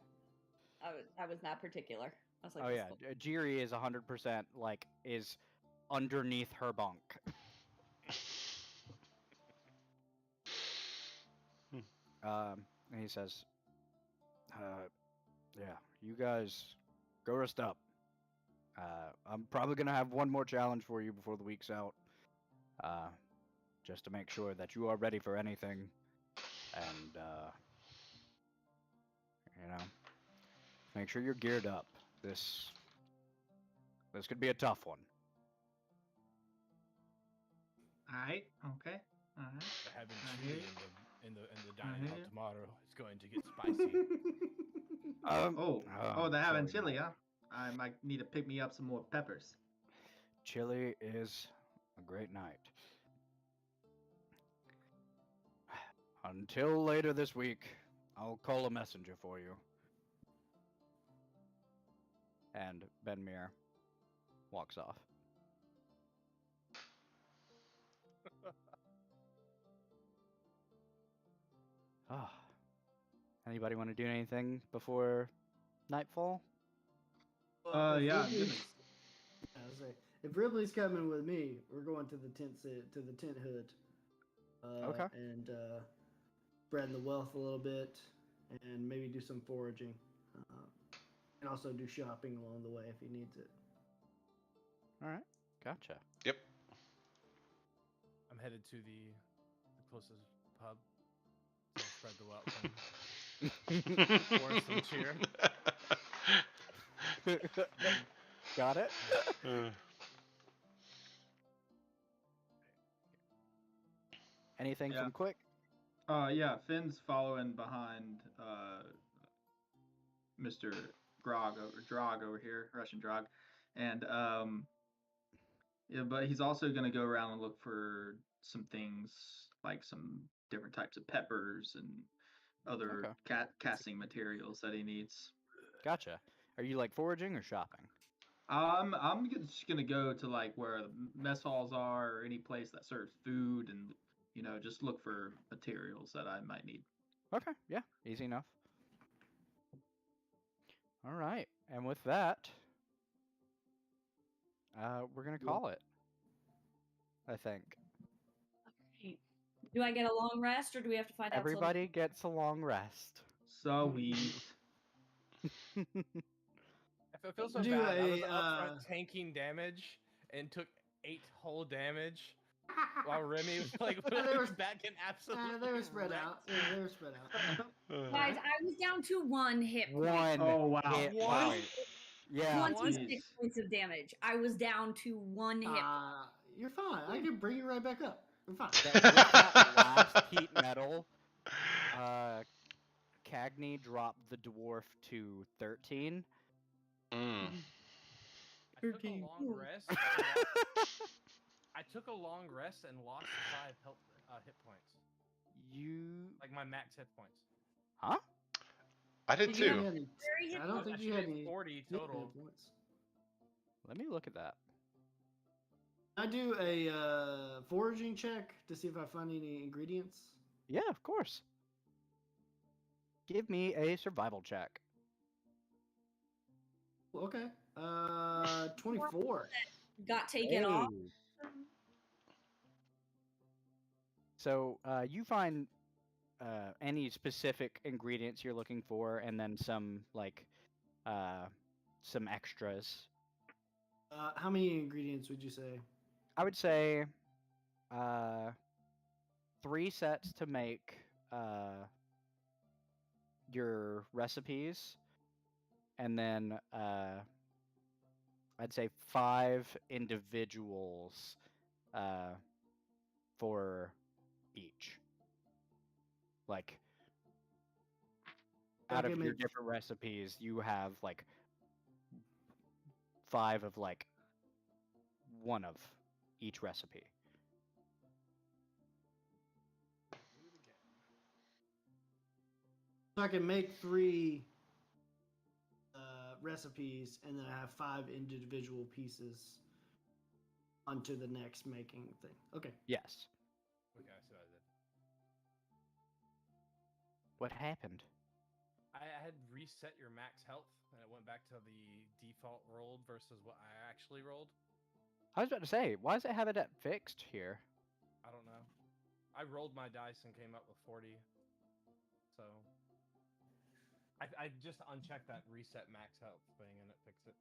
I was not particular. I was like, Oh this yeah, is cool. Jiri is 100% like is underneath her bunk. And he says, "Yeah, you guys go rest up. I'm probably gonna have one more challenge for you before the week's out, just to make sure that you are ready for anything, and you know, make sure you're geared up. This could be a tough one." Alright, okay. Alright. We're having I chili hear in the I dining hear hall you. tomorrow. It's going to get spicy. Oh, they're having sorry, chili, no. huh? I might need to pick me up some more peppers. Chili is a great night. Until later this week, I'll call a messenger for you. And Benmir walks off. Ah. Anybody want to do anything before nightfall? Well, if Yeah, I'm Ripley's- gonna- I was like, if Ripley's coming with me, we're going to the tent hood. Okay. And spreading the wealth a little bit, and maybe do some foraging, and also do shopping along the way if he needs it. All right. Gotcha. Yep. I'm headed to the closest pub. So I'll spread the wealth and pour some cheer. Got it? Anything Yeah. from Quick? Yeah, Finn's following behind Mr. Drog over here, Russian Drog, and yeah, but he's also gonna go around and look for some things like some different types of peppers and other casting materials that he needs. Gotcha. Are you like foraging or shopping? I'm just gonna go to like where the mess halls are or any place that serves food and just look for materials that I might need. Okay, yeah, easy enough. All right, and with that, we're gonna call it. I think Alright. Do I get a long rest, or do we have to find out? everybody gets a long rest. Sweet. I feel so Do bad. I was a, up front tanking damage and took 8 whole damage while Remy was like They were- back in absolute. They were spread out. They were spread out. Guys, I was down to 1 hit point. One Oh wow. hit One? point. Yeah. 26 Jeez. points of damage. I was down to 1 hit. You're fine. I can bring you right back up. I'm fine. With that last heat metal, Cagney dropped the dwarf to 13. Mm. I took a long rest. I took a long rest and lost 5 hit points. You Like my max hit points. huh? I did Did you have too. any- Very hit I don't point. think I you should had hit any 40 hit total. points. Let me look at that. I do a foraging check to see if I find any ingredients. Yeah, of course. Give me a survival check. Okay. 24. Got taken off. Hey. So you find any specific ingredients you're looking for, and then some some extras. How many ingredients would you say? I would say 3 sets to make your recipes, and then I'd say 5 individuals for each. Like I out of can your make different recipes, you have like 5 of like one of each recipe. so I can make 3 recipes, and then I have 5 individual pieces onto the next making thing. Okay. Yes. Okay, I see what I did. What happened? I had reset your max health, and it went back to the default rolled versus what I actually rolled. I was about to say, why does it have it at fixed here? I don't know. I rolled my dice and came up with 40. So I just unchecked that reset max health thing, and it fixed it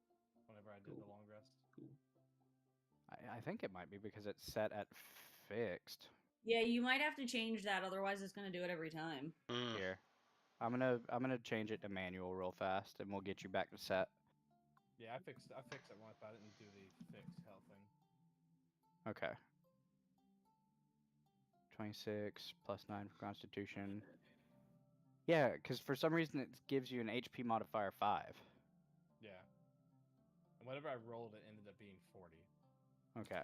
whenever I did the long rest. Cool. I think it might be because it's set at fixed. Yeah, you might have to change that, otherwise it's gonna do it every time. Mm. Here, I'm gonna change it to manual real fast, and we'll get you back to set. Yeah, I fixed it once, but I didn't do the fixed health thing. Okay. 26 plus 9 for Constitution. Yeah, because for some reason it gives you an HP modifier 5. Yeah. And whatever I rolled, it ended up being 40. Okay.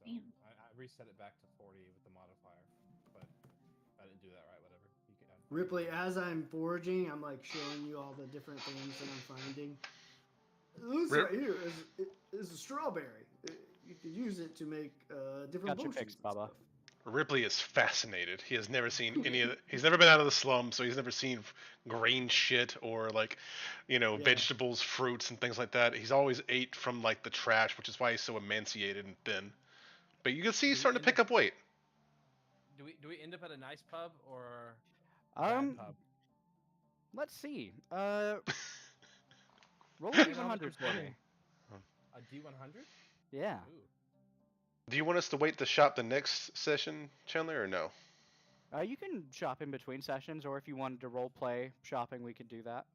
So Damn. I reset it back to 40 with the modifier, but I didn't do that right. Whatever. You can. Ripley, as I'm foraging, I'm like showing you all the different things that I'm finding. This right here is a strawberry. You could use it to make different Got you potions. fixed, and Baba. stuff. Ripley is fascinated. He has never seen any of it. He's never been out of the slum, so he's never seen grain shit or like, Yeah. vegetables, fruits, and things like that. He's always ate from like the trash, which is why he's so emaciated and thin. But you can see he's starting to pick up weight. Do we end up at a nice pub or a bad pub? Let's see. Roll a I don't know how much D100 I'm for me. spending. A D100? Yeah. Ooh. Do you want us to wait to shop the next session, Chandler, or no? You can shop in between sessions, or if you wanted to role play shopping, we could do that.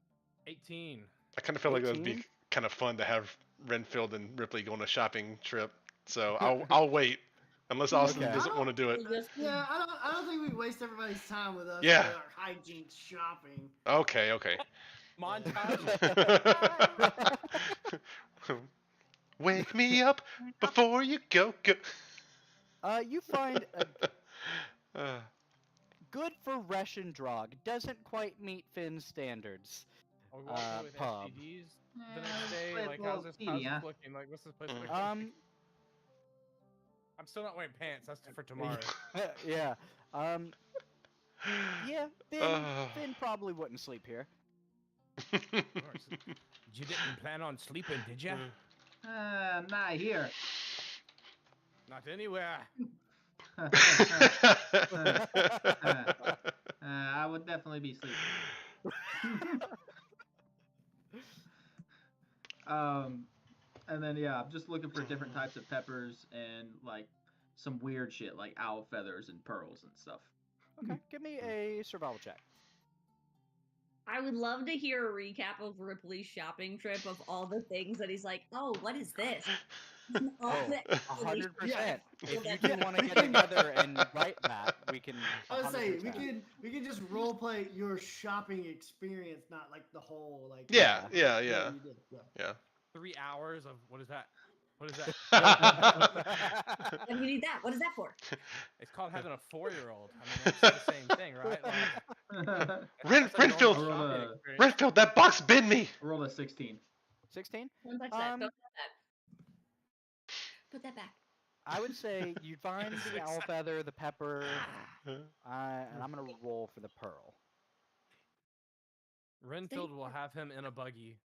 18. I kind of feel like it would be 18? kind of fun to have Renfield and Ripley go on a shopping trip. So I'll wait unless Austin Okay. doesn't want to do it. Yeah, I don't think we waste everybody's time with us. Yeah. With our hijinks shopping. Okay. Montage. Wake me up before you go. You find a Uh, good for Reschendrag. Doesn't quite meet Finn's standards. Are we walking with Pub. STDs the Yeah, next let's day? play a Like, little how's this speedy, huh? looking? Like, what's this place looking? Um, I'm still not wearing pants. That's for tomorrow. yeah. Yeah, Finn probably wouldn't sleep here. You didn't plan on sleeping, did you? Not here. Not anywhere. I would definitely be sleeping. And then yeah, I'm just looking for different types of peppers and like some weird shit like owl feathers and pearls and stuff. Okay, give me a survival check. I would love to hear a recap of Ripley's shopping trip of all the things that he's like, oh, what is this? All Oh, that- 100%. Yeah. If Yeah. you two want to get together and write that, we can. I would say 100%. we can just role play your shopping experience, not like the whole like. yeah. what you did. Yeah. 3 hours of what is that? What is that? Why do you need that? What is that for? It's called having a 4-year-old. I mean, that's the same thing, right? Like, Renfield, Renfield, that box bit me. Roll a 16. 16? Don't touch that. Don't touch that. Put that back. I would say you'd find the owl feather, the pepper, and I'm gonna roll for the pearl. Renfield will have him in a buggy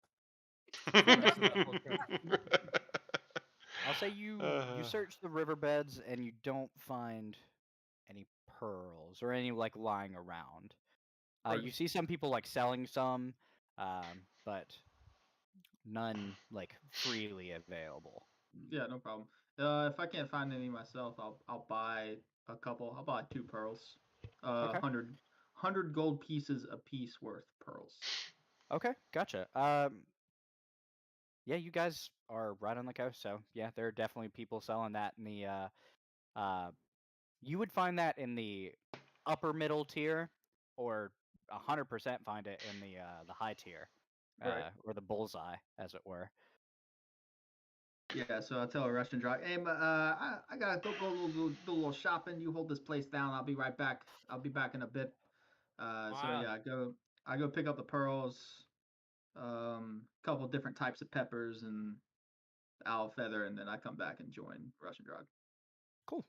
for the rest of the whole trip. I'll say you search the riverbeds and you don't find any pearls or any like lying around. Right. You see some people like selling some, but none like freely available. Yeah, no problem. If I can't find any myself, I'll buy a couple. I'll buy 2 pearls. Okay. 100 gold pieces a piece worth pearls. Okay, gotcha. Yeah, you guys are right on the coast, so yeah, there are definitely people selling that in the you would find that in the upper middle tier, or 100% find it in the high tier, Right. or the bullseye, as it were. Yeah, so I'll tell a Russian drug, hey, I gotta go do a little shopping. You hold this place down. I'll be right back. I'll be back in a bit. So Wow. yeah, I go pick up the pearls, couple different types of peppers and owl feather, and then I come back and join Russian drug. Cool.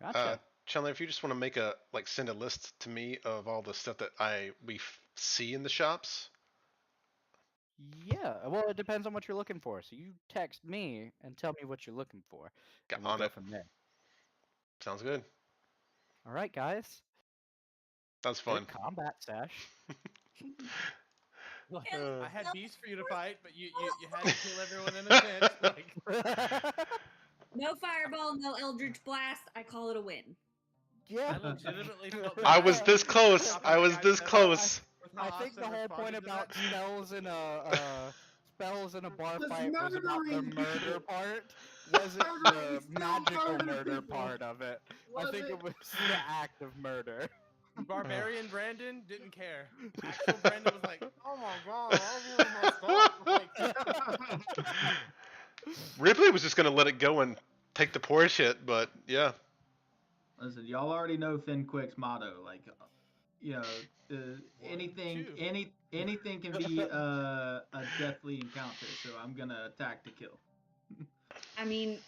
Gotcha. Chandler, if you just want to make a like send a list to me of all the stuff that we see in the shops. Yeah, well, it depends on what you're looking for. So you text me and tell me what you're looking for, Got and we'll on go it. from there. Sounds good. All right, guys. That was fun. Good combat sesh. Look, Uh, I had beasts for you to fight, but you had to kill everyone in the tent. Like, No fireball, no eldritch blast. I call it a win. Yeah. I legitimately felt I bad was this close. stopping I the was guy this that- close. with how I think the Austin whole point responded to about that. spells in a bar Was fight was about the murdering murder people. part, wasn't the Murdering, still magical murder murder people. part of it. I Was think it? it was the act of murder. Barbarian Brandon didn't care. Actual Brandon was like, "Oh my god, all of this messed up." Like, Ripley was just gonna let it go and take the porridge hit, but yeah. Listen, y'all already know Finn Quick's motto. Like, you know, anything two. anything can be a deathly encounter. So I'm gonna attack to kill. I mean,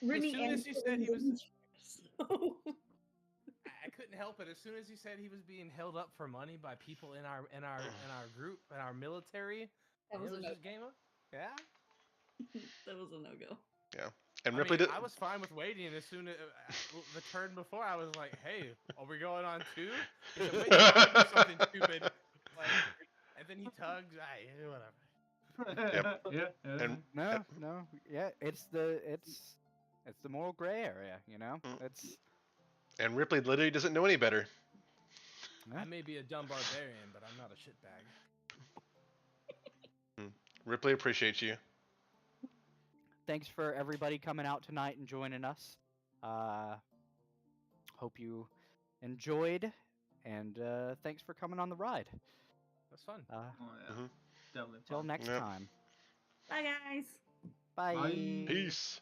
Remy soon as you said he was- so... I couldn't help it. As soon as he said he was being held up for money by people in our group, in our military, That was it a was no. just game of yeah. That was a no go. And I Ripley mean, did. I was fine with waiting. As soon as the turn before, I was like, "Hey, are we going on 2?" He said, "Wait, I might do something stupid." Like, and then he tugged. Whatever. Yep. Yeah. And No, yeah, it's the moral gray area, you know. Mm. It's and Ripley literally doesn't know any better. I may be a dumb barbarian, but I'm not a shitbag. Ripley appreciates you. thanks for everybody coming out tonight and joining us. Hope you enjoyed, and thanks for coming on the ride. That's fun. Oh yeah. Mhm. Definitely. Till fun. next Yep. time. Bye, guys. Bye. Bye. Peace.